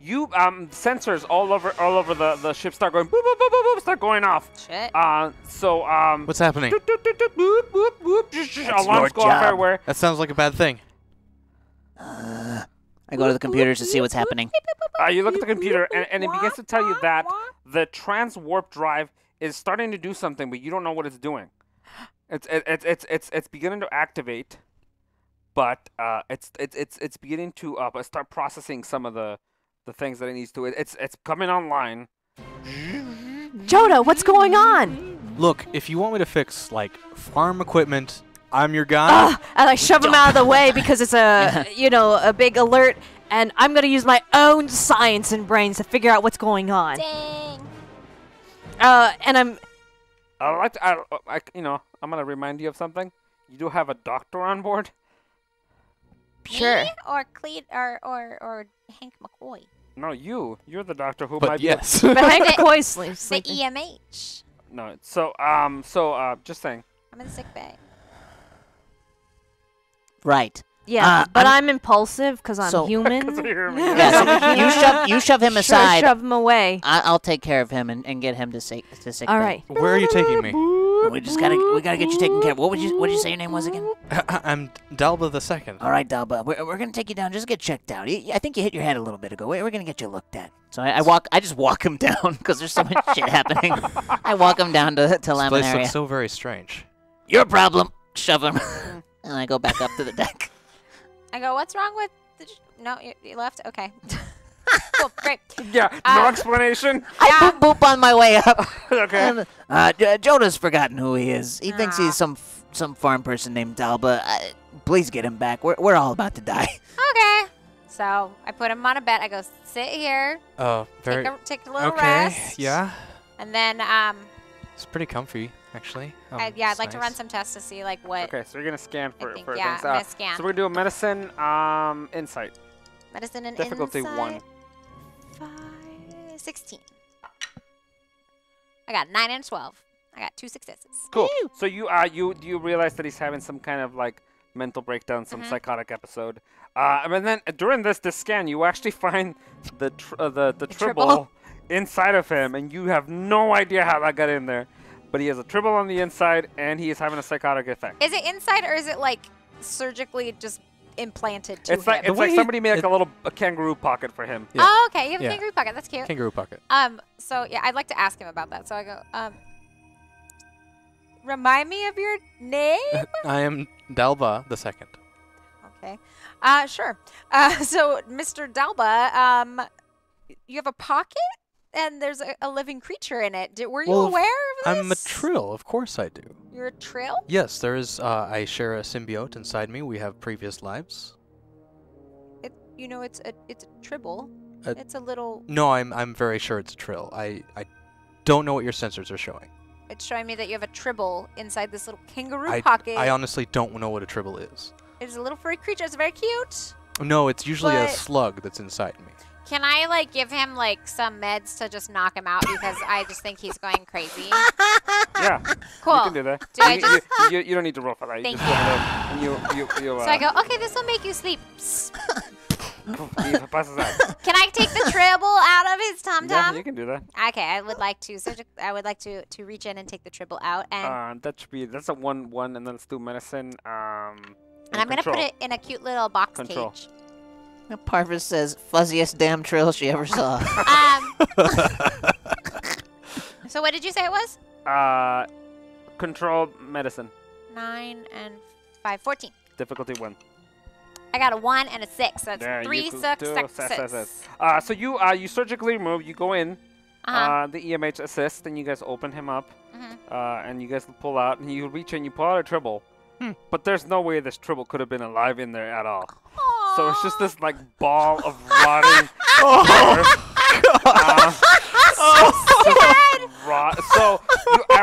Sensors all over the ship start going boop boop boop boop boop, start going off. Shit. what's happening? Boop, boop, boop, boop, That's alarms your go off job. everywhere. That sounds like a bad thing. I go to the computers to see what's happening. You look at the computer and it begins to tell you that the trans warp drive is starting to do something, but you don't know what it's doing. It's beginning to activate, but it's beginning to start processing some of the things that it needs to. It's coming online. Joda, what's going on? Look, if you want me to fix, like, farm equipment, I'm your guy. And I shove him out of the way because it's a, a big alert, and I'm gonna use my own science and brains to figure out what's going on. Dang. And I'm. I'm gonna remind you of something. You do have a doctor on board. Sure. Me or Cleet or Hank McCoy? No, you're the doctor who But might yes. But Hank McCoy's The sleeping. EMH. be. No, just saying. I'm in the sick bay. Right. Yeah, but I'm- I'm impulsive because I'm So- human. Yeah, so you shove him Sure, aside. shove him away. I'll take care of him and get him to sick bay. All right. Where are you taking me? We gotta get you taken care of. What did you say your name was again? I'm Dalba the second. All right, Dalba. We're gonna take you down. Just get checked out. I think you hit your head a little bit ago. We're gonna get you looked at. So I just walk him down because there's so much shit happening. I walk him down to This place Laminaria. looks so very strange. Your problem. Shove him. And I go back up to the deck. I go, what's wrong with the... No, you left? Okay. Cool, great. Yeah, no explanation. I boop boop on my way up. Okay. Joda's forgotten who he is. He thinks he's some farm person named Dalba. Please get him back. We're all about to die. Okay. So I put him on a bed. I go, sit here. Very... Take a little Okay, rest. yeah. And then, It's pretty comfy, actually. I'd It's like to nice. run some tests to see, like, what Okay, so you're gonna scan for think, things. yeah, I'm gonna scan. So we're gonna do a medicine insight. medicine and Difficulty insight. 1. 16. I got 9 and 12. I got 2 successes. Cool. So you realize that he's having some kind of like mental breakdown, some Mm-hmm. psychotic episode. And then during this scan, you actually find the tribble tribble? inside of him, and you have no idea how that got in there. But he has a tribble on the inside, and he is having a psychotic effect. Is it inside or is it like surgically just implanted to It's like him? it's like somebody made like a kangaroo pocket for him. Yeah. Oh, okay. You have a Yeah. kangaroo pocket. That's cute. Kangaroo pocket. So yeah, I'd like to ask him about that. So I go, remind me of your name? I am Dalba the second. Okay. Sure. So Mr. Dalba, you have a pocket and there's a living creature in it. Were you Well, aware of this? I'm a trill, of course I do. You're a trill? Yes, there is. I share a symbiote inside me. We have previous lives. It's a tribble. A- It's a little. No, I'm very sure it's a trill. I don't know what your sensors are showing. It's showing me that you have a tribble inside this little kangaroo I pocket. honestly don't know what a tribble is. It's a little furry creature. It's very cute. No, it's usually a But- slug that's inside me. Can I like give him like some meds to just knock him out because I just think he's going crazy? Yeah. Cool. You can do that. Do I just- You don't need to roll for that. You Thank just go ahead and you So I go, okay, this will make you sleep. passes out. Can I take the tribble out of his Yeah, tom-tom? you can do that. Okay, I would like to reach in and take the tribble out, and That's a 1/1, and then let's do medicine. I'm gonna put control. it in a cute little box Control. cage. Parvis says, fuzziest damn trill she ever saw. So what did you say it was? Control medicine. 9 and 5, 14. Difficulty 1. I got a 1 and a 6. So that's There, 3 you could successes. So you surgically remove. You go in. The EMH assist, and you guys open him up. And you guys pull out, and you reach in, you pull out a tribble. But there's no way this tribble could have been alive in there at all. So it's just this like ball of rotting earth. So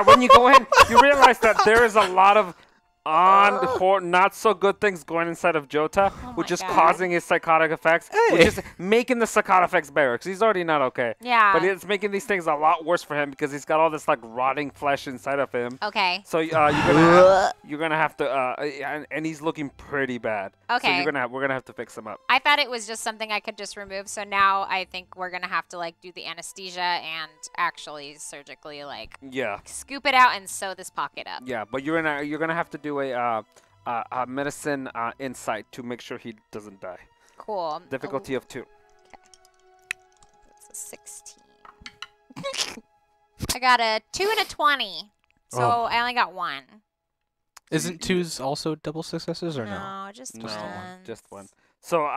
when you go in, you realize that there is a lot of not so good things going inside of Jota, which is causing his psychotic effects, which is making the psychotic effects better, because he's already not okay. Yeah. But it's making these things a lot worse for him because he's got all this like rotting flesh inside of him. Okay. So you're gonna have to and he's looking pretty bad. Okay. So we're gonna have to fix him up. I thought it was just something I could just remove, so now I think we're gonna have to like do the anesthesia and actually surgically like scoop it out and sew this pocket up. Yeah, but you're gonna have to do a medicine insight to make sure he doesn't die. Cool. Difficulty of 2. Okay. That's a 16. I got a 2 and a 20, so I only got 1. Isn't 2s also double successes or no? No, just one. Just one. So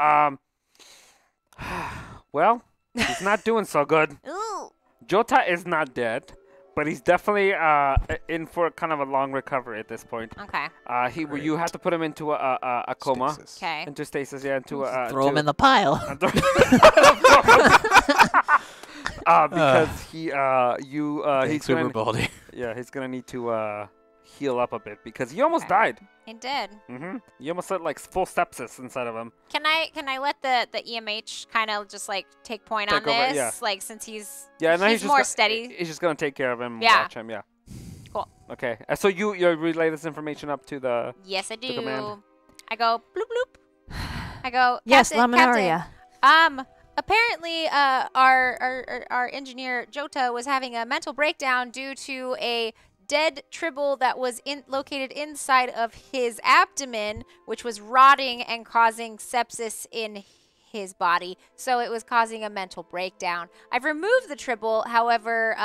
well, he's not doing so good. Ooh. Jota is not dead, but he's definitely in for kind of a long recovery at this point. Okay. You have to put him into a coma. Okay. Into stasis, yeah. Throw him in the pile. Because he's Super gonna Baldy. he's gonna need to heal up a bit because he almost died. He did. You almost had like full sepsis inside of him. Can I let the EMH kind of just like take point on Take over, this? yeah. Like since he's now he's more steady. He's just gonna take care of him. And Yeah. Watch him. Yeah. Cool. Okay. So you relay this information up to the. Yes, I do. command. I go bloop bloop. I go. Yes, Captain, Laminaria. Apparently, our engineer Jota was having a mental breakdown due to a dead tribble that was located inside of his abdomen, which was rotting and causing sepsis in his body. So it was causing a mental breakdown. I've removed the tribble. However,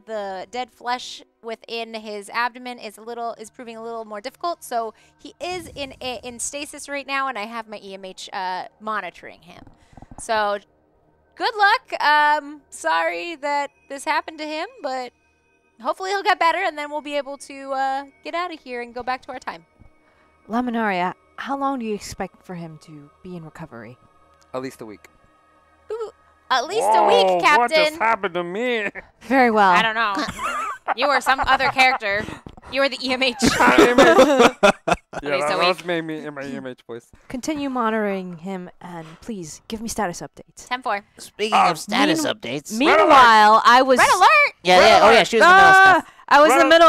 the dead flesh within his abdomen is proving a little more difficult. So he is in stasis right now, and I have my EMH monitoring him. So good luck. Sorry that this happened to him, but hopefully he'll get better, and then we'll be able to get out of here and go back to our time. Laminaria, how long do you expect for him to be in recovery? At least a week. Ooh, at least a week, Captain. What just happened to me? Very well. I don't know. You were some other character. You were the EMH. Yeah, that was me in my EMH voice. Continue monitoring him, and please give me status updates. 10-4. Speaking of status updates. Meanwhile, I was. Red alert! Yeah, she was in the middle of stuff. I was in the middle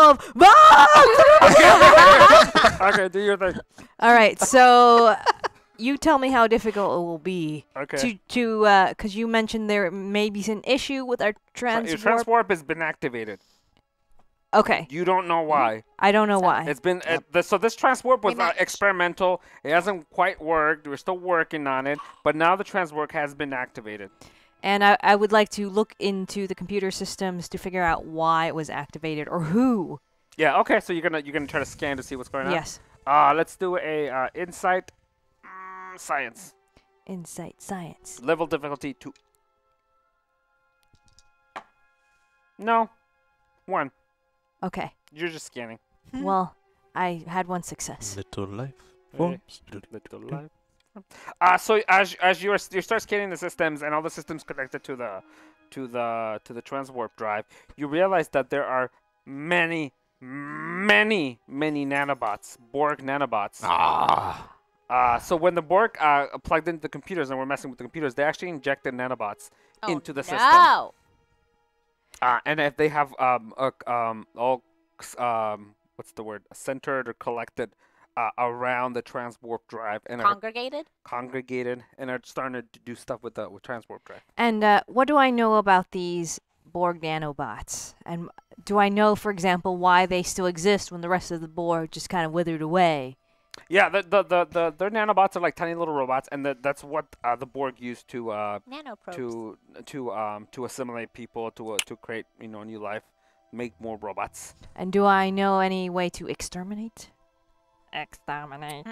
of. Okay, do your thing. All right, so you tell me how difficult it will be. Okay. Because you mentioned there may be an issue with our Your transwarp. transwarp has been activated. Okay. You don't know why. I don't know why. It's been so this transwarp was experimental. It hasn't quite worked. We're still working on it, but now the transwarp has been activated. And I would like to look into the computer systems to figure out why it was activated or who. Yeah. Okay. So you're gonna try to scan to see what's going on. Yes. Let's do a insight science. Insight science. Level difficulty 2. No. 1. Okay. You're just scanning. Well, I had one success. Little life. Little life. So as you start scanning the systems and all the systems connected to the transwarp drive, you realize that there are many nanobots, Borg nanobots. So when the Borg plugged into the computers and were messing with the computers, they actually injected nanobots into the system. No. And if they have all what's the word? Centered or collected around the transwarp drive and are Congregated, and are starting to do stuff with transwarp drive. And what do I know about these Borg nanobots? And do I know, for example, why they still exist when the rest of the Borg just kind of withered away? Yeah, their nanobots are like tiny little robots, and that's what the Borg used to nanoprobes. to assimilate people to create new life, make more robots. And do I know any way to exterminate? Exterminate.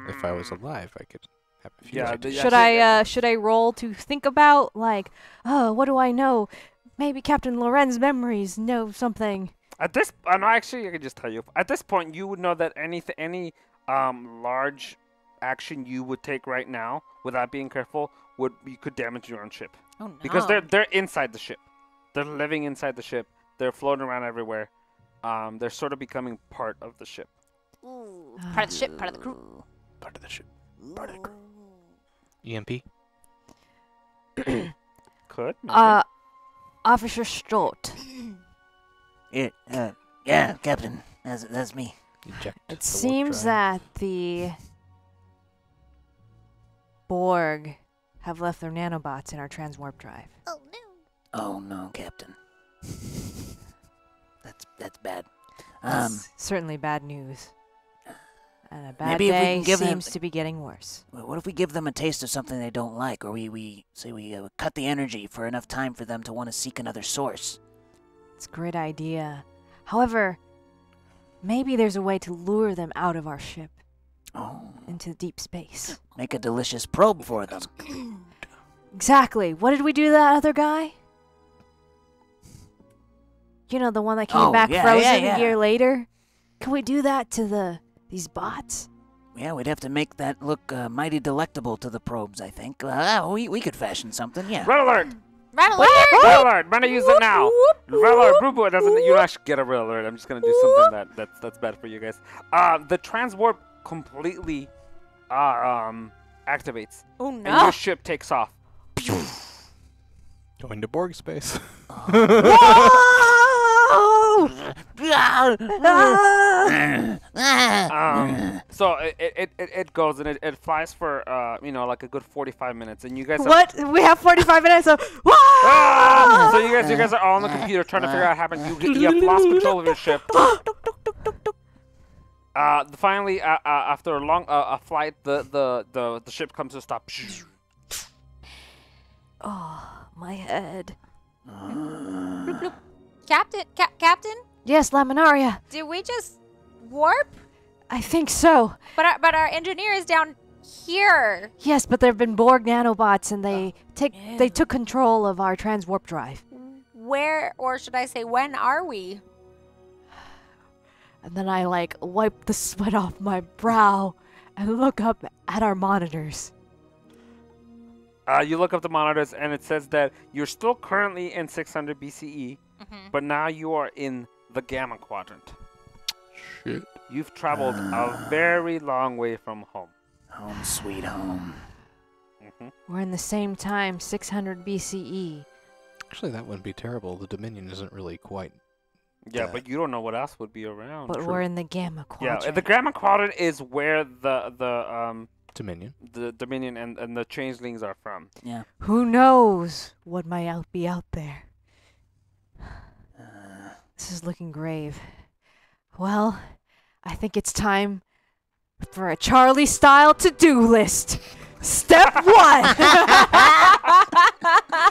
If I was alive, I could have a few ideas. Should I roll to think about, like, oh, what do I know? Maybe Captain Loren's memories know something. At this, no, actually, I can just tell you. At this point, you would know that any large action you would take right now, without being careful, you could damage your own ship. Oh no! Because they're inside the ship, they're living inside the ship. They're floating around everywhere. They're sort of becoming part of the ship. Ooh. Part of the ship, part of the crew. Part of the ship, part of the crew. EMP. Could. Maybe. Officer Strout. Yeah, Captain. That's me. Eject It the seems warp drive. that the Borg have left their nanobots in our transwarp drive. Oh no! Oh no, Captain. That's bad. That's certainly bad news. And a bad Maybe if we day can give them- seems to be getting worse. Well, what if we give them a taste of something they don't like, or we cut the energy for enough time for them to want to seek another source? It's a great idea. However, maybe there's a way to lure them out of our ship Oh, into deep space. make a delicious probe for them. Exactly. What did we do to that other guy? You know, the one that came Oh, back yeah, frozen yeah. a year later? Can we do that to these bots? Yeah, we'd have to make that look mighty delectable to the probes, I think. We could fashion something, yeah. Red alert! Red alert! Red alert! I'm gonna use it now. Red alert! Boo doesn't. You don't actually get a red alert. I'm just gonna do something that's bad for you guys. The transwarp completely activates, Oh and no! your ship takes off. Going to Borg space. So it goes and it flies for like a good 45 minutes, and you guys. What? We have 45 minutes of. So you guys are all on the computer trying to figure out what happened. You have lost control of your ship. Finally, after a long flight, the ship comes to a stop. Oh, my head. Captain, Yes, Laminaria. did we just warp? I think so. But our engineer is down here. Yes, but there have been Borg nanobots, and they took control of our transwarp drive. Where, or should I say, when are we? And then I wipe the sweat off my brow and look up at our monitors. You look up the monitors, and it says that you're still currently in 600 BCE, but now you are in the Gamma Quadrant. Shit. You've traveled a very long way from home. Home sweet home. We're in the same time, 600 BCE. Actually, that wouldn't be terrible. The Dominion isn't really quite. Yeah, but you don't know what else would be around. But we're in the Gamma Quadrant. Yeah, the Gamma Quadrant is where the Dominion. the Dominion and the Changelings are from. Yeah. Who knows what might be out there? This is looking grave. Well, I think it's time for a Charlie-style to-do list. Step 1!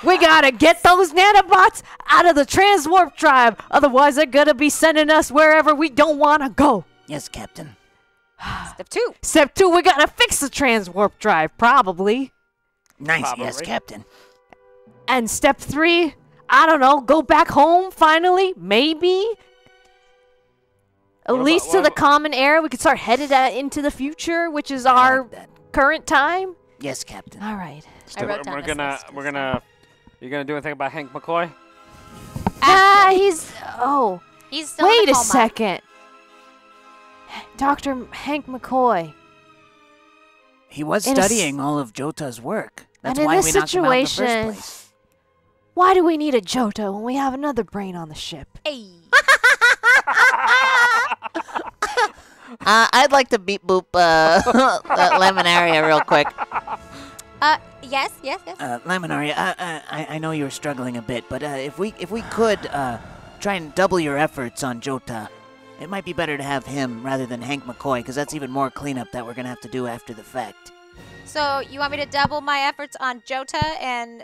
We gotta get those nanobots out of the transwarp drive, otherwise they're gonna be sending us wherever we don't wanna go. Yes, Captain. Step 2. Step 2, we gotta fix the transwarp drive, probably. Nice, Probably. yes, Captain. And step 3, I don't know, go back home finally, maybe? At What least about- to what the about- common era, we could start headed into the future, which is our like that. current time. Yes, Captain. All right. I wrote down We're this gonna list 'cause, we're gonna. You gonna do anything about Hank McCoy? He's He's still wait in a a coma. second. Dr. Hank McCoy. He was In a s- studying all of Jota's work. That's And in why this we knocked him out in the situation- first place. Why do we need a Jota when we have another brain on the ship? Hey. I'd like to beep boop Laminaria real quick. Yes. Laminaria, I know you're struggling a bit, but if we could try and double your efforts on Jota, it might be better to have him rather than Hank McCoy, because that's even more cleanup that we're gonna have to do after the fact. So you want me to double my efforts on Jota and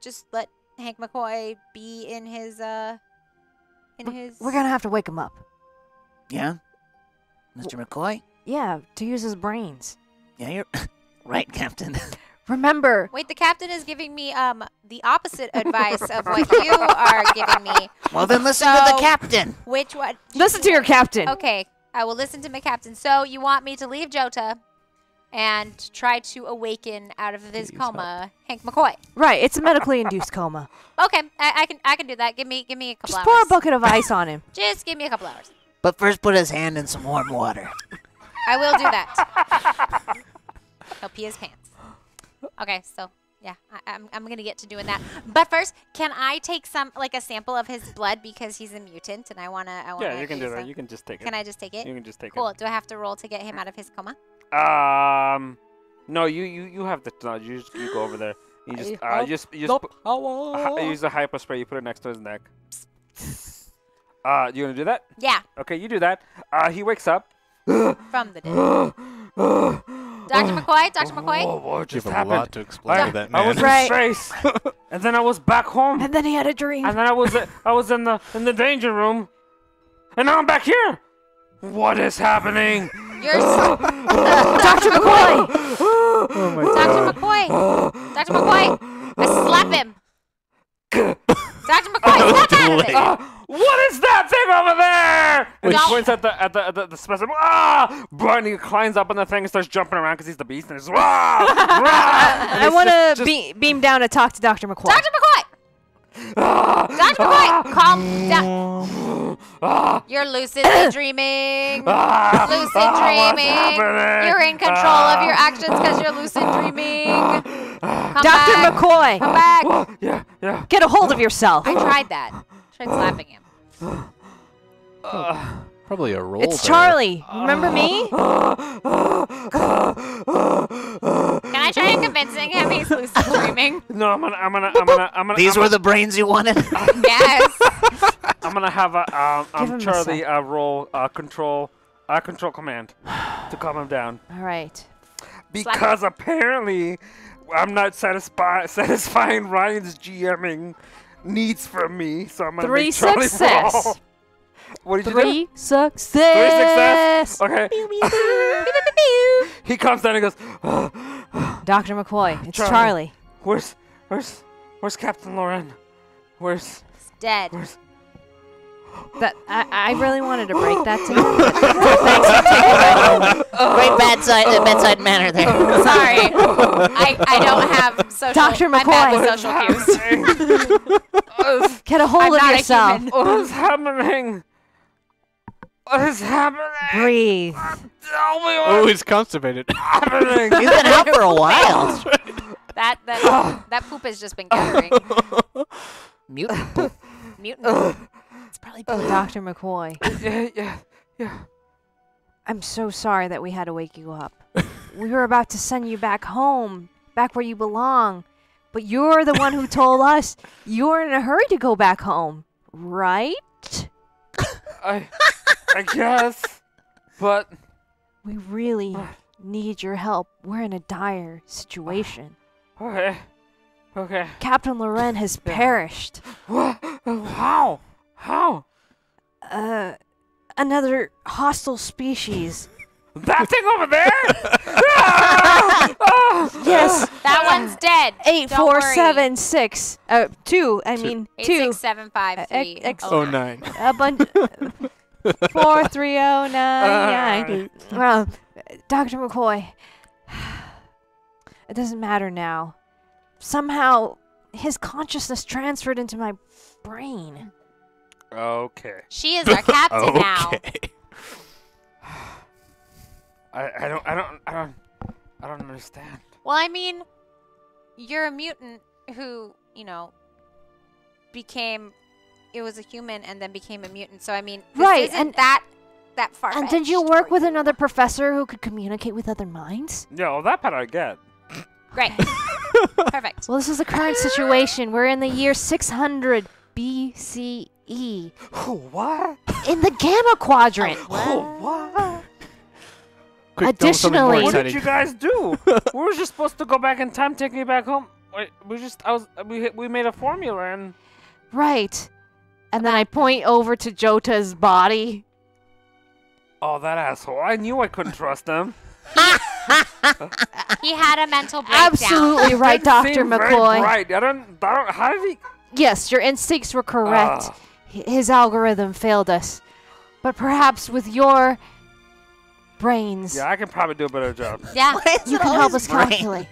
just let Hank McCoy be in his We're gonna have to wake him up. Yeah, Mr. McCoy. Yeah, to use his brains. Yeah, you're right, Captain. Remember. Wait, the captain is giving me the opposite advice of what you are giving me. Well, then listen to the So- captain. Which one? Listen to your captain. Okay, I will listen to my captain. So you want me to leave Jota and try to awaken out of his coma Hank McCoy? Right, it's a medically induced coma. Okay, I can do that. Give me a couple Just hours. pour a bucket of ice on him. Just give me a couple hours. But first, put his hand in some warm water. I will do that. He'll pee his pants. Okay, so yeah, I'm gonna get to doing that. But first, can I take a sample of his blood because he's a mutant and I wanna. Yeah, you can do that. You can just take it. Can I just take it? You can just take Cool. Do I have to roll to get him out of his coma? it. No, you have to. No, you go over there. You just use the hyper spray. You put it next to his neck. You gonna do that? Yeah, Okay, you do that. He wakes up. from the dead. Dr. McCoy, Dr. McCoy. Whoa, what You just have a happened? lot to explain to that I was man. in Right. space, and then I was back home, And then he had a dream. and then I was in the danger room, and now I'm back here. What is happening? You're Dr. McCoy! Dr. McCoy. Dr. McCoy. I slap him. Dr. McCoy, snap out of it. What is that thing over there? And he Don't- points at the specimen. Ah! And he climbs up on the thing and starts jumping around because he's the beast. And he's rah! Rah! And I it's want just- to beam down to talk to Dr. McCoy. Dr. McCoy. Ah! Dr. McCoy, calm down. Ah! You're lucidly dreaming. Ah! Lucid Ah, what's dreaming. happening? You're in control of your actions because you're lucid dreaming. Come Dr. back. McCoy! Come back. Yeah. Get a hold of yourself. I tried that. Tried slapping him. Probably a roll. It's there. Charlie. Remember me? Can I try convincing him he's lucid dreaming? No, I'm gonna. These were the brains you wanted? Yes. I'm gonna have Give him a Charlie roll control command to calm him down. All right. Because apparently I'm not satisfying Ryan's GMing needs from me, so I'm gonna Three make Charlie success. roll. What did you do? Three success. 3 success. Okay. He comes down and goes, Dr. McCoy, it's Charlie. Charlie. Where's Captain Lauren? Where's He's dead. That I really wanted to break that to him. Thanks for taking that home. Great bedside manner there. Sorry. I don't have social. Dr. I'm bad with McCoy. social cues. Get a hold I'm of not a yourself. human. What is happening? What is happening? Breathe. Tell me Oh, what's he's constipated. happening. He's been out for a while. That poop has just been gathering. Mutant poop. Mutant. It's probably poop. Dr. McCoy, Yeah. I'm so sorry that we had to wake you up. We were about to send you back home, back where you belong. But you're the one who told us you're in a hurry to go back home, right? I guess, but We really need your help. We're in a dire situation. okay. Captain Loren has perished. What? How? Another hostile species. That thing over there? Yes. That one's dead. Don't worry. 8476. 2. I mean 2. 86753. Oh, 09. A bunch. 43099. Well, Dr. McCoy. It doesn't matter now. Somehow, his consciousness transferred into my brain. Okay. She is our captain now. Okay. I don't understand. Well, I mean, you're a mutant who, became, it was a human and then became a mutant. So I mean, this Right, isn't and- that far. And did you work with another professor who could communicate with other minds? Yeah, well, that part I get. Great. Perfect. Well, this is the current situation. We're in the year 600 BCE. What? In the Gamma Quadrant. What? Quick, tell us something more Additionally- What did exciting. you guys do? We were just supposed to go back in time, take me back home. Wait, we made a formula and. Right. And then I point over to Jota's body. Oh, that asshole! I knew I couldn't trust him. He had a mental breakdown. Absolutely right, Didn't Dr. seem very McCoy. bright. I don't. How did he? Yes, your instincts were correct. Ah. His algorithm failed us. But perhaps with your brains, Yeah, I can probably do a better job. Yeah. you can help us calculate.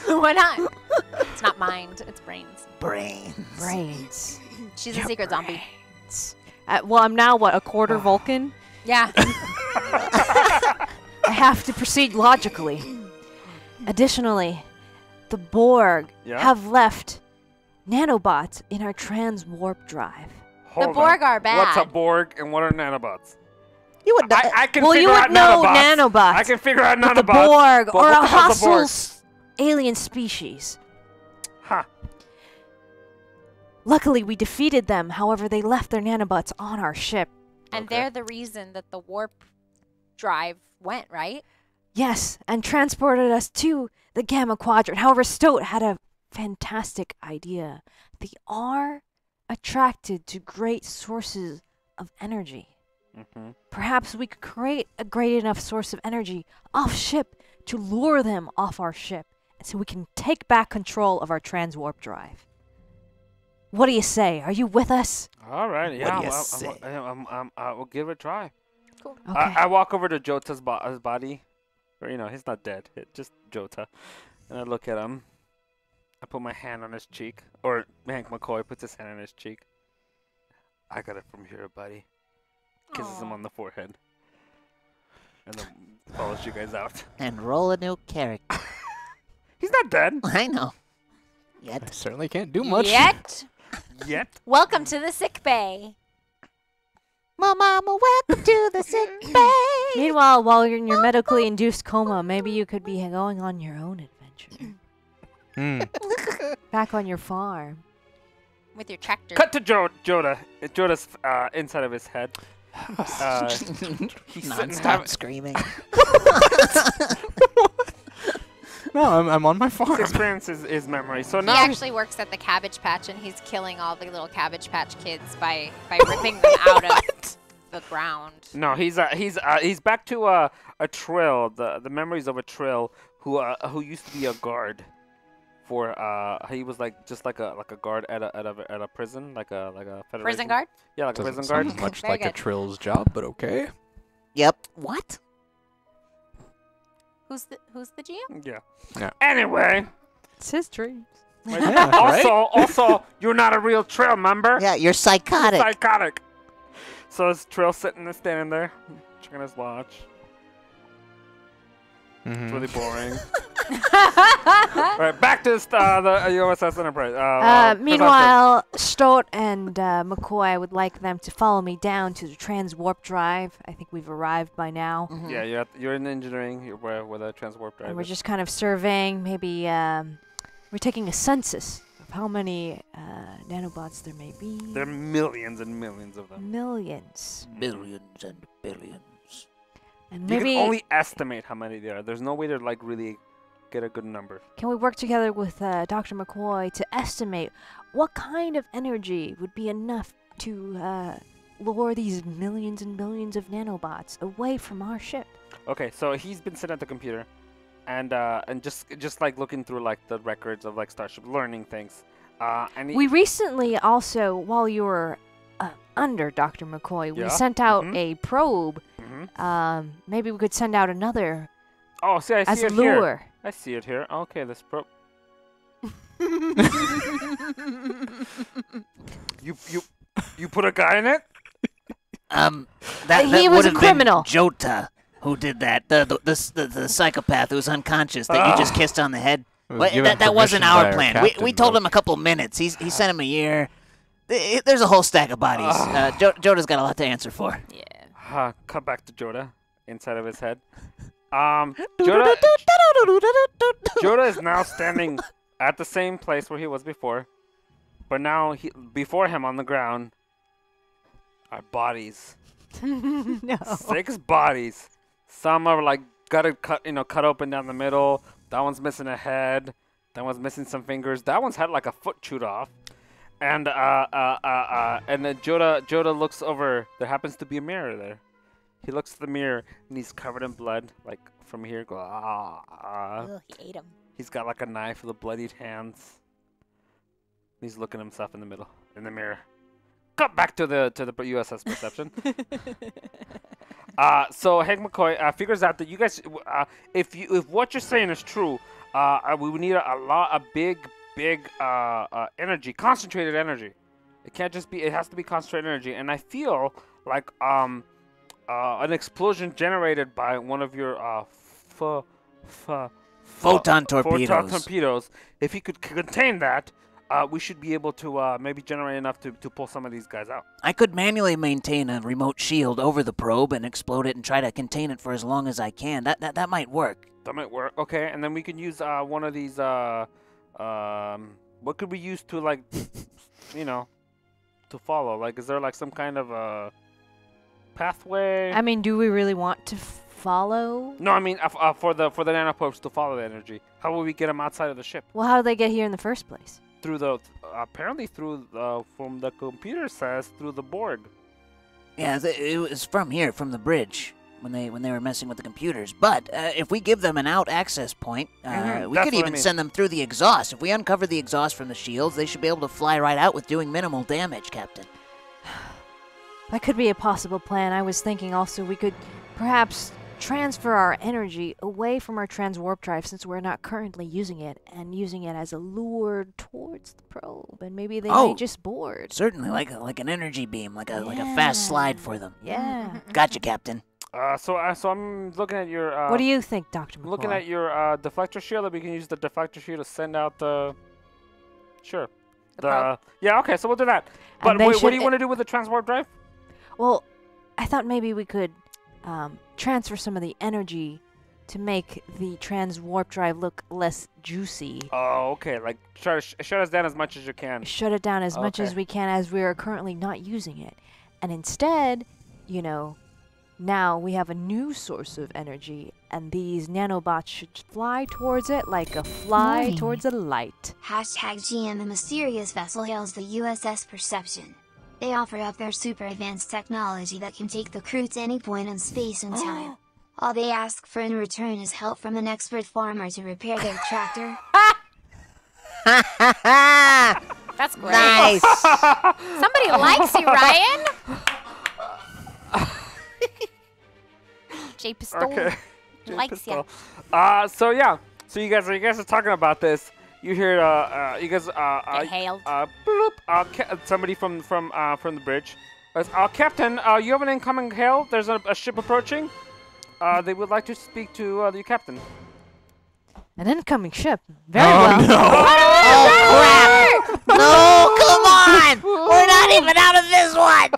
Why not? It's not mind. It's brains. Brains. Brains. She's a secret zombie. Well, I'm now, what, a quarter Vulcan? Yeah. I have to proceed logically. Additionally, the Borg Yeah? have left nanobots in our transwarp drive. Hold on. Borg are What's a bad. Borg and what are nanobots? You would. I can Well, figure you out would know nanobots. nanobots. I can figure out But nanobots. the Borg, but or what a the hell's a Borg? hostile alien species. Huh. Luckily, we defeated them. However, they left their nanobots on our ship. And Okay. they're the reason that the warp drive went, right? Yes, and transported us to the Gamma Quadrant. However, Stoat had a fantastic idea. They are attracted to great sources of energy. Mm-hmm. Perhaps we could create a great enough source of energy off ship to lure them off our ship, and so we can take back control of our transwarp drive. What do you say? Are you with us? All right. Yeah. do you well, say? I will give it a try. Cool. Okay. I walk over to Jota's his body, or he's not dead. Just Jota, and I look at him. I put my hand on his cheek, or Hank McCoy puts his hand on his cheek. I got it from here, buddy. Kisses him Aw. on the forehead, and then follows you guys out. And roll a new character. He's not dead I know. I Yet. certainly can't do much. Yet. yet. Welcome to the sick bay. My mama, welcome to the sick bay. Meanwhile, while you're in your medically induced coma, maybe you could be going on your own adventure. Hmm. Back on your farm. With your tractor. Cut to Joda. Joda's inside of his head. He's sitting Non-stop screaming. No, I'm on my His farm. experience is his memory. So He now actually works at the Cabbage Patch, and he's killing all the little Cabbage Patch kids by ripping them out of the ground. no, he's back to a Trill. The memories of a Trill who used to be a guard for he was just like a guard at a prison, like a federation. Prison guard? Yeah, like a Doesn't prison guard. sound much Very like a good. Trill's job, but okay. Yep. What? Who's the GM? Yeah. Yeah. Anyway, It's his dreams. also, you're not a real Trill, remember? Yeah, you're psychotic. Psychotic. So is Trill sitting there, standing there, checking his watch. It's Mhm. really boring. All right, back to the USS Enterprise. Meanwhile, Stoat and McCoy, I would like them to follow me down to the transwarp drive. I think we've arrived by now. Yeah, you're in engineering. You're where the transwarp drive And we're is. just kind of surveying, maybe we're taking a census of how many nanobots there may be. There are millions and millions of them. Millions. Billions and billions. And You maybe can only estimate how many there are. There's no way to really get a good number. can we work together with Dr. McCoy to estimate what kind of energy would be enough to lure these millions and billions of nanobots away from our ship? Okay, so he's been sitting at the computer, and just like looking through like the records of like Starship, learning things. And he, We recently also, while you were under Dr. McCoy, we Yeah, sent out mhm. a probe. Mhm. Maybe we could send out another Oh, see, I as see a it here. lure. I see it here. Okay, this probe. You put a guy in it? That He was would a have criminal. been Jota who did that. The psychopath who was unconscious that you just kissed on the head. It was Well, given that wasn't permission by our our plan. captain, We told though. him a couple minutes. He sent him a year. There's a whole stack of bodies. Joda's got a lot to answer for. Yeah. Cut back to Joda inside of his head. Joda is now standing at the same place where he was before, but now before him on the ground are bodies. No. 6 bodies. Some are like cut open down the middle. That one's missing a head. That one's missing some fingers. That one's had like a foot chewed off. And then Joda looks over. There happens to be a mirror there. He looks at the mirror and he's covered in blood, like from here. Go Ugh, he ate him. He's got like a knife with bloodied hands. He's looking at himself in the mirror. Cut back to the USS Perception. So Hank McCoy figures out that you guys, if what you're saying is true, we would need a big energy, concentrated energy. It can't just be. It has to be concentrated energy. And I feel like an explosion generated by one of your Photon torpedoes. Photon torpedoes. If he could contain that, we should be able to maybe generate enough to pull some of these guys out. I could manually maintain a remote shield over the probe and explode it and try to contain it for as long as I can. That might work. That might work. Okay, and then we can use one of these. What could we use to like, to follow? Like, is there like some kind of pathway? I mean, do we really want to follow? No, I mean for the nanoprobes to follow the energy. How will we get them outside of the ship? Well, how did they get here in the first place? Through the apparently through from the computer says through the Borg. Yeah, it was from here, from the bridge, when they were messing with the computers. But if we give them an out access point, we could even send them through the exhaust. If we uncover the exhaust from the shields, they should be able to fly right out with doing minimal damage, Captain. That could be a possible plan. I was thinking also we could perhaps transfer our energy away from our transwarp drive since we're not currently using it, and using it as a lure towards the probe, and maybe they may just board. Certainly, like an energy beam, like a fast slide for them. Yeah. Gotcha, Captain. So I'm looking at your. What do you think, Dr. McCoy? Looking at your deflector shield, that we can use the deflector shield to send out the. Sure. Yeah. Okay. So we'll do that. But wait, what do you want to do with the transwarp drive? Well, I thought maybe we could transfer some of the energy to make the transwarp drive look less juicy. Oh, okay. Like try to shut us down as much as you can. Shut it down as much as we can, as we are currently not using it. And instead, now we have a new source of energy, and these nanobots should fly towards it like a fly towards a light. #GM, a mysterious vessel hails the USS Perception. They offer up their super advanced technology that can take the crew to any point in space and time. All they ask for in return is help from an expert farmer to repair their tractor. That's great. Nice. Somebody likes you, Ryan. J Pistol Okay. likes you. So yeah. So you guys are talking about this. You hear you guys Get hailed. bloop, somebody from the bridge. Captain, you have an incoming hail. There's a ship approaching. They would like to speak to the captain. An incoming ship. Very well. No. Oh, crap. No, come on. We're not even out of this one.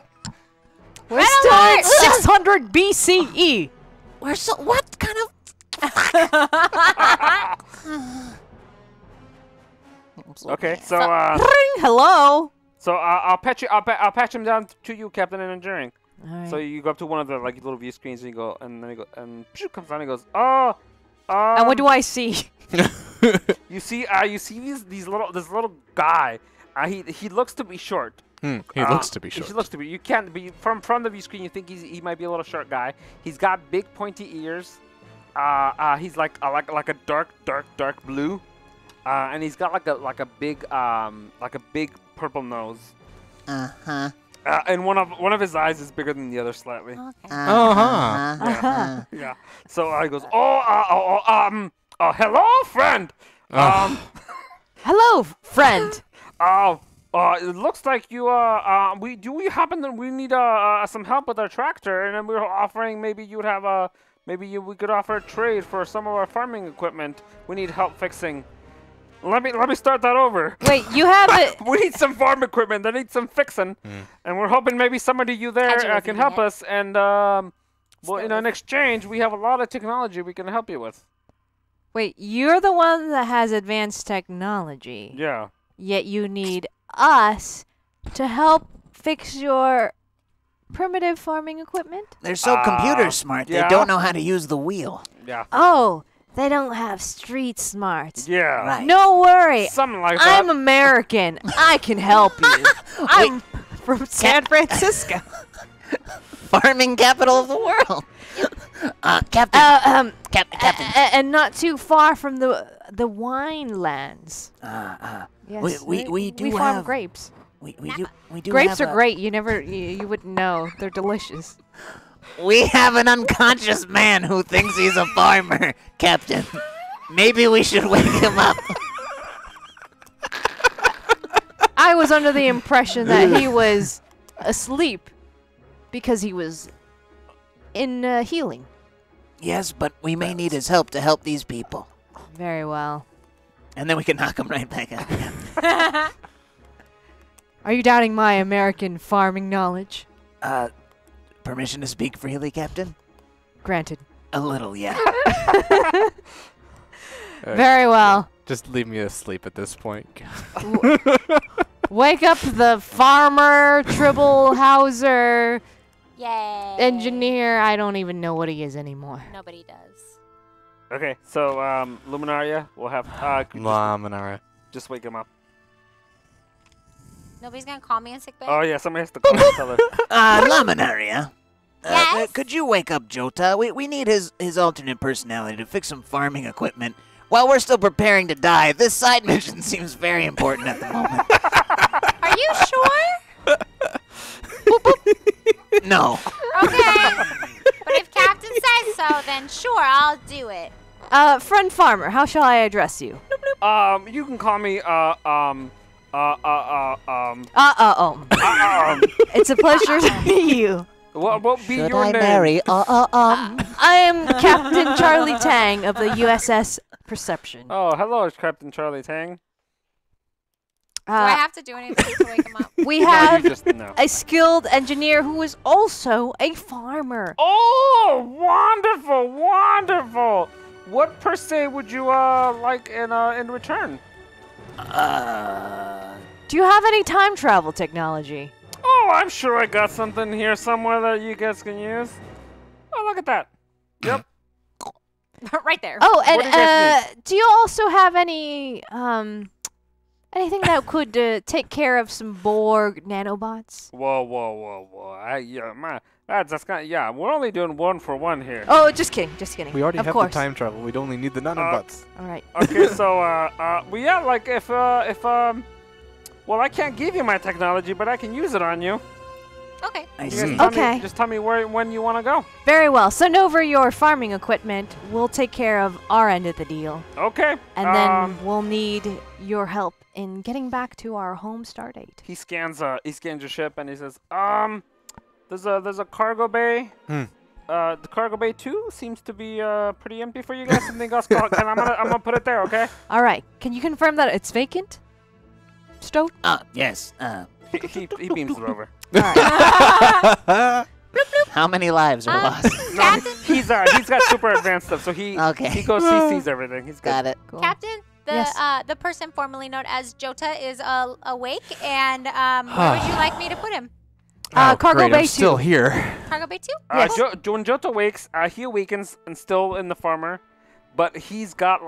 We're still at 600 BCE. We're so... What kind of... Okay, so Hello. So I'll patch him down to you, Captain in Engineering. All right. So you go up to one of the little view screens and you go, and then he go, and comes down and he goes, and what do I see? You see this little guy. He looks to be short. He looks to be short. He looks to be. You can't be from the view screen. You think he might be a little short guy. He's got big pointy ears. He's like a dark blue. And he's got like a big purple nose. Uh-huh. And one of his eyes is bigger than the other slightly. Okay. Yeah. So he goes, hello, friend. Hello, friend. It looks like you we need some help with our tractor, and then we were offering maybe you would have we could offer a trade for some of our farming equipment. We need help fixing. Let me start that over. Wait, you have it. We need some farm equipment that needs some fixing, and we're hoping maybe somebody you there can help us. And well, in exchange, we have a lot of technology we can help you with. Wait, you're the one that has advanced technology. Yeah. Yet you need us to help fix your primitive farming equipment? They're so computer smart, they don't know how to use the wheel. Yeah. Oh, they don't have street smarts. Yeah. Right. No worry. Something like that. I'm American. I can help you. I'm from San Francisco. Farming capital of the world. Captain. Captain. And not too far from the wine lands. Yes, we do farm have grapes. We do Grapes have are great. You wouldn't know. They're delicious. We have an unconscious man who thinks he's a farmer, Captain. Maybe we should wake him up. I was under the impression that he was asleep because he was in healing. Yes, but we may need his help to help these people. Very well. And then we can knock him right back out again. Are you doubting my American farming knowledge? Permission to speak freely, Captain? Granted. A little, yeah. Very well. Just leave me asleep at this point. Wake up the farmer, Tribble Hauser, Yay. engineer. I don't even know what he is anymore. Nobody does. Okay, so Luminaria, we'll have Luminaria. just wake him up. Nobody's gonna call me in sick bay? Oh yeah, somebody has to call and tell her. Luminaria. Yes? Could you wake up Jota? We need his alternate personality to fix some farming equipment. While we're still preparing to die, this side mission seems very important at the moment. Are you sure? No. Okay. But if Captain says so, then sure, I'll do it. Friend farmer, how shall I address you? You can call me It's a pleasure to meet you. What be Should your I name? marry? I am Captain Charlie Tang of the USS Perception. Oh, hello, Captain Charlie Tang. Do I have to do anything to wake him up? We No, have you just no. a skilled engineer who is also a farmer. Oh, wonderful, wonderful. What per se would you like in return? Do you have any time travel technology? Oh, I'm sure I got something here somewhere that you guys can use. Oh, look at that. Yep. Right there. Oh, What do you guys and do you also have any anything that could take care of some Borg nanobots? Whoa. That's kind of, yeah, we're only doing 1 for 1 here. Oh, just kidding, just kidding. We already of have course. the time travel. We'd only need the nanobots. All right. Okay, so, well, yeah, like, well, I can't give you my technology, but I can use it on you. Okay. I You see. guys Okay. just tell me when you want to go. Very well. Send over your farming equipment. We'll take care of our end of the deal. Okay. And then we'll need your help in getting back to our home stardate. He scans your ship and he says, there's a cargo bay. The cargo bay 2 seems to be pretty empty for you guys. Something else, and I'm gonna put it there, okay? All right. Can you confirm that it's vacant? Stoat? Yes. He beams it over. All right. How many lives are lost? Captain, He's got super advanced stuff, so he Okay. sees everything. He's good. Got it. Cool. Captain, Yes. the person formerly known as Jota is awake, and where would you like me to put him? Cargo great, Bay I'm 2. still here. Cargo Bay 2? Yes. When Jota wakes, he awakens and still in the farmer, but he's got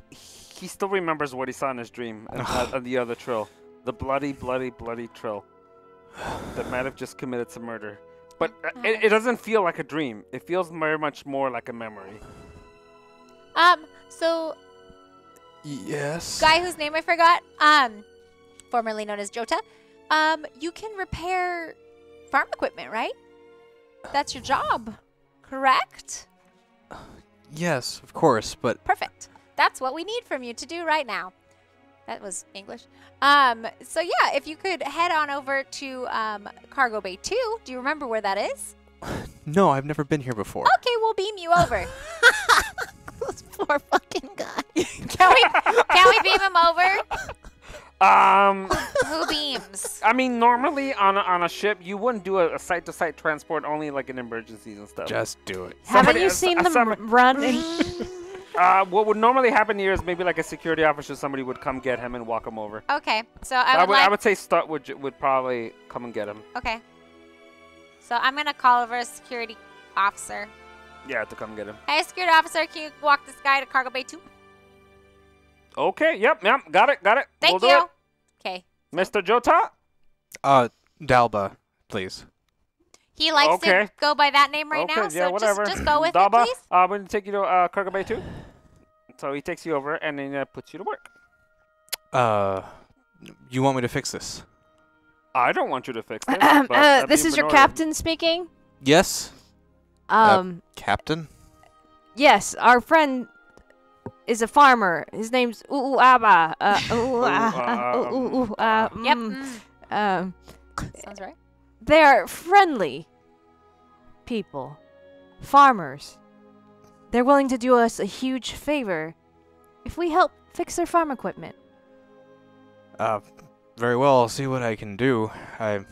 he still remembers what he saw in his dream and the other Trill, the bloody Trill that might have just committed some murder. But it doesn't feel like a dream. It feels very much more like a memory. So Yes. guy whose name I forgot, formerly known as Jota, you can repair farm equipment, right? That's your job, correct? Yes, of course, but Perfect. That's what we need from you to do right now. That was English. So yeah, if you could head on over to Cargo Bay 2. Do you remember where that is? no, I've never been here before. Okay, we'll beam you over. This poor fucking guy. Can we beam him over? Who beams? I mean, normally on a ship, you wouldn't do a site-to-site transport, only like in emergencies and stuff. Just do it. Haven't you seen them run? What would normally happen here is maybe like a security officer, somebody would come get him and walk him over. Okay, so I would say Stut would probably come and get him. Okay. So I'm gonna call over a security officer. Yeah, to come get him. Hey, security officer, can you walk this guy to cargo bay 2? Okay, yep, got it. Thank we'll you. Do Okay. it. Mr. Jota? Dalba, please. He likes to go by that name right now, so whatever. just go with Dalba, it, please. I'm going to take you to cargo bay 2. So he takes you over and then puts you to work. You want me to fix this? I don't want you to fix this. This is your captain speaking? Yes. Captain? Yes, our friend is a farmer. His name's Uaba. Yep. Sounds right. They are friendly people, farmers. They're willing to do us a huge favor if we help fix their farm equipment. Very well. I'll see what I can do. I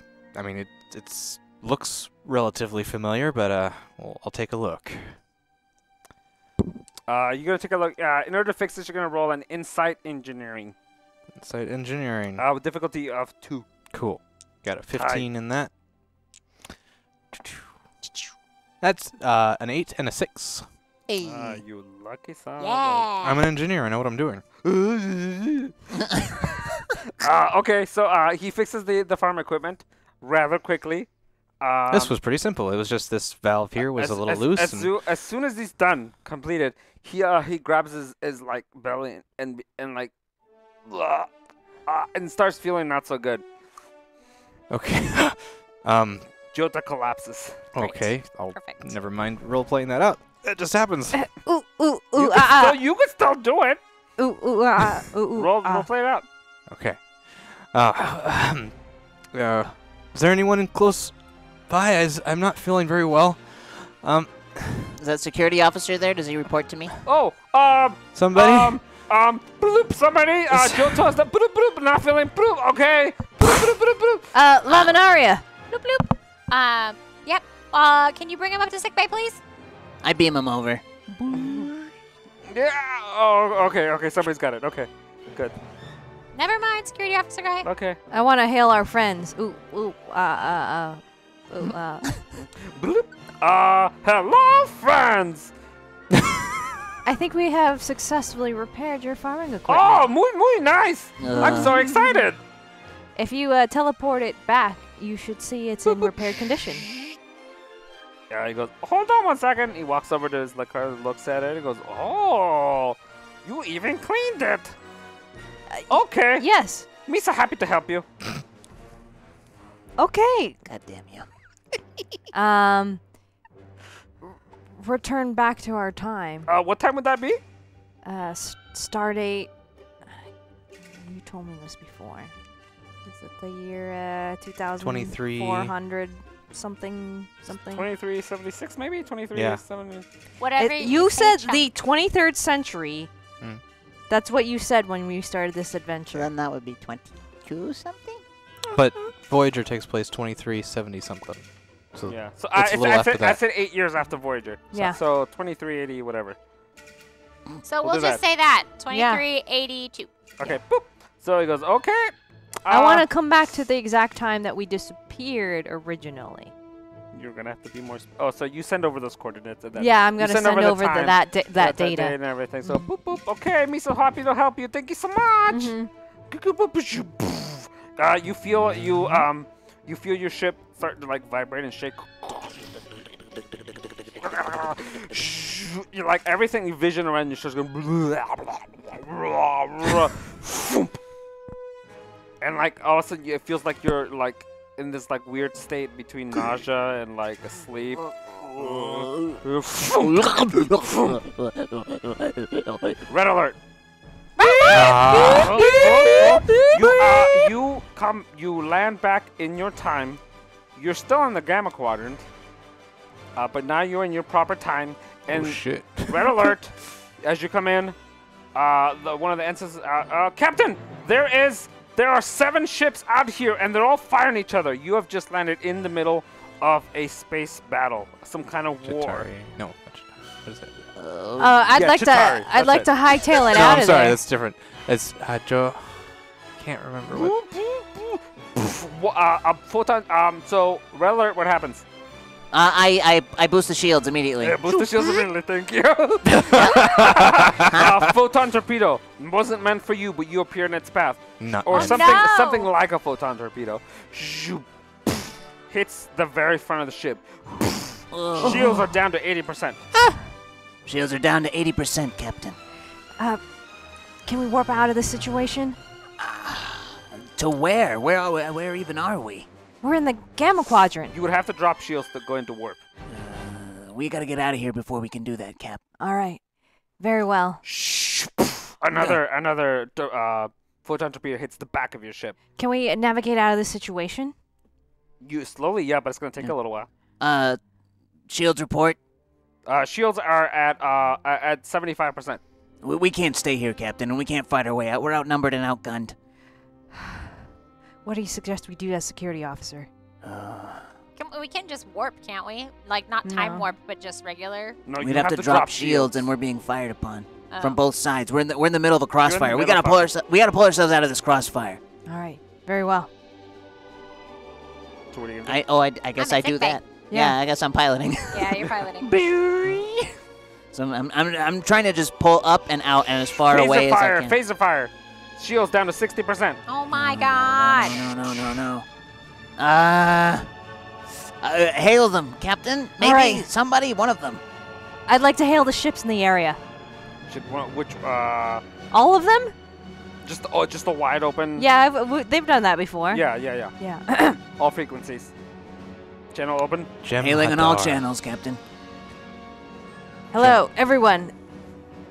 mean, it looks relatively familiar, but I'll take a look. You're gonna take a look. In order to fix this, you're gonna roll an insight engineering. Insight engineering. With difficulty of 2. Cool. Got a 15 in that. That's an 8 and a 6. Hey. You lucky son. Yeah. I'm an engineer. I know what I'm doing. Okay, so he fixes the farm equipment rather quickly. This was pretty simple. It was just this valve here was a little loose. As soon as he's done, completed, he grabs his like belly and like and starts feeling not so good. Okay. Jota collapses. Okay. I'll Perfect. never mind role playing that out. It just happens. You can still do it. Roll play it out. Okay. Is there anyone in close by? I'm not feeling very well. Is that security officer there? Does he report to me? Oh, somebody? Bloop, somebody. Jota's the bloop, bloop, not feeling bloop, okay. Bloop, bloop, bloop, bloop. Laminaria. Bloop, bloop. Yep. Can you bring him up to sickbay, please? I beam him over. Yeah. Oh, okay. Somebody's got it. Okay, good. Never mind, security officer guy. Okay. I want to hail our friends. Bloop. Hello, friends. I think we have successfully repaired your farming equipment. Oh, muy nice. I'm so excited. If you teleport it back, you should see it's in repaired condition. Yeah, he goes, hold on 1 second. He walks over to his car, looks at it, and goes, oh, you even cleaned it. Okay. Yes. Me so happy to help you. Okay. God damn you. Return back to our time. What time would that be? Stardate. You told me this before. Is it the year 2400 something? 2376 maybe? 2370. Whatever. You said chunk. the 23rd century. Mm. That's what you said when we started this So adventure. then that would be 22 something? But Voyager takes place 2370 something. So Yeah. So it's a little after I that. said 8 years after Voyager. Yeah. So 2380 whatever. So We'll we'll do just that. say that. 2382. Okay. Boop. So he goes, okay. I want to come back to the exact time that we disappeared originally. You're gonna have to be more. Oh, so you send over those coordinates. And then Yeah, I'm gonna send send over time, that date data. and everything. So boop boop. Okay, me so happy to help you. Thank you so much. You feel you feel your ship start to like vibrate and shake. You like everything you vision around you starts going. And like all of a sudden it feels like you're like in this like weird state between nausea and like asleep. Red alert! You land back in your time. You're still in the Gamma Quadrant, but now you're in your proper time. And oh shit! red alert! as you come in, one of the ensigns, Captain, there are 7 ships out here, and they're all firing each other. You have just landed in the middle of a space battle, some kind of war. No, what is it? I'd like Chitauri, to. I'd like to hightail it No, out I'm of sorry, there. that's different. It's Joe. Can't remember what. Photon. So red alert. What happens? I boost the shields immediately. Yeah, boost the shields immediately. Thank you. Photon torpedo wasn't meant for you, but you appear in its path. Not Or meant. something like a photon torpedo. Zoop. Hits the very front of the ship. Shields are down to 80%. Shields are down to 80%, Captain. Can we warp out of this situation? To where? Where even are we? We're in the Gamma Quadrant. You would have to drop shields to go into warp. We gotta get out of here before we can do that, Cap. All right. Very well. Another photon torpedo hits the back of your ship. Can we navigate out of this situation? You slowly, yeah, but it's gonna take a little while. Shields report. Shields are at 75%. We can't stay here, Captain, and we can't fight our way out. We're outnumbered and outgunned. What do you suggest we do as security officer? We can just warp, can't we? Like, not time No. warp, but just regular? No, We'd you have to drop shields, and we're being fired upon from both sides. We're in the middle of a crossfire. We gotta pull ourselves out of this crossfire. All right. Very well. So what are you gonna do? I guess I'm I in do sick bay. that. Yeah, I guess I'm piloting. Yeah, you're piloting. So I'm trying to just pull up and out and as far away as I can. Phaser fire. Shields down to 60%. Oh my gosh. No. Hail them, Captain. Maybe right. somebody, one of them. I'd like to hail the ships in the area. Which All of them? just a wide open. Yeah, they've done that before. Yeah. Yeah. All frequencies. Channel open. Hailing on all channels, Captain. Hello, everyone.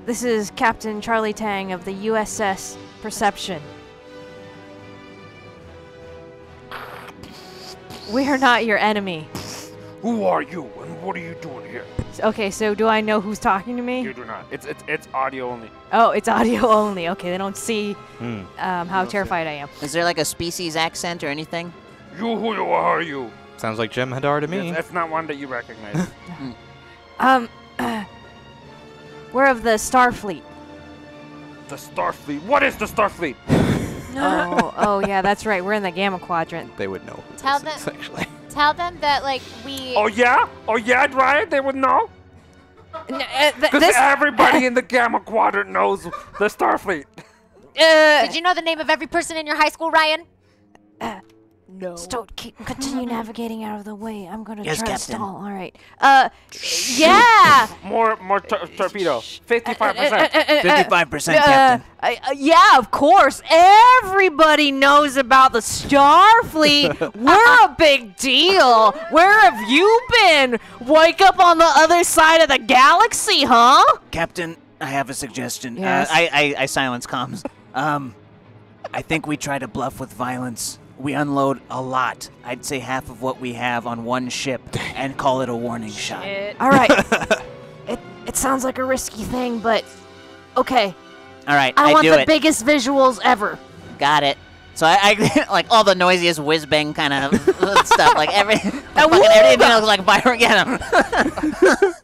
This is Captain Charlie Tang of the USS Perception. We are not your enemy. Who are you and what are you doing here? Okay, so do I know who's talking to me? You do not. It's audio only. Oh, it's audio only. Okay, they don't see how terrified I am. Is there like a species accent or anything? Who are you? Sounds like Jim Hadar to me. That's not one that you recognize. We're of the Starfleet. The Starfleet. What is the Starfleet? Oh, yeah, that's right. We're in the Gamma Quadrant. They would know. Tell Who this is, them- actually. Tell them that, like, we... Oh yeah, Ryan. They would know. Because This, everybody in the Gamma Quadrant knows the Starfleet. Did you know the name of every person in your high school, Ryan? No. Continue navigating out of the way. I'm gonna Yes, try to Captain. stall. All right. Yeah. More torpedo. 55%. 55%, Captain. Yeah, of course. Everybody knows about the Starfleet. We're a big deal. Where have you been? Wake up on the other side of the galaxy, huh? Captain, I have a suggestion. Yes. I silence comms. I think we try to bluff with violence. We unload a lot. I'd say half of what we have on one ship and call it a warning shot. All right. It sounds like a risky thing, but okay. All right, I want do the it. biggest visuals ever. Got it. So I like all the noisiest whiz bang kind of stuff, like everything looks like firing at him.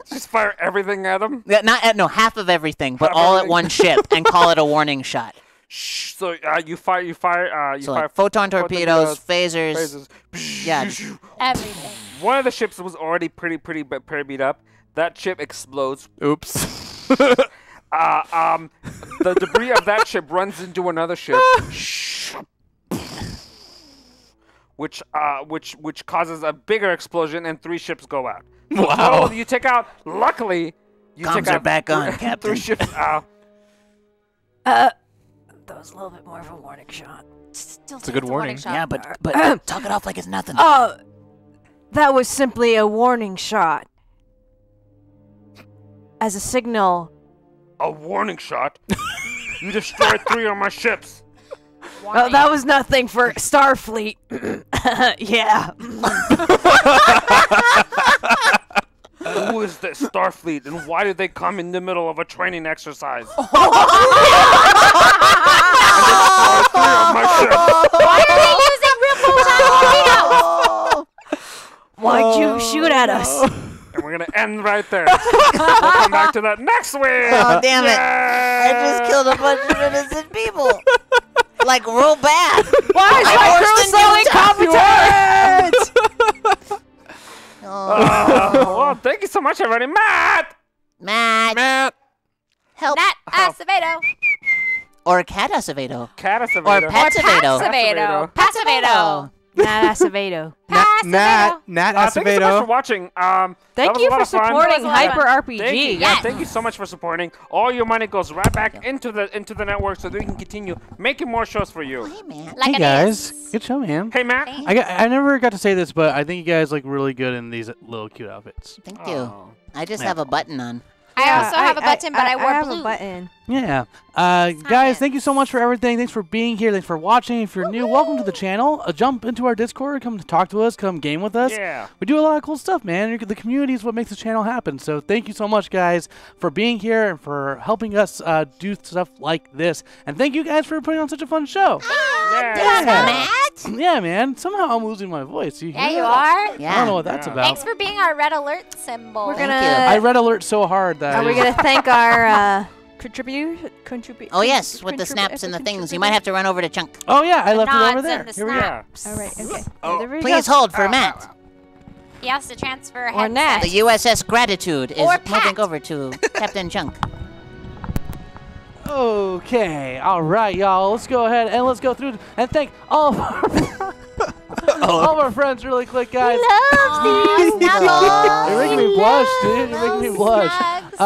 Just fire everything at them. Yeah, no, half of everything, but Half all at everything. one ship, and call it a warning shot. So you fire. So like photon torpedoes, phasers. Yeah. Everything. One of the ships was already pretty beat up. That ship explodes. Oops. The debris of that ship runs into another ship, which causes a bigger explosion, and 3 ships go out. Wow. So you take out. Luckily, you Comms take are out back on, 3 Captain. ships. That was a little bit more of a warning shot. Still It's a good warning. shot. Yeah, but talk it off like it's nothing. That was simply a warning shot. As a signal. A warning shot. You destroyed 3 of my ships. Oh, that was nothing for Starfleet. Yeah. Who is this Starfleet, and why did they come in the middle of a training exercise? And destroy 3 of my ships. Why are they using real photon torpedoes? Why'd you shoot at us? And we're gonna end right there. We'll come back to that next week. Oh, damn it. I just killed a bunch of innocent people. Like, real bad. Why is my crew so incompetent? Well, thank you so much, everybody. Matt! Matt. Help. Nat Acevedo. Or Cat Acevedo. Cat Acevedo. Or Pat Acevedo. Acevedo. Acevedo. Nat Acevedo. Nat Thank you so much for Acevedo. watching. Thank was you a lot for of fun. supporting Hyper Thank you. RPG. Yeah, thank you so much for supporting. All your money goes right back into the network so that we can continue making more shows for you. Hey, man. Like Hey it guys, is. good show, man. Hey, Matt. I never got to say this, but I think you guys look really good in these little cute outfits. Thank you. Oh. I just have a button on. I also have a button, but I wore have blue. a button. Yeah. Guys, thank you so much for everything. Thanks for being here. Thanks for watching. If you're new, welcome to the channel. Jump into our Discord. Come talk to us. Come game with us. Yeah. We do a lot of cool stuff, man. The community is what makes this channel happen. So thank you so much, guys, for being here and for helping us do stuff like this. And thank you guys for putting on such a fun show. Yeah. Matt? Yeah, man. Somehow I'm losing my voice. You Yeah, hear you that? are. I Yeah. don't know what that's Yeah. about. Thanks for being our red alert symbol. We're Thank gonna. you. I read alert so hard that Are we gonna thank our contribute? Oh, yes, with the snaps and the things. You might have to run over to Chunk. Oh yeah, I left it nods over there. and the Here we go. Yeah. snaps. All right. Okay. Oh. There we Please go. hold for Matt. He has to transfer Or Nat. headset. The USS Gratitude is Or moving Pat. over to Captain Chunk. Okay, all right, y'all. Let's go ahead and let's go through and thank all of our, all of our friends really quick, guys. Aw, Snuggles. You're making me blush, dude. You're making me blush. Snugs.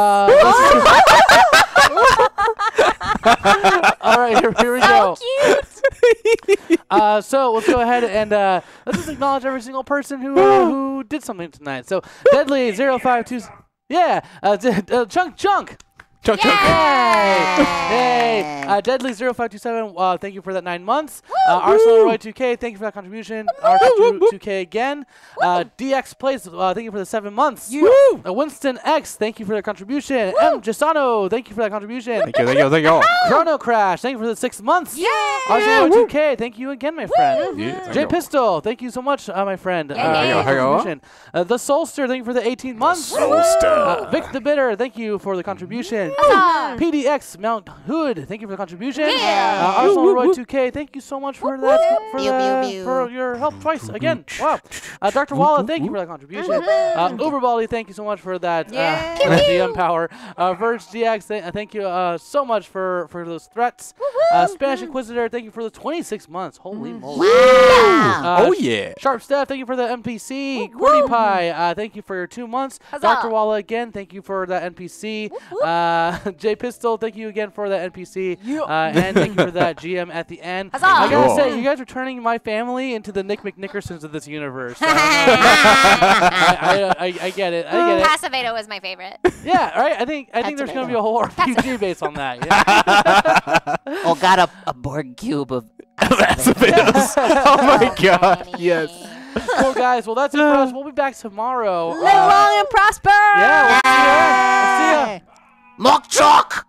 All right, here we So go. cute. So let's go ahead and let's just acknowledge every single person who did something tonight. So Deadly 052, yeah, Chunk. Chunk. Yay! Deadly 0527, thank you for that 9 months. Arsenal Roy 2K, thank you for that contribution. Arsenal 2K again. DX Plays, thank you for the 7 months. Winston X, thank you for the contribution. M. Gisano, thank you for that contribution. Thank you. Chrono Crash, thank you for the 6 months. Yeah. Arsenal Roy 2K, thank you again, my friend. Yeah. J Pistol, thank you so much, my friend. Yeah, yeah. For your contribution. The Soulster, thank you for the 18 months. Vic the Bitter, thank you for the contribution. PDX Mount Hood, thank you for the contribution. Yeah. Arsenal Roy 2K, thank you so much for that Pew, pew, pew. for your help twice again. Wow. Dr. Walla, thank you for that contribution. Uberbaldy, thank you so much for that GM power. Verge DX, thank you so much for those threats. Spanish Inquisitor, thank you for the 26 months. Holy moly. Wow. Oh yeah. Sharp Staff, thank you for the NPC. Quirty Pie, thank you for your 2 months. Huzzah. Dr. Walla again, thank you for that NPC. J Pistol, thank you again for that NPC. And thank you for that GM at the end. Huzzah. I gotta Cool. say, you guys are turning my family into the Nick McNickersons of this universe. So I get it. I get it. Acevedo was my favorite. Yeah, right. I think there's gonna be a whole RPG based on that. Yeah. Oh, got a Borg cube of Acevedos. Oh my god. Yes. Cool guys. Well, that's it for us. We'll be back tomorrow. Live long and prosper. Yeah. We'll see ya. Mock Chalk!